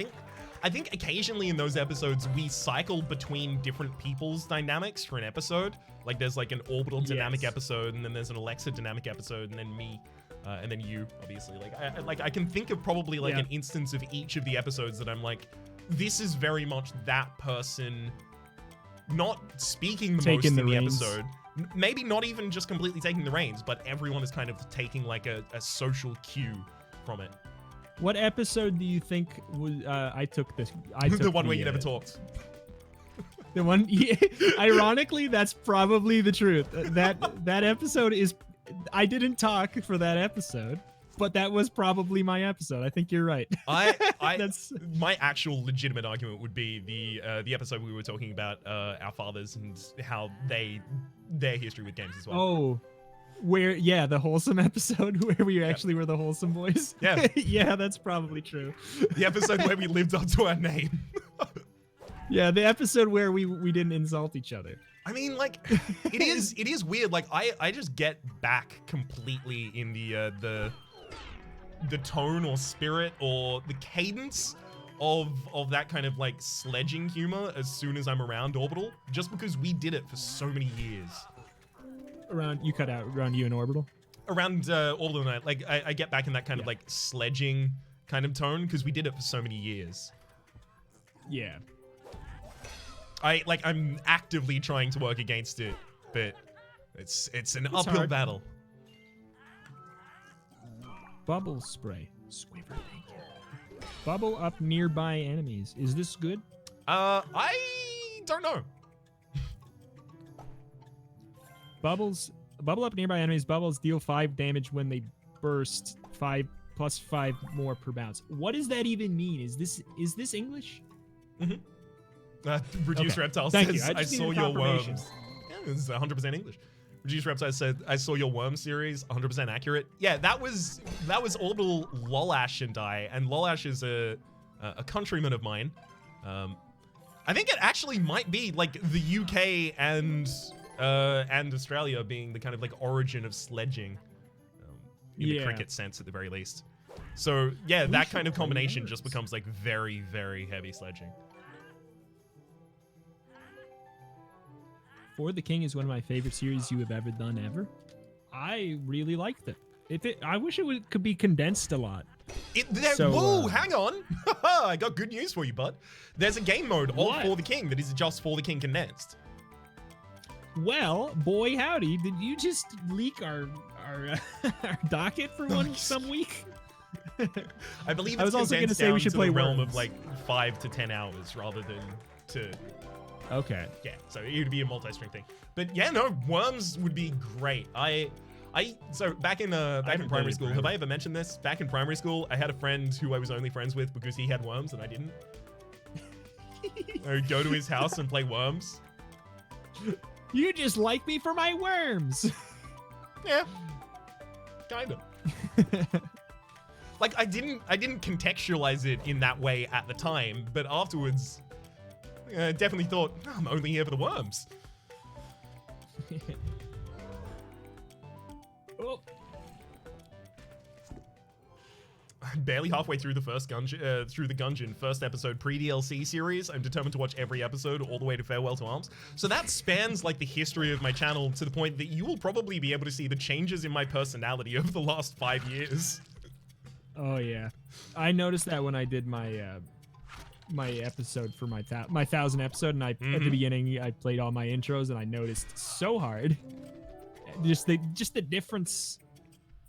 think occasionally in those episodes we cycle between different people's dynamics for an episode. Like there's like an orbital dynamic episode, and then there's an Alexa dynamic episode, and then me, and then you, obviously. Like I can think of probably like an instance of each of the episodes that I'm like, this is very much that person not speaking the most in the episode. Maybe not even just completely taking the reins, but everyone is kind of taking like a social cue from it. What episode do you think was I took the one where you never talked. The one, ironically, that's probably the truth. That episode is, I didn't talk for that episode, but that was probably my episode. I think you're right. That's my actual legitimate argument would be the episode we were talking about our fathers and how their history with games as well. Oh, where the wholesome episode where we actually were the wholesome boys. Yeah, yeah, that's probably true. The episode where we lived up to our name. Yeah, the episode where we didn't insult each other. I mean, like, it is weird. Like, I just get back completely in the tone or spirit or the cadence of that kind of like sledging humor as soon as I'm around Orbital, just because we did it for so many years. You cut out around you and Orbital? Around Orbital and I, like, I get back in that kind of like sledging kind of tone because we did it for so many years. Yeah. I'm actively trying to work against it, but it's an uphill hard. battle. Bubble spray. Swiver, thank you. Bubble up nearby enemies. Is this good? I don't know. Bubble up nearby enemies. Bubbles deal 5 damage when they burst. 5 plus 5 more per bounce. What does that even mean? Is this English? Mm-hmm. Reduce Reptile Thank says, you. I saw your worms. Yeah, this is 100% English. Reduce Reptile said, I saw your worm series, 100% accurate. Yeah, that was Orbital Lolash and I, and Lolash is a countryman of mine. I think it actually might be like the UK and Australia being the kind of like origin of sledging, in the cricket sense at the very least. So yeah, that kind of combination just becomes like very, very heavy sledging. For the King is one of my favorite series you have ever done ever. I really liked it. I wish it could be condensed a lot. Whoa, hang on. I got good news for you, bud. There's a game mode all For the King that is just For the King condensed. Well, boy howdy, did you just leak our docket for some week? I believe it's I was also going to say we should play realm Worms. of like 5 to 10 hours rather than to... Okay. Yeah, so it would be a multi-string thing. But yeah, no, Worms would be great. So back in primary school, have I ever mentioned this? Back in primary school, I had a friend who I was only friends with because he had worms and I didn't. I would go to his house and play Worms. You just like me for my worms. Yeah. Kind of. Like I didn't contextualize it in that way at the time, but afterwards definitely thought, oh, I'm only here for the worms. Oh. I'm barely halfway through the first Gungeon, first episode pre-DLC series. I'm determined to watch every episode all the way to Farewell to Arms. So that spans like the history of my channel to the point that you will probably be able to see the changes in my personality over the last 5 years. Oh yeah, I noticed that when I did my my episode for my 1000 episode, and at the beginning I played all my intros, and I noticed so hard just the difference.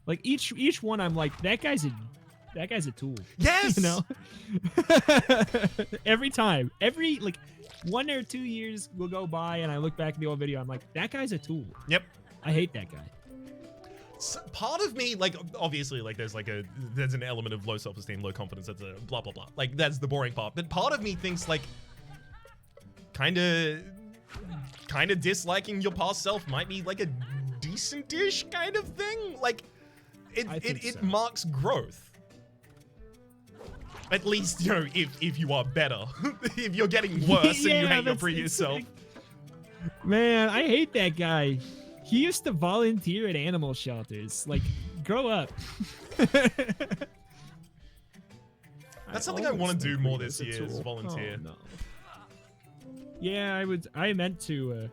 Like each one, I'm like, that guy's a tool. Yes, you know. Every time, like 1 or 2 years will go by, and I look back at the old video, I'm like, that guy's a tool. Yep. I hate that guy. So part of me, like, obviously, like, there's an element of low self-esteem, low confidence, that's a blah, blah, blah. Like, that's the boring part. But part of me thinks, like, kind of disliking your past self might be, like, a decent-ish kind of thing. Like, it marks growth. At least, you know, if you are better. If you're getting worse and you hate your previous self. Man, I hate that guy. He used to volunteer at animal shelters. Like, grow up. That's something I want to do more this year, is volunteer. Oh, no. Yeah, I meant to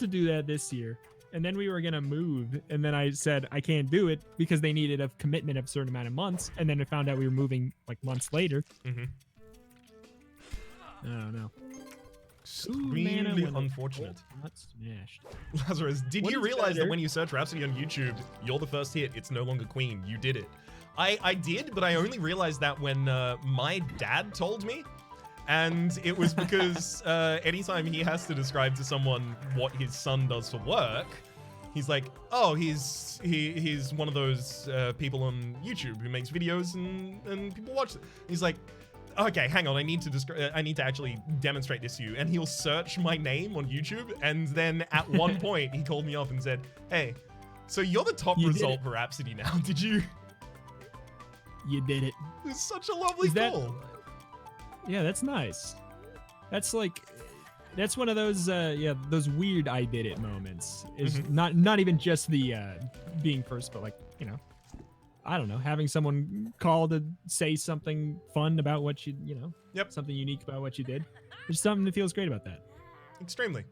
do that this year. And then we were going to move. And then I said, I can't do it because they needed a commitment of a certain amount of months. And then I found out we were moving like months later. Mm-hmm. I don't know. Extremely unfortunate. Not smashed. Lazarus, did you realize that when you search Rhapsody on YouTube, you're the first hit? It's no longer Queen. You did it. I did, but I only realized that when my dad told me. And it was because anytime he has to describe to someone what his son does for work, he's like, oh, he's one of those people on YouTube who makes videos and people watch it. He's like, okay, hang on, I need to actually demonstrate this to you. And he'll search my name on YouTube, and then at one point he called me up and said, hey, so you're the top result for Rhapsody now. Did you? You did it. It's such a lovely call. Yeah, that's nice. That's like, that's one of those those weird I did it moments. Is Mm-hmm. not even just the being first, but like, you know, I don't know, having someone call to say something fun about what you know, something unique about what you did. There's something that feels great about that. Extremely.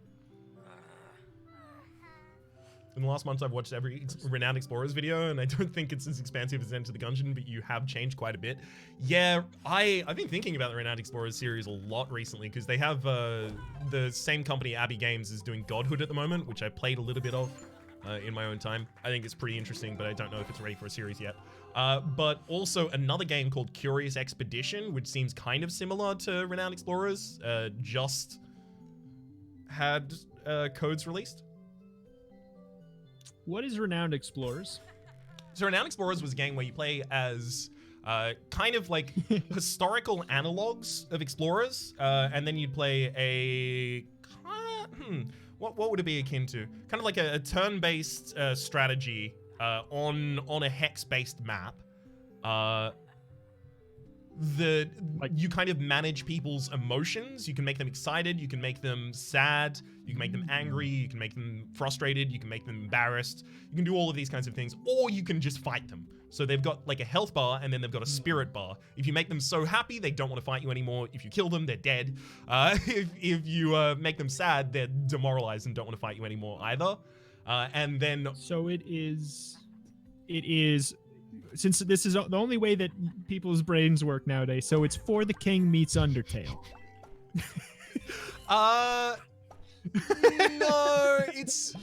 In the last month, I've watched every Renowned Explorers video, and I don't think it's as expansive as Enter the Gungeon, but you have changed quite a bit. Yeah, I've been thinking about the Renowned Explorers series a lot recently, because they have the same company, Abbey Games, is doing Godhood at the moment, which I played a little bit of in my own time. I think it's pretty interesting, but I don't know if it's ready for a series yet. But also another game called Curious Expedition, which seems kind of similar to Renowned Explorers, just had codes released. What is Renowned Explorers? So Renowned Explorers was a game where you play as kind of like historical analogs of explorers, and then you'd play a what would it be akin to? Kind of like a turn-based strategy on a hex-based map. You kind of manage people's emotions. You can make them excited, you can make them sad, you can make them angry, you can make them frustrated, you can make them embarrassed. You can do all of these kinds of things, or you can just fight them. So they've got like a health bar, and then they've got a spirit bar. If you make them so happy, they don't want to fight you anymore. If you kill them, they're dead. If you make them sad, they're demoralized and don't want to fight you anymore either. And then... So it is... Since this is the only way that people's brains work nowadays, so it's For the King meets Undertale. No, it's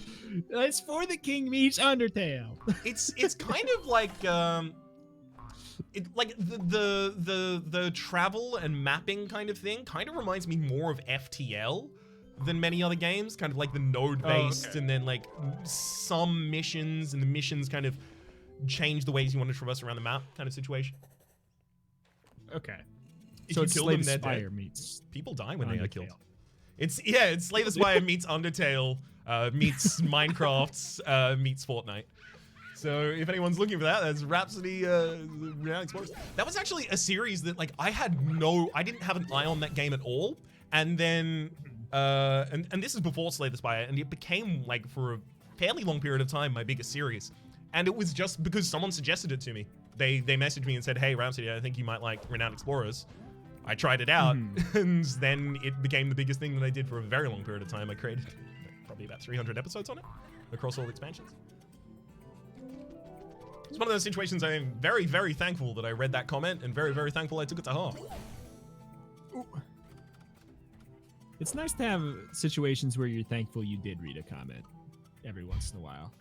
For the King meets Undertale. It's kind of like the travel and mapping kind of thing kind of reminds me more of FTL than many other games, kind of like the node based, and then like some missions, and the missions kind of change the ways you want to traverse around the map kind of situation. Okay. If so you it's kill Slay them, the they're Spire dead. meets People die when they are killed. Undertale. It's Slay the Spire meets Undertale meets Minecraft meets Fortnite. So if anyone's looking for that, that's Rhapsody Renowned Explorers. That was actually a series that like I didn't have an eye on that game at all, and then and this is before Slay the Spire, and it became like for a fairly long period of time my biggest series. And it was just because someone suggested it to me. They messaged me and said, "Hey, Rhapsody, I think you might like Renowned Explorers." I tried it out, and then it became the biggest thing that I did for a very long period of time. I created probably about 300 episodes on it across all the expansions. It's one of those situations I am very, very thankful that I read that comment, and very, very thankful I took it to heart. It's nice to have situations where you're thankful you did read a comment every once in a while.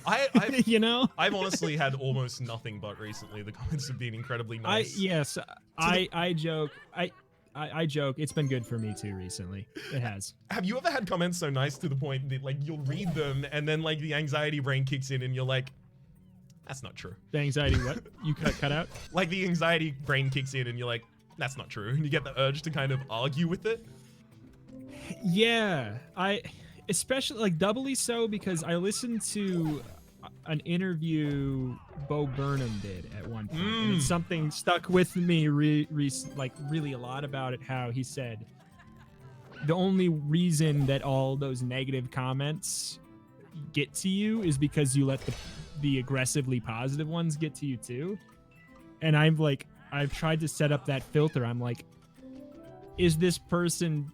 I've, you know, I've honestly had almost nothing but recently. The comments have been incredibly nice. I joke. I joke. It's been good for me too recently. It has. Have you ever had comments so nice to the point that like you'll read them and then like the anxiety brain kicks in and you're like, that's not true. The anxiety what? You cut out? Like the anxiety brain kicks in and you're like, that's not true. And you get the urge to kind of argue with it. Yeah, especially like doubly so because I listened to an interview Bo Burnham did at one point, and it's something stuck with me like really a lot about it. How he said the only reason that all those negative comments get to you is because you let the aggressively positive ones get to you too. And I've I've tried to set up that filter. I'm like, does this person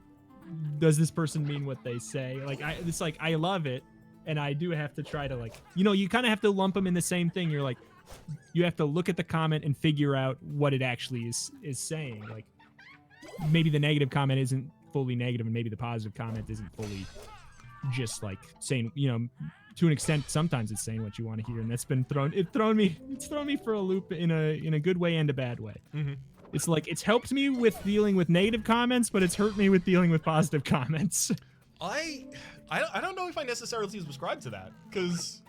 mean what they say? Like, it's like, I love it, and I do have to try to, like, you know, you kind of have to lump them in the same thing. You're like, you have to look at the comment and figure out what it actually is saying. Like, maybe the negative comment isn't fully negative, and maybe the positive comment isn't fully just like saying, you know, to an extent, sometimes it's saying what you want to hear, and that's been it's thrown me for a loop in a good way and a bad way. It's like, it's helped me with dealing with negative comments, but it's hurt me with dealing with positive comments. I don't know if I necessarily subscribe to that, because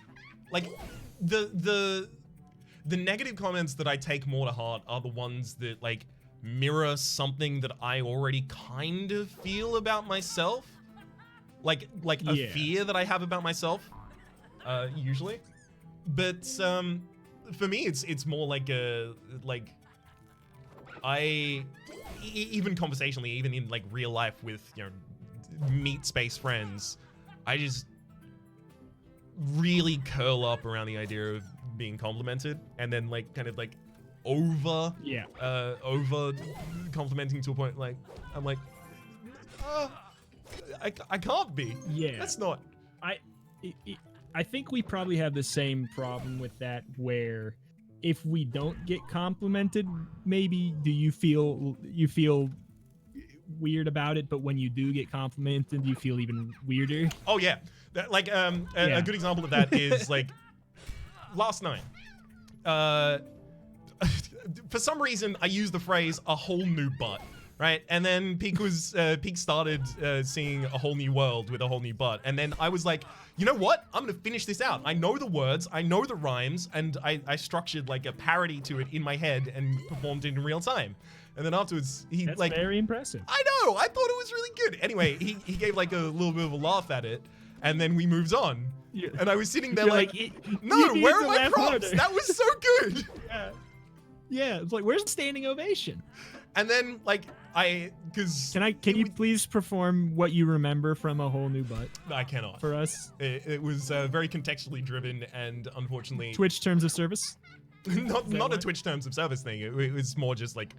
like the negative comments that I take more to heart are the ones that like mirror something that I already kind of feel about myself, like a fear that I have about myself, usually. But for me, it's more like even conversationally, even in like real life with, you know, meat space friends, I just really curl up around the idea of being complimented, and then like kind of like over complimenting to a point like I'm like, I can't be. Yeah, that's not. I think we probably have the same problem with that, where if we don't get complimented, maybe you feel weird about it, but when you do get complimented, you feel even weirder. Oh yeah, that, like a good example of that is like last night. For some reason, I used the phrase "a whole new butt." Right, and then Peak started seeing a whole new world with a whole new butt, and then I was like, you know what? I'm gonna finish this out. I know the words, I know the rhymes, and I structured like a parody to it in my head and performed it in real time. And then afterwards, That's very impressive. I know, I thought it was really good. Anyway, he gave like a little bit of a laugh at it, and then we moved on. Yeah. And I was sitting there like no, where are my props? Harder. That was so good. Yeah, it's like, where's the standing ovation? And then like can you please perform what you remember from A Whole New Butt? I cannot. For us. It was very contextually driven, and unfortunately Twitch terms of service? not a Twitch terms of service thing. It was more just like,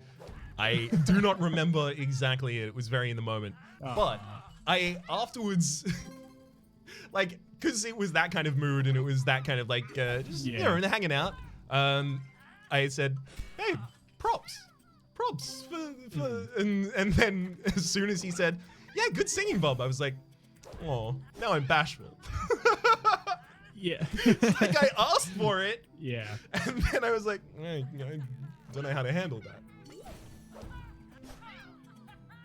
I do not remember exactly. It was very in the moment. But I afterwards like, because it was that kind of mood and it was that kind of like just you know, hanging out, I said, hey, props for and then as soon as he said, yeah, good singing, Bob, I was like, oh, now I'm bashful. Yeah. It's like I asked for it. Yeah. And then I was like, I don't know how to handle that.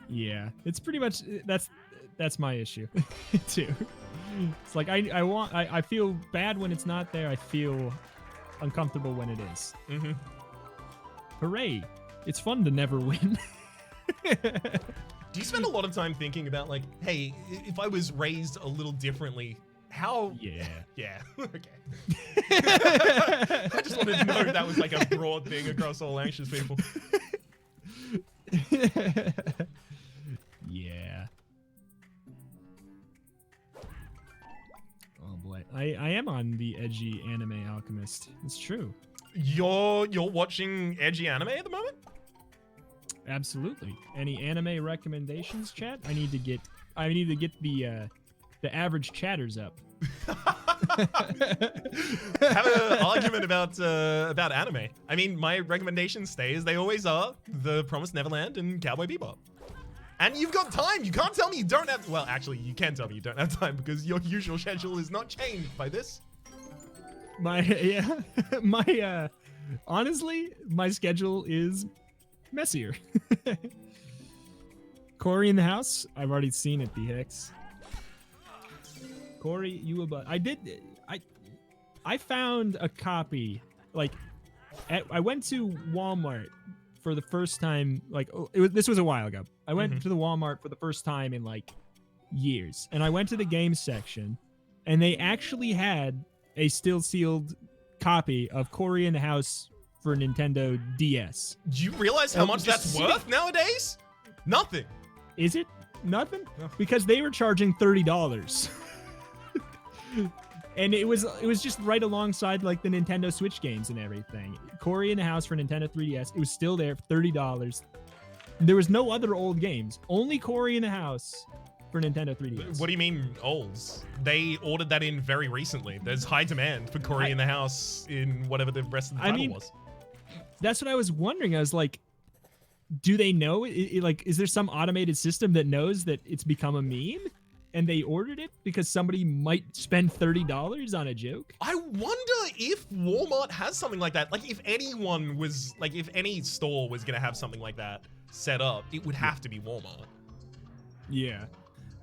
Yeah, it's pretty much that's my issue too. It's like I feel bad when it's not there. I feel uncomfortable when it is. Mm-hmm. Hooray! It's fun to never win. Do you spend a lot of time thinking about like, hey, if I was raised a little differently, how? Yeah. Yeah. Okay. I just wanted to know if that was like a broad thing across all anxious people. Yeah. Oh boy, I am on the edgy anime alchemist. It's true. You're watching edgy anime at the moment? Absolutely. Any anime recommendations, chat? I need to get the average chatters up. Have an argument about anime. I mean, my recommendations stay as they always are: The Promised Neverland and Cowboy Bebop. And you've got time. You can't tell me you don't have. Well, actually, you can tell me you don't have time because your usual schedule is not changed by this. Honestly, my schedule is messier. Corey in the house. I've already seen it, BX. Corey, you about? I found a copy. Like, I went to Walmart for the first time. Like, this was a while ago. I went to the Walmart for the first time in like years, and I went to the games section, and they actually had a still sealed copy of Corey in the House for Nintendo DS. Do you realize how much that's worth nowadays? Nothing. Is it nothing? No. Because they were charging $30. And it was just right alongside like the Nintendo Switch games and everything. Corey in the House for Nintendo 3DS. It was still there for $30. There was no other old games. Only Corey in the House for Nintendo 3DS. What do you mean olds? They ordered that in very recently. There's high demand for Corey in the House in whatever the rest of the title was. That's what I was wondering. I was like, do they know? Is there some automated system that knows that it's become a meme? And they ordered it because somebody might spend $30 on a joke? I wonder if Walmart has something like that. Like, if anyone was, like, if any store was going to have something like that set up, it would have to be Walmart. Yeah.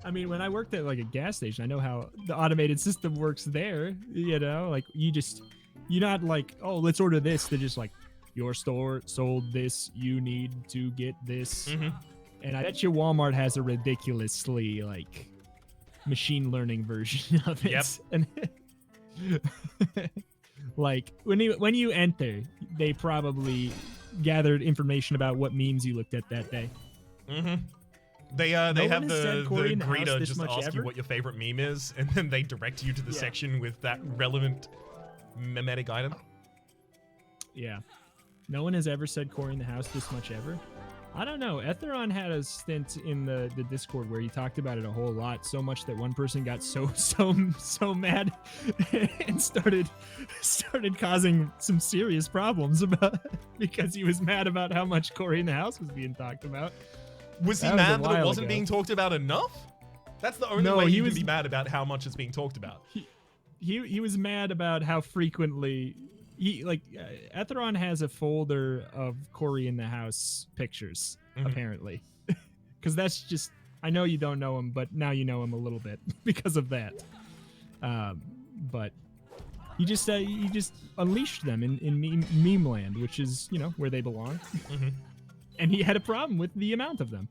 I mean, when I worked at, like, a gas station, I know how the automated system works there. You know, like, you're not like, oh, let's order this. They're just like, your store sold this. You need to get this. Mm-hmm. And I bet you Walmart has a ridiculously, like, machine learning version of it. Yep. And like when you enter, they probably gathered information about what memes you looked at that day. Mm-hmm. They have the greeter just ask you what your favorite meme is, and then they direct you to the section with that relevant memetic item. Yeah. No one has ever said Corey in the house this much ever. I don't know. Etheron had a stint in the Discord where he talked about it a whole lot, so much that one person got so mad and started causing some serious problems because he was mad about how much Corey in the house was being talked about. Was he mad that it wasn't being talked about enough? That's the only way you can be mad about how much it's being talked about. He was mad about how frequently Etheron has a folder of Corey in the house pictures, apparently. Because that's just, I know you don't know him, but now you know him a little bit because of that. But you just unleashed them in meme land, which is, where they belong. And he had a problem with the amount of them.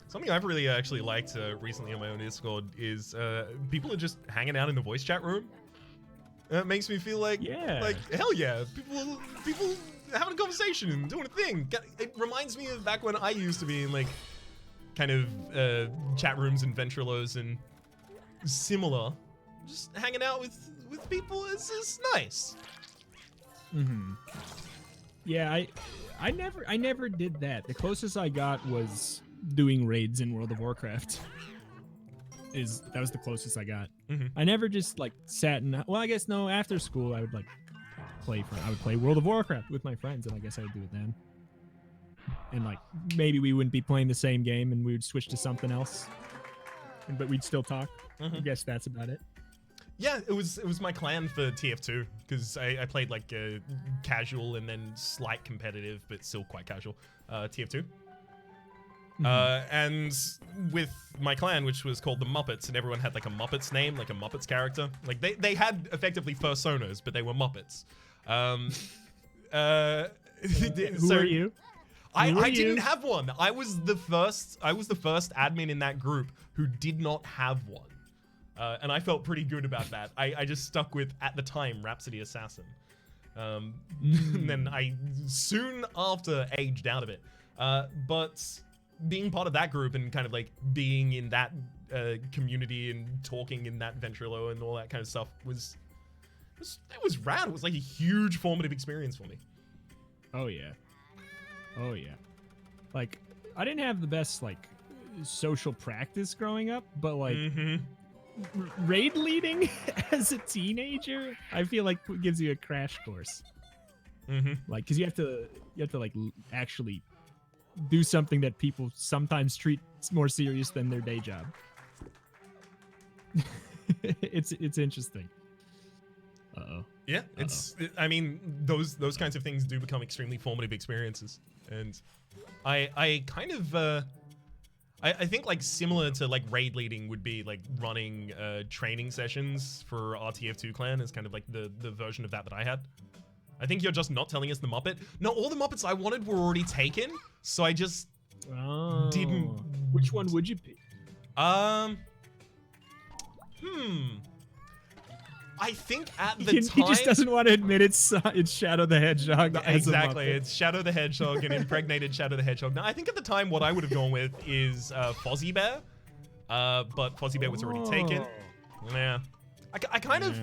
Something I've really actually liked recently on my own Discord is people are just hanging out in the voice chat room. It makes me feel like hell yeah, people having a conversation and doing a thing. It reminds me of back when I used to be in like kind of chat rooms and ventrilos and similar. Just hanging out with people is nice. Yeah, I never did that. The closest I got was doing raids in World of Warcraft. That was the closest I got. I never just like sat in. Well, I guess no. After school, I would like I would play World of Warcraft with my friends, and I guess I would do it then. And like maybe we wouldn't be playing the same game, and we would switch to something else. But we'd still talk. I guess that's about it. Yeah, it was my clan for TF2 because I played like casual and then slight competitive, but still quite casual TF2. And with my clan, which was called the Muppets, and everyone had like a Muppets name, like a Muppets character. Like they had effectively personas, but they were Muppets. Who are you? I didn't have one. I was the first admin in that group who did not have one. And I felt pretty good about that. I just stuck with, at the time, Rhapsody Assassin. And then I soon after aged out of it. But being part of that group and kind of like being in that community and talking in that ventrilo and all that kind of stuff was rad. It was like a huge formative experience for me. Oh yeah. Like I didn't have the best like social practice growing up, but like raid leading as a teenager, I feel like gives you a crash course. Like, because you have to like actually do something that people sometimes treat more serious than their day job. It's interesting. Yeah, I mean, those kinds of things do become extremely formative experiences, and I kind of I think like similar to like raid leading would be like running training sessions for our TF2 clan is kind of like the version of that I had. I think you're just not telling us the Muppet. No, all the Muppets I wanted were already taken, so I just didn't. Which one would you pick? I think at the time... He just doesn't want to admit it's Shadow the Hedgehog. Exactly, it's Shadow the Hedgehog, an impregnated Shadow the Hedgehog. Now, I think at the time what I would have gone with is Fozzie Bear, but Fozzie Bear was already taken. Yeah. I kind of...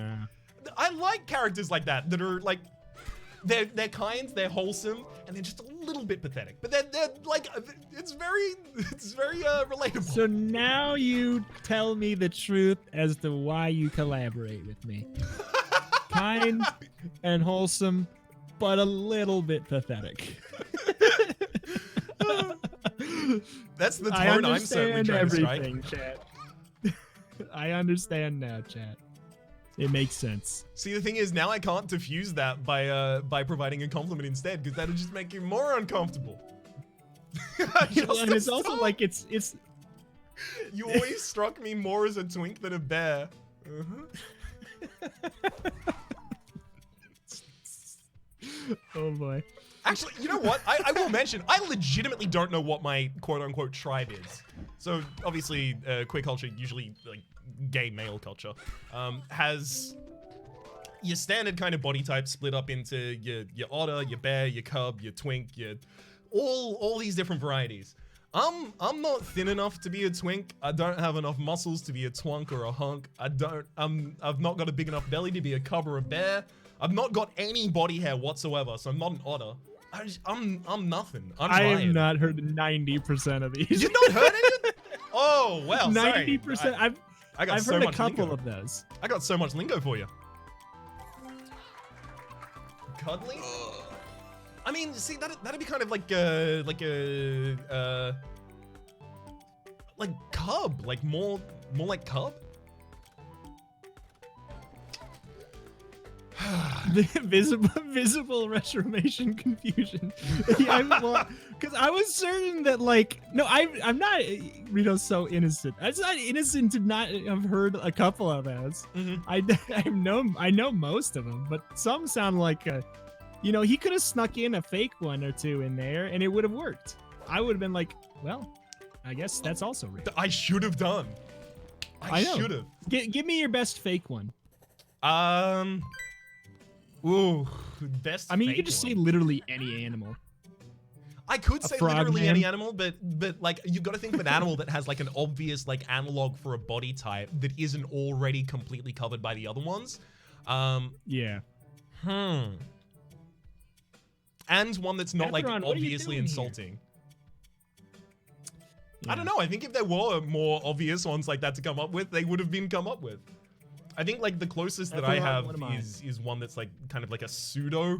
I like characters like that are like... They're kind, they're wholesome, and they're just a little bit pathetic. But they're like, it's very relatable. So now you tell me the truth as to why you collaborate with me. Kind and wholesome, but a little bit pathetic. That's the tone I'm certainly trying to strike. Chat. I understand now, chat. It makes sense. See, the thing is, now I can't diffuse that by providing a compliment instead, because that'll just make you more uncomfortable. And it's also like it's. You always struck me more as a twink than a bear. Oh boy. Actually, you know what? I will mention, I legitimately don't know what my quote-unquote tribe is. So, obviously, queer culture, usually, like, gay male culture, has your standard kind of body type split up into your otter, your bear, your cub, your twink, all these different varieties. I'm not thin enough to be a twink. I don't have enough muscles to be a twunk or a hunk. I've not got a big enough belly to be a cub or a bear. I've not got any body hair whatsoever, so I'm not an otter. I'm nothing. I have not heard 90% of these. You've not heard any? Oh well, 90%. I've so heard a much couple lingo. of those. I got so much lingo for you. Cuddly? I mean, see, that'd be kind of like cub, like more like cub. visible retromation confusion. Yeah, because I was certain that I'm not. Rito's so innocent. I'm not innocent to not have heard a couple of those. Mm-hmm. I know most of them, but some sound like he could have snuck in a fake one or two in there, and it would have worked. I would have been like, well, I guess that's also real. I should have done. I should have. Give me your best fake one. Ooh, best. I mean, you could just say literally any animal. I could say literally man. any animal, but like you've got to think of an animal that has like an obvious like analog for a body type that isn't already completely covered by the other ones. Yeah. And one that's not like Atheron, obviously insulting. Yeah. I don't know. I think if there were more obvious ones like that to come up with, they would have been come up with. I think like the closest that I have is one that's like kind of like a pseudo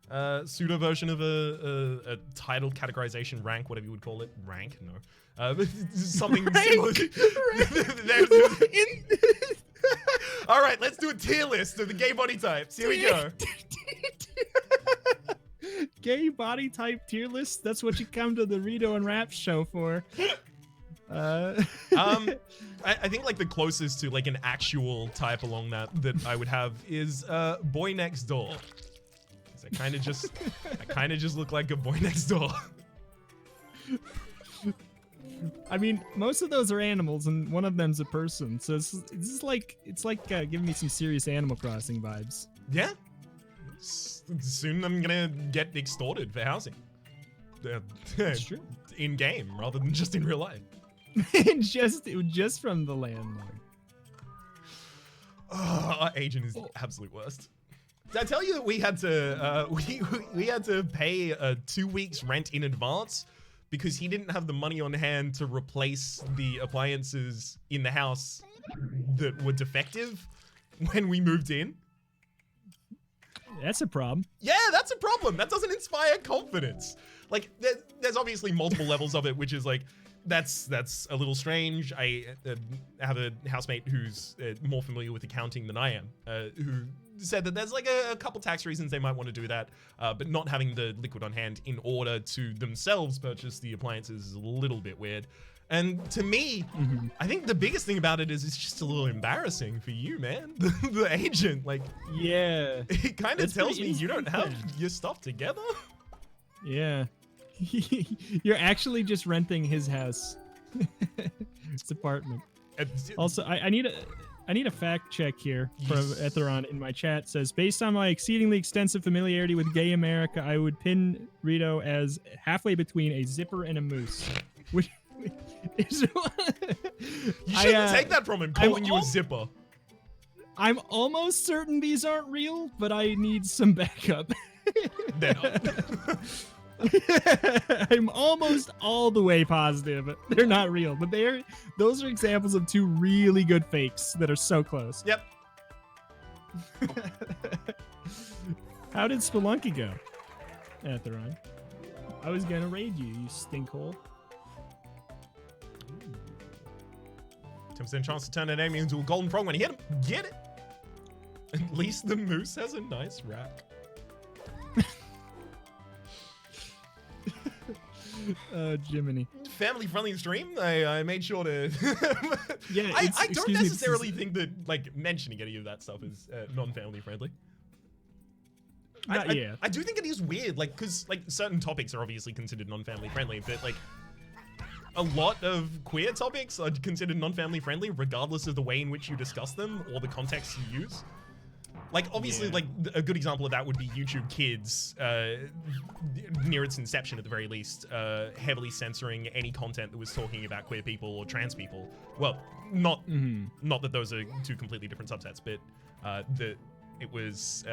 version of a titled categorization rank, whatever you would call it. Rank? No. Something similar. All right, let's do a tier list of the gay body types. Here we go. Gay body type tier list? That's what you come to the Reto and Rhaps show for. I think like the closest to like an actual type along that I would have is boy next door. I kind of just look like a boy next door. I mean, most of those are animals, and one of them's a person. So it's like giving me some serious Animal Crossing vibes. Yeah. Soon I'm gonna get extorted for housing. That's true. In game rather than just in real life. just from the landlord. Oh, our agent is the absolute worst. Did I tell you that we had to we had to pay 2 weeks rent in advance because he didn't have the money on hand to replace the appliances in the house that were defective when we moved in? That's a problem. Yeah, that's a problem. That doesn't inspire confidence. Like, there's obviously multiple levels of it, which is like, that's a little strange. I have a housemate who's more familiar with accounting than I am, who said that there's like a couple tax reasons they might want to do that, but not having the liquid on hand in order to themselves purchase the appliances is a little bit weird. And to me, I think the biggest thing about it is it's just a little embarrassing for you, man. The agent, like, yeah, it kind of tells me you don't have your stuff together. Yeah. You're actually just renting his house. His apartment. Also, I need a fact check here from Etheron in my chat. Says, based on my exceedingly extensive familiarity with gay America, I would pin Reto as halfway between a zipper and a moose. Which is you shouldn't take that from him, calling you a zipper. I'm almost certain these aren't real, but I need some backup. They're not. I'm almost all the way positive they're not real, but those are examples of two really good fakes that are so close. Yep. How did Spelunky go, Atheron? I was gonna raid you stinkhole. 10% chance to turn an enemy into a golden frog when you hit him. Get it? At least the moose has a nice rack. Jiminy. Family friendly stream. I made sure to. Yeah, I don't necessarily think that like mentioning any of that stuff is non-family friendly. I do think it is weird, like, because like certain topics are obviously considered non-family friendly, but like a lot of queer topics are considered non-family friendly regardless of the way in which you discuss them or the context you use. Like, obviously, like, a good example of that would be YouTube Kids, near its inception at the very least, heavily censoring any content that was talking about queer people or trans people. Well, not that those are two completely different subsets, but that it was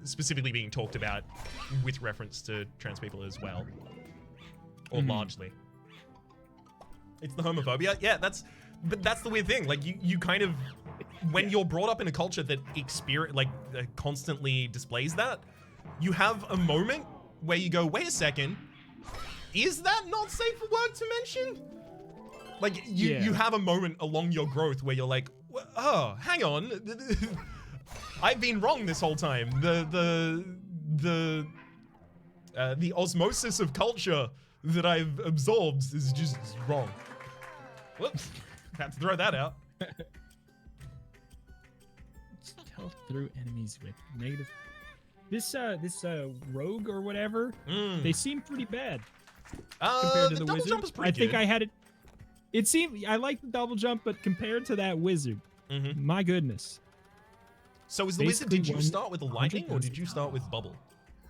specifically being talked about with reference to trans people as well, or largely. It's the homophobia. Yeah, but that's the weird thing. Like, you kind of, when you're brought up in a culture that constantly displays that, you have a moment where you go, wait a second, is that not safe for work to mention? Like, you have a moment along your growth where you're like, oh, hang on, I've been wrong this whole time. The osmosis of culture that I've absorbed is just wrong. Whoops, had to throw that out. Stealth through enemies with negative. This rogue or whatever, they seem pretty bad compared to the double wizard. jump is pretty I think good. I had it. It seemed I like the double jump, but compared to that wizard, my goodness. So is the wizard? Did you start with the lightning or did you start with bubble?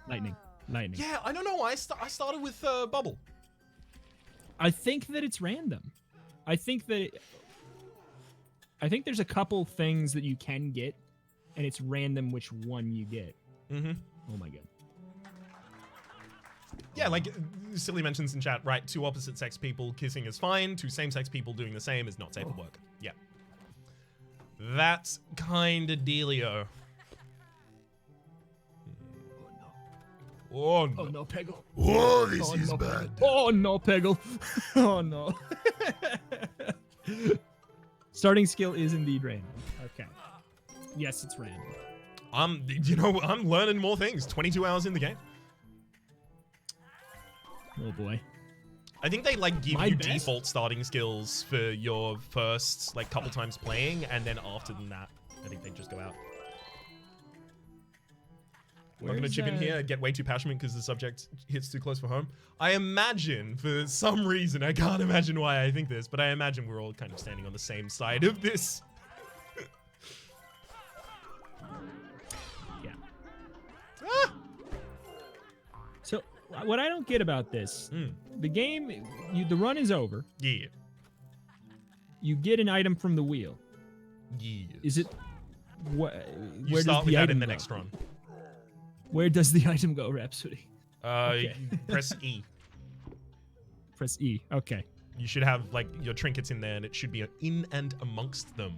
Lightning. Yeah, I don't know. I started with bubble. I think that it's random. I think there's a couple things that you can get, and it's random which one you get. Oh my god. Yeah, like Silly mentions in chat, right? Two opposite sex people kissing is fine. Two same sex people doing the same is not safe at work. Yeah. That's kind of dealio. Oh no. Oh no, Peggle. Oh, this is bad. Oh no, Peggle. Oh no. Starting skill is indeed random. Okay. Yes, it's random. I'm learning more things. 22 hours in the game. Oh boy. I think they like give My you best? default starting skills for your first like couple times playing, and then after that, I think they just go out. I'm not gonna chip in here. I get way too passionate because the subject hits too close for home. I imagine, for some reason, I can't imagine why I think this, but I imagine we're all kind of standing on the same side of this. Yeah. Ah! So what I don't get about this, the game, the run is over. Yeah. You get an item from the wheel. Yeah. Is it? Where You does start the with that item in the go? next run. Where does the item go, Rhapsody? You press E. Press E. Okay. You should have like your trinkets in there, and it should be in and amongst them.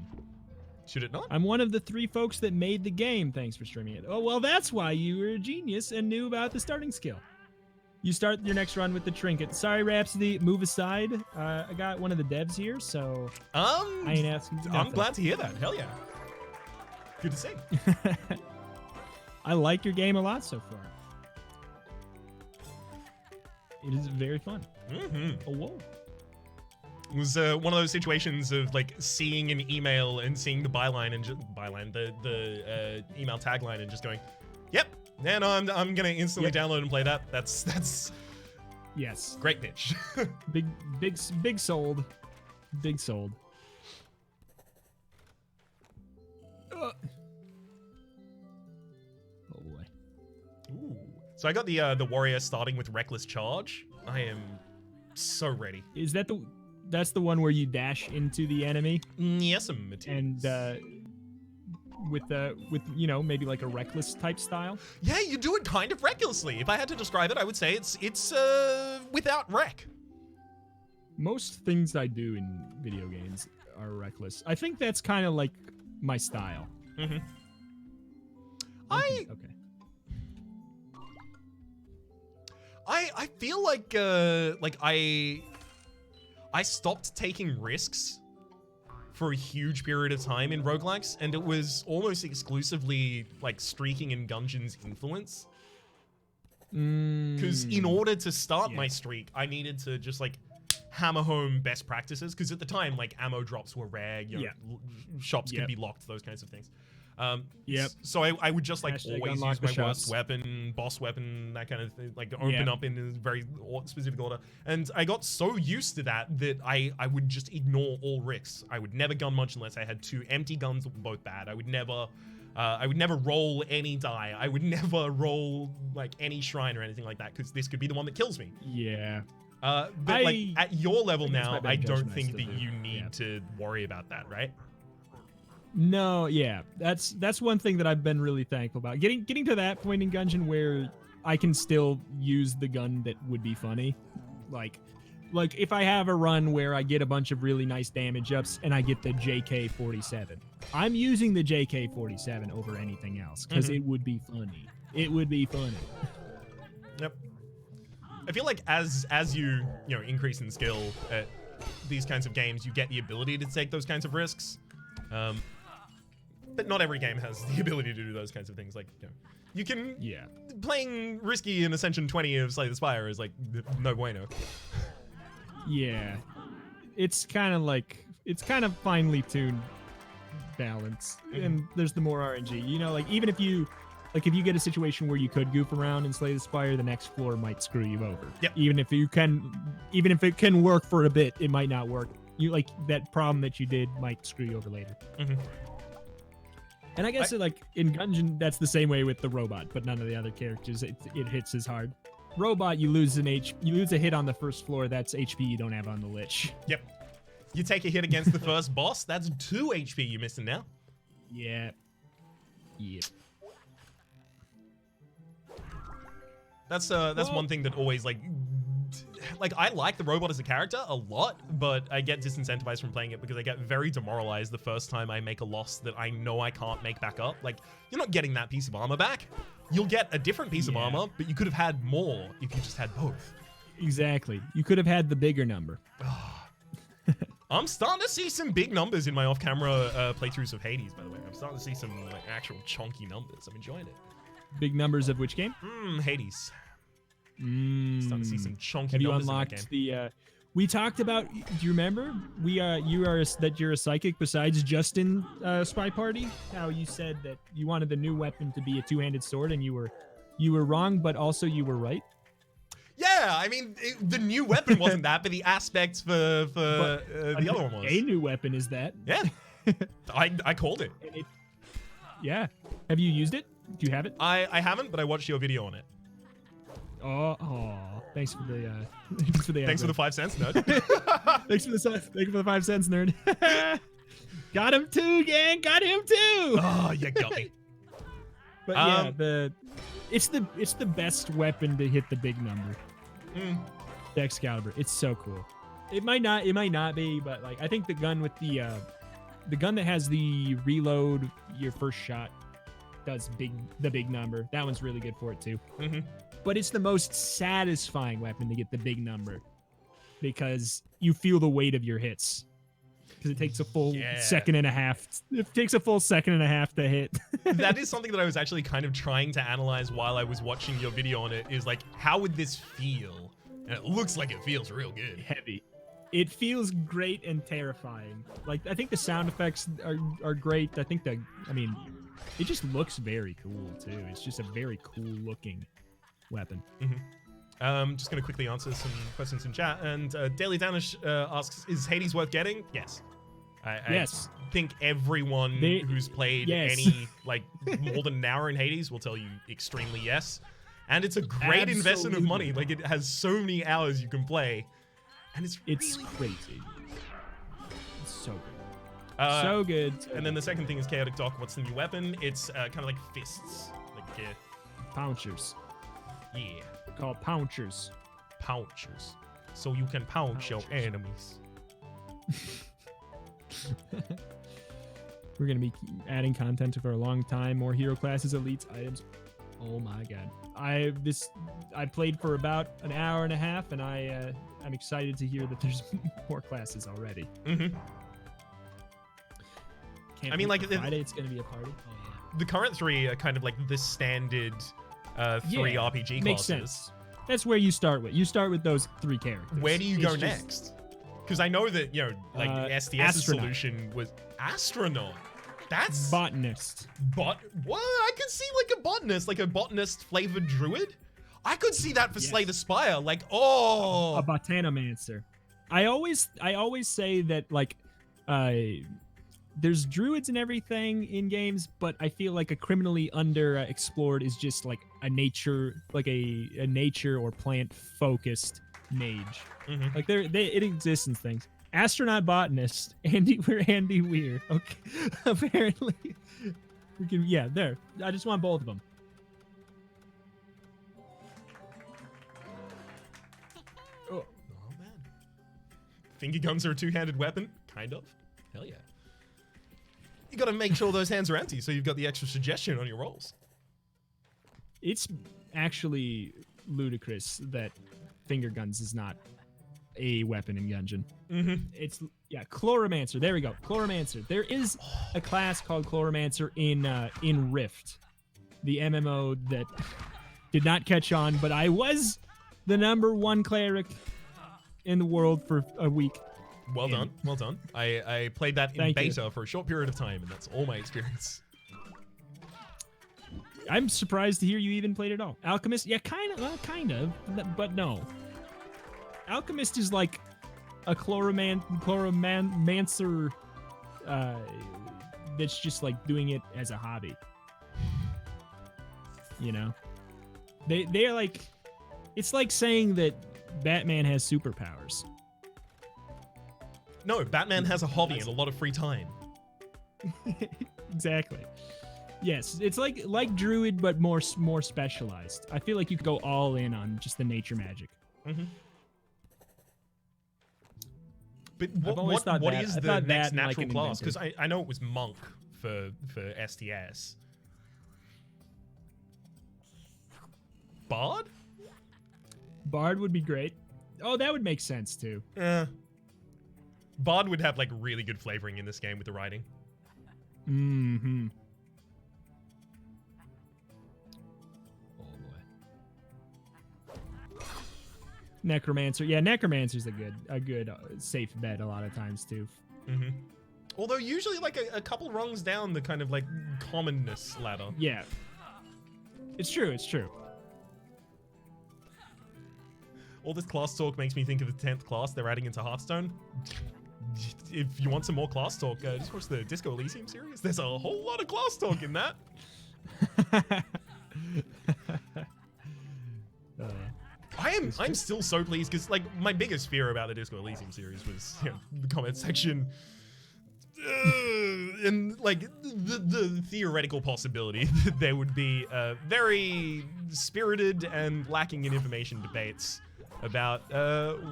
Should it not? I'm one of the 3 folks that made the game. Thanks for streaming it. Oh, well, that's why you were a genius and knew about the starting skill. You start your next run with the trinket. Sorry, Rhapsody, move aside. I got one of the devs here, so I ain't asking for I'm nothing. glad to hear that. Hell yeah. Good to see. I like your game a lot so far. It is very fun. Oh, whoa. It was one of those situations of like seeing an email and seeing the the email tagline and just going, yep, yeah, no, I'm gonna instantly download and play that. That's Yes. great pitch. Big sold. Big sold. Oh boy. Ooh. So I got the warrior starting with reckless charge. I am so ready. Is that that's the one where you dash into the enemy Yes, it and is. with maybe like a reckless type style? Yeah, you do it kind of recklessly. If I had to describe it, I would say it's without wreck. Most things I do in video games are reckless. I think that's kind of like my style. Okay. I feel like I stopped taking risks for a huge period of time in roguelikes, and it was almost exclusively like streaking in Gungeon's influence. Because in order to start my streak, I needed to just like hammer home best practices, because at the time like ammo drops were rare, shops could be locked, those kinds of things. So I would just like always use my worst weapon, boss weapon, that kind of thing, like open up in a very specific order. And I got so used to that I would just ignore all risks. I would never gun much unless I had 2 empty guns that were both bad. I would never I would never roll any die. I would never roll like any shrine or anything like that because this could be the one that kills me. Yeah. But like at your level now, I don't judgment think that still do. you need to worry about that, right? No, yeah, that's one thing that I've been really thankful about. Getting to that point in Gungeon where I can still use the gun that would be funny, like if I have a run where I get a bunch of really nice damage ups and I get the JK-47, I'm using the JK-47 over anything else because it would be funny. It would be funny. Yep. I feel like as you increase in skill at these kinds of games, you get the ability to take those kinds of risks. But not every game has the ability to do those kinds of things. Like, you can... Yeah. Playing risky in Ascension 20 of Slay the Spire is, like, no bueno. Yeah. It's kind of finely tuned balance. And there's the more RNG. You know, like, even if you get a situation where you could goof around and Slay the Spire, the next floor might screw you over. Yep. Even if it can work for a bit, it might not work. You like that problem that you did might screw you over later. And I guess in Gungeon, that's the same way with the robot, but none of the other characters it hits as hard. Robot, you lose a hit on the first floor. That's HP you don't have on the Lich. Yep. You take a hit against the first boss. That's 2 HP you're missing now. Yeah. Yep. That's one thing that always like I like the robot as a character a lot, but I get disincentivized from playing it because I get very demoralized the first time I make a loss that I know I can't make back up. Like, you're not getting that piece of armor back. You'll get a different piece of armor, but you could have had more if you just had both. Exactly. You could have had the bigger number. I'm starting to see some big numbers in my off-camera playthroughs of Hades, by the way. I'm starting to see some like actual chunky numbers. I'm enjoying it. Big numbers of which game? Hades. Starting to see some chunky Have you numbers unlocked in that game. we talked about, do you remember? You're a psychic besides Justin SpyParty? How you said that you wanted the new weapon to be a two-handed sword and you were wrong, but also you were right? Yeah, I mean, the new weapon wasn't that, but the aspects for the other one was. A new weapon is that. Yeah. I called it. Yeah. Have you used it? Do you have it? I haven't, but I watched your video on it. Oh, thanks for the Thanks for the 5 cents, nerd. Thanks for the 5 cents, nerd. Got him too, gang. Got him too. Oh, you got me. But yeah, it's the best weapon to hit the big number. The Excalibur. It's so cool. It might not be, but like I think the gun with the gun that has the reload your first shot does the big number. That one's really good for it too. But it's the most satisfying weapon to get the big number because you feel the weight of your hits. Because it takes a full second and a half. It takes a full second and a half to hit. That is something that I was actually kind of trying to analyze while I was watching your video on it. Is like, how would this feel? And it looks like it feels real good. Heavy. It feels great and terrifying. Like, I think the sound effects are great. I think it just looks very cool too. It's just a very cool looking weapon. Just going to quickly answer some questions in chat. And Daily Danish asks, is Hades worth getting? Yes. Yes. I think everyone who's played any, like, more than an hour in Hades will tell you extremely yes. And it's a great investment of money. Like, it has so many hours you can play. And it's really crazy. It's so good. So good. And then the second thing is Chaotic Doc. What's the new weapon? It's kind of like fists. Like, pouchers. Yeah. Called pouchers. Pouchers. So you can pouch your enemies. We're going to be adding content for a long time. More hero classes, elites, items. Oh my god. I played for about an hour and a half, and I'm excited to hear that there's more classes already. I mean, like, Friday it's going to be a party. Oh, yeah. The current 3 are kind of like the standard 3 RPG makes classes. Sense. That's where you start with. You start with those 3 characters. Where do you go next? Because I know that, SDS's solution was astronaut. That's botanist. What? I could see like a botanist flavored druid. I could see that for Slay the Spire. Like, there's druids and everything in games, but I feel like a criminally explored is just like a nature, like a nature or plant focused mage. Like it exists in things. Astronaut botanist, Andy Weir. Okay, apparently we can. Yeah, there. I just want both of them. Oh man, finger guns are a two-handed weapon, kind of. Hell yeah. You got to make sure those hands are empty, so you've got the extra suggestion on your rolls. It's actually ludicrous that finger guns is not a weapon in Gungeon. It's Chloromancer. There we go. Chloromancer. There is a class called Chloromancer in Rift, the MMO that did not catch on, but I was the #1 cleric in the world for a week. Well done. Well done. I played that in beta for a short period of time, and that's all my experience. I'm surprised to hear you even played it all. Alchemist, yeah, kind of, but no. Alchemist is like a chloromancer that's just like doing it as a hobby. You know? They're like, it's like saying that Batman has superpowers. No, Batman has a hobby and a lot of free time. Exactly. Yes, it's like Druid, but more specialized. I feel like you could go all in on just the nature magic. But what is the next natural class? Because I know it was Monk for STS. Bard? Bard would be great. Oh, that would make sense too. Bard would have like really good flavoring in this game with the writing. Oh boy. Necromancer. Yeah, Necromancer's a good safe bet a lot of times too. Although usually like a couple rungs down the kind of like commonness ladder. Yeah. It's true. It's true. All this class talk makes me think of the 10th class they're adding into Hearthstone. If you want some more class talk, just watch the Disco Elysium series. There's a whole lot of class talk in that. I'm still so pleased because like my biggest fear about the Disco Elysium series was the comment section. And like the theoretical possibility that there would be very spirited and lacking in information debates about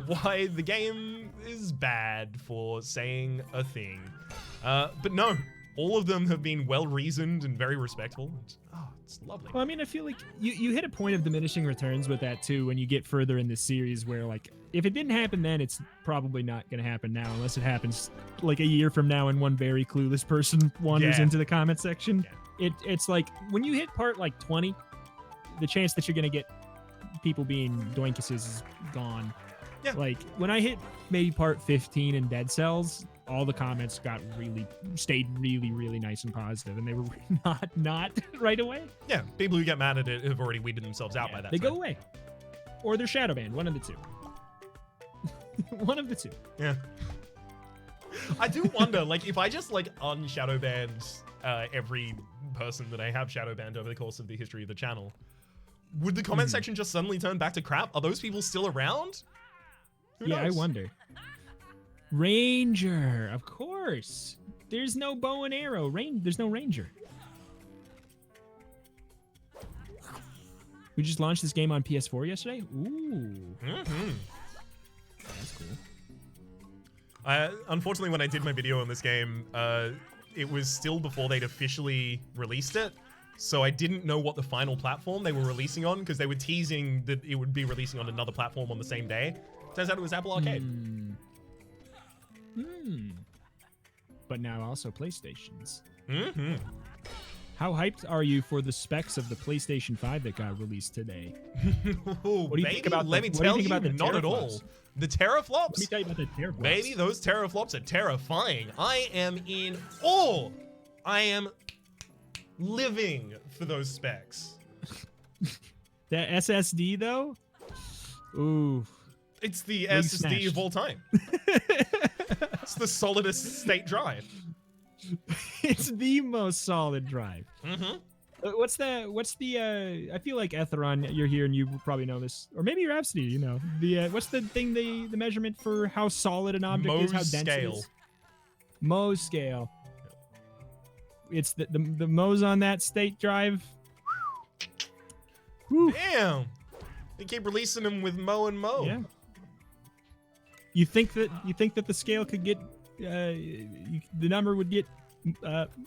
why the game is bad for saying a thing. But no, all of them have been well-reasoned and very respectful. And, it's lovely. Well, I mean, I feel like you hit a point of diminishing returns with that too when you get further in the series where like, if it didn't happen then, it's probably not going to happen now unless it happens like a year from now and one very clueless person wanders into the comment section. It's like when you hit part like 20, the chance that you're going to get people being doinkuses is gone. Yeah. Like when I hit maybe part 15 in Dead Cells, all the comments stayed really nice and positive, and they were not right away. Yeah, people who get mad at it have already weeded themselves out by that time. They go away. Or they're shadow banned, one of the two. One of the two. Yeah. I do wonder, like, if I just, like, unshadow banned every person that I have shadow banned over the course of the history of the channel, would the comment section just suddenly turn back to crap? Are those people still around? Who knows? I wonder. Ranger, of course. There's no bow and arrow. There's no ranger. We just launched this game on PS4 yesterday. Ooh. That's cool. Unfortunately, when I did my video on this game, it was still before they'd officially released it. So I didn't know what the final platform they were releasing on because they were teasing that it would be releasing on another platform on the same day. Turns out it was Apple Arcade. But now also PlayStations. How hyped are you for the specs of the PlayStation 5 that got released today? What do you think about let me tell you, not at all. The teraflops? Let me tell you about the teraflops. Baby, those teraflops are terrifying. I am in awe. I am living for those specs. That SSD, though? Ooh. It's the SSD of all time. It's the solidest state drive. It's the most solid drive. Mm-hmm. What's the I feel like Etheron, you're here and you probably know this, or maybe Rhapsody, you know. The what's the thing, the measurement for how solid an object is, how dense scale. it is? Mohs scale. It's the Mohs on that state drive. Whew. Damn. They keep releasing them with Mo and Mo. Yeah. You think that the scale could get the number would get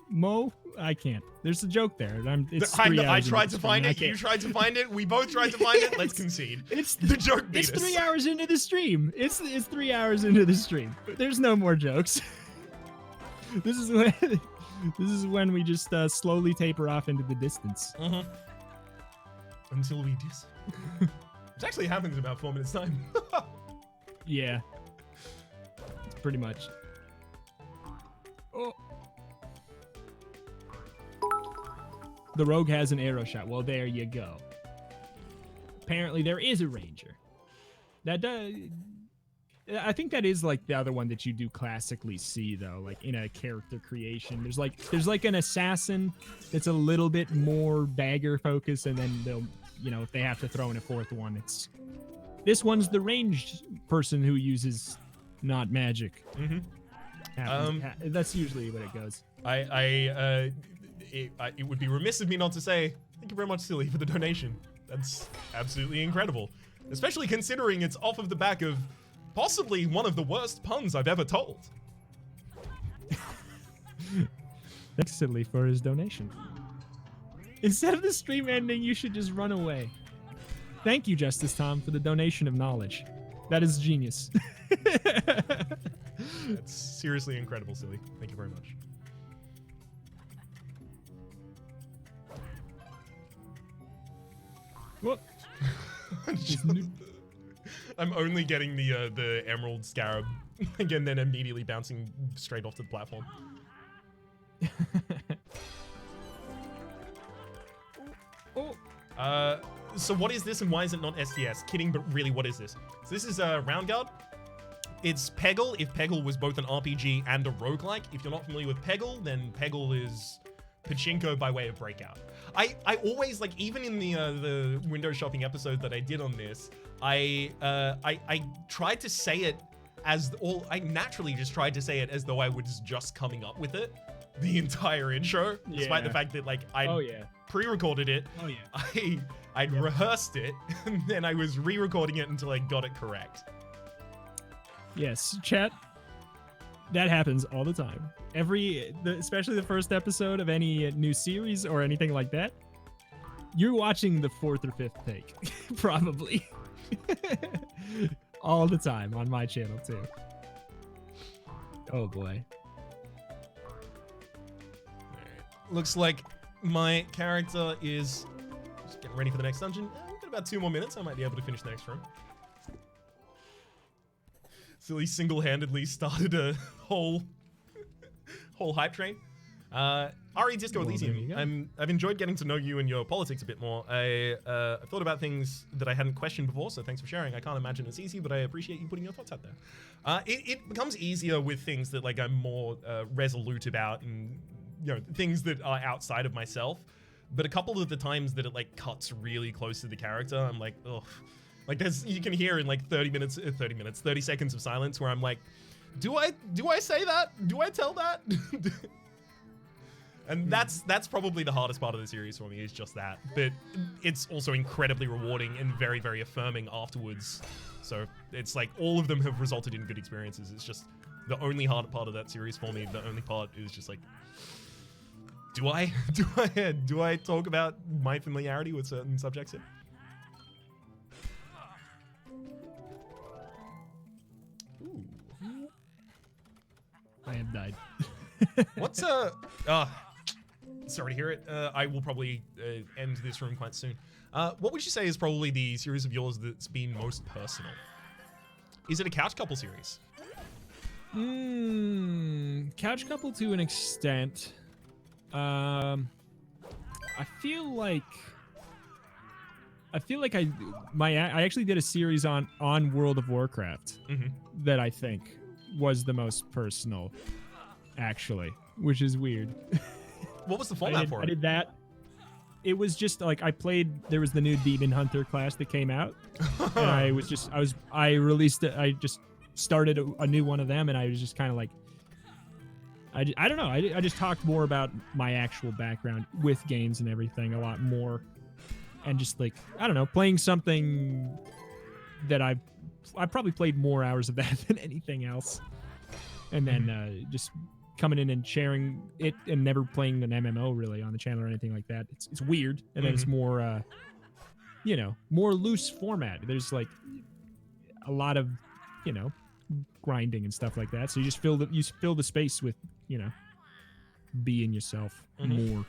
Mo? I can't. There's a joke there. I tried to find it. You tried to find it. We both tried to find it. Let's concede. It's the joke beat It's us. 3 hours into the stream. It's 3 hours into the stream. There's no more jokes. This is when we just slowly taper off into the distance. Mm-hmm. Until we dis. Which actually happens in about 4 minutes time. Yeah. It's pretty much. Oh. The rogue has an arrow shot. Well, there you go. Apparently, there is a ranger. That does. I think that is like the other one that you do classically see, though, like in a character creation. There's like an assassin that's a little bit more dagger focused, and then they'll, you know, if they have to throw in a fourth one, it's this one's the ranged person who uses not magic. Mm-hmm. That's usually what it goes. It would be remiss of me not to say thank you very much, Silly, for the donation. That's absolutely incredible, especially considering it's off of the back of possibly one of the worst puns I've ever told. Thanks, Silly, for his donation. Instead of the stream ending, you should just run away. Thank you, Justice Tom, for the donation of knowledge. That is genius. That's seriously incredible, Silly. Thank you very much. What? I'm only getting the emerald scarab, again, then immediately bouncing straight off to the platform. So what is this and why is it not STS? Kidding, but really, what is this? So this is Roundguard. It's Peggle, if Peggle was both an RPG and a roguelike. If you're not familiar with Peggle, then Peggle is Pachinko by way of Breakout. I always, like, even in the window shopping episode that I did on this, I tried to say it as I naturally just tried to say it as though I was just coming up with it the entire intro, despite the fact that, like, I pre-recorded it. Oh yeah. I'd rehearsed it, and then I was re-recording it until I got it correct. Yes, chat. That happens all the time. Especially the first episode of any new series or anything like that. You're watching the fourth or fifth take, probably. All the time on my channel too. Oh boy. Looks like my character is just getting ready for the next dungeon. We've got about 2 more minutes. I might be able to finish the next room. Silly single-handedly started a whole hype train. Ari Disco Elysium. I've enjoyed getting to know you and your politics a bit more. I thought about things that I hadn't questioned before, so thanks for sharing. I can't imagine it's easy, but I appreciate you putting your thoughts out there. It becomes easier with things that, like, I'm more resolute about, and, you know, things that are outside of myself. But a couple of the times that it, like, cuts really close to the character, I'm like, ugh. Like, you can hear in like 30 seconds of silence where I'm like, do I say that? Do I tell that? And that's probably the hardest part of the series for me, is just that. But it's also incredibly rewarding and very, very affirming afterwards. So it's like all of them have resulted in good experiences. It's just the only hard part of that series for me. The only part is just like, do I talk about my familiarity with certain subjects here? I have died. What's sorry to hear it. I will probably end this room quite soon. What would you say is probably the series of yours that's been most personal? Is it a couch couple series? Couch couple to an extent. I feel like I actually did a series on World of Warcraft that I think was the most personal, actually. which is weird. What was the format for it? I did that. It was just like there was the new Demon Hunter class that came out, and I just started a new one of them, and I was just kind of like, I don't know, I just talked more about my actual background with games and everything a lot more, and just like, I don't know, playing something that I probably played more hours of that than anything else, and then just coming in and sharing it and never playing an MMO really on the channel or anything like that. It's weird, and then it's more more loose format. There's like a lot of grinding and stuff like that, so you just fill the space with being yourself more.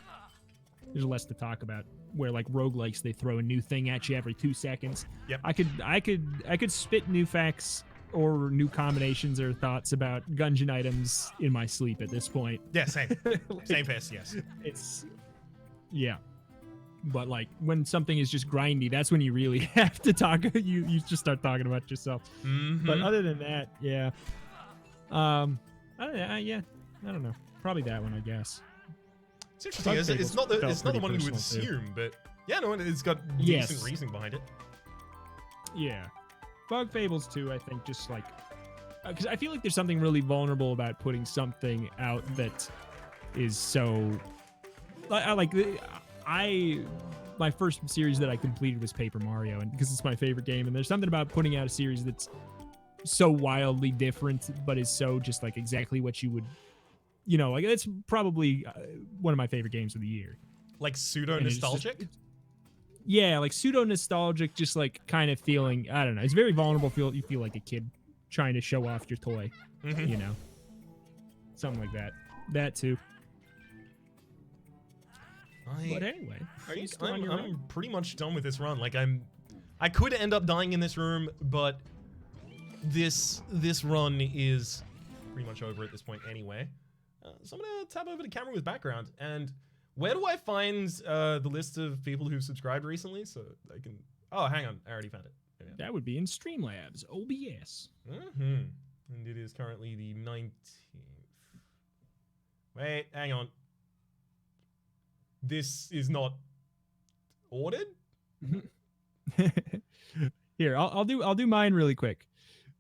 There's less to talk about, where like roguelikes, they throw a new thing at you every 2 seconds. Yep. I could spit new facts or new combinations or thoughts about Gungeon items in my sleep at this point. Yeah, same. Same piss, yes. Yeah. But like when something is just grindy, that's when you really have to talk. You just start talking about yourself. But other than that, yeah. I don't know. Probably that one, I guess. It's interesting. It's not the one you would assume, but yeah, no, it's got decent reasoning behind it. Yeah. Bug Fables 2, I think, just like, because I feel like there's something really vulnerable about putting something out that is so, my first series that I completed was Paper Mario, and because it's my favorite game, and there's something about putting out a series that's so wildly different, but is so just like exactly what you would, like it's probably one of my favorite games of the year. Like pseudo nostalgic. Yeah, like pseudo nostalgic, just like kind of feeling, I don't know. It's very vulnerable. You feel like a kid trying to show off your toy, something like that. That too. But anyway, I'm pretty much done with this run. Like I could end up dying in this room, but this run is pretty much over at this point anyway. So I'm gonna tab over to camera with background. And where do I find the list of people who subscribed recently so I can? Oh, hang on, I already found it. That would be in Streamlabs, OBS. And it is currently the 19th. Wait, hang on. This is not ordered? Here, I'll do mine really quick.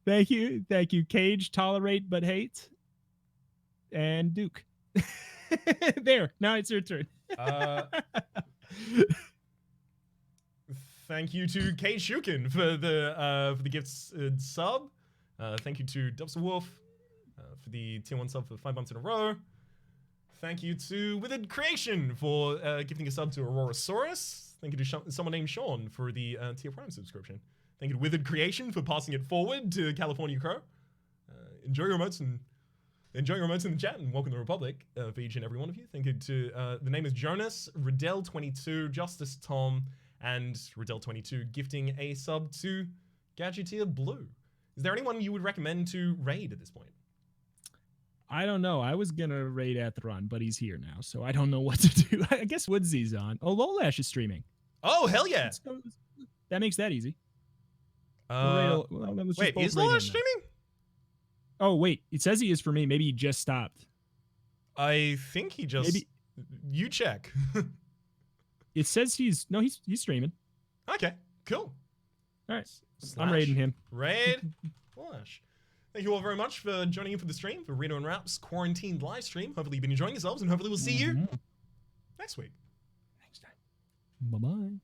Thank you, Cage, Tolerate but Hate, and Duke. There, now it's your turn. Thank you to Kate Shukin for the gifts sub. Thank you to Dubs Wolf for the tier 1 sub for 5 months in a row. Thank you to Withered Creation for gifting a sub to Aurorasaurus. Thank you to someone named Sean for the tier Prime subscription. Thank you to Withered Creation for passing it forward to California Crow. Enjoy your emotes in the chat, and welcome to the Republic for each and every one of you. Thank you to the name is Jonas, Riddell22, Justice Tom, and Riddell22 gifting a sub to Gadgeteer Blue. Is there anyone you would recommend to raid at this point? I don't know. I was gonna raid Atheron, but he's here now, so I don't know what to do. I guess Woodsy's on. Oh, Lolash is streaming. Oh, hell yeah! That makes that easy. Wait, is Lolash streaming? Oh, wait. It says he is for me. Maybe he just stopped. I think he just... Maybe. You check. It says he's streaming. Okay, cool. All right. I'm raiding him. Raid Flash. Thank you all very much for joining in for the stream for Reto and Rhaps quarantined live stream. Hopefully you've been enjoying yourselves, and hopefully we'll see you next week. Next time. Bye-bye.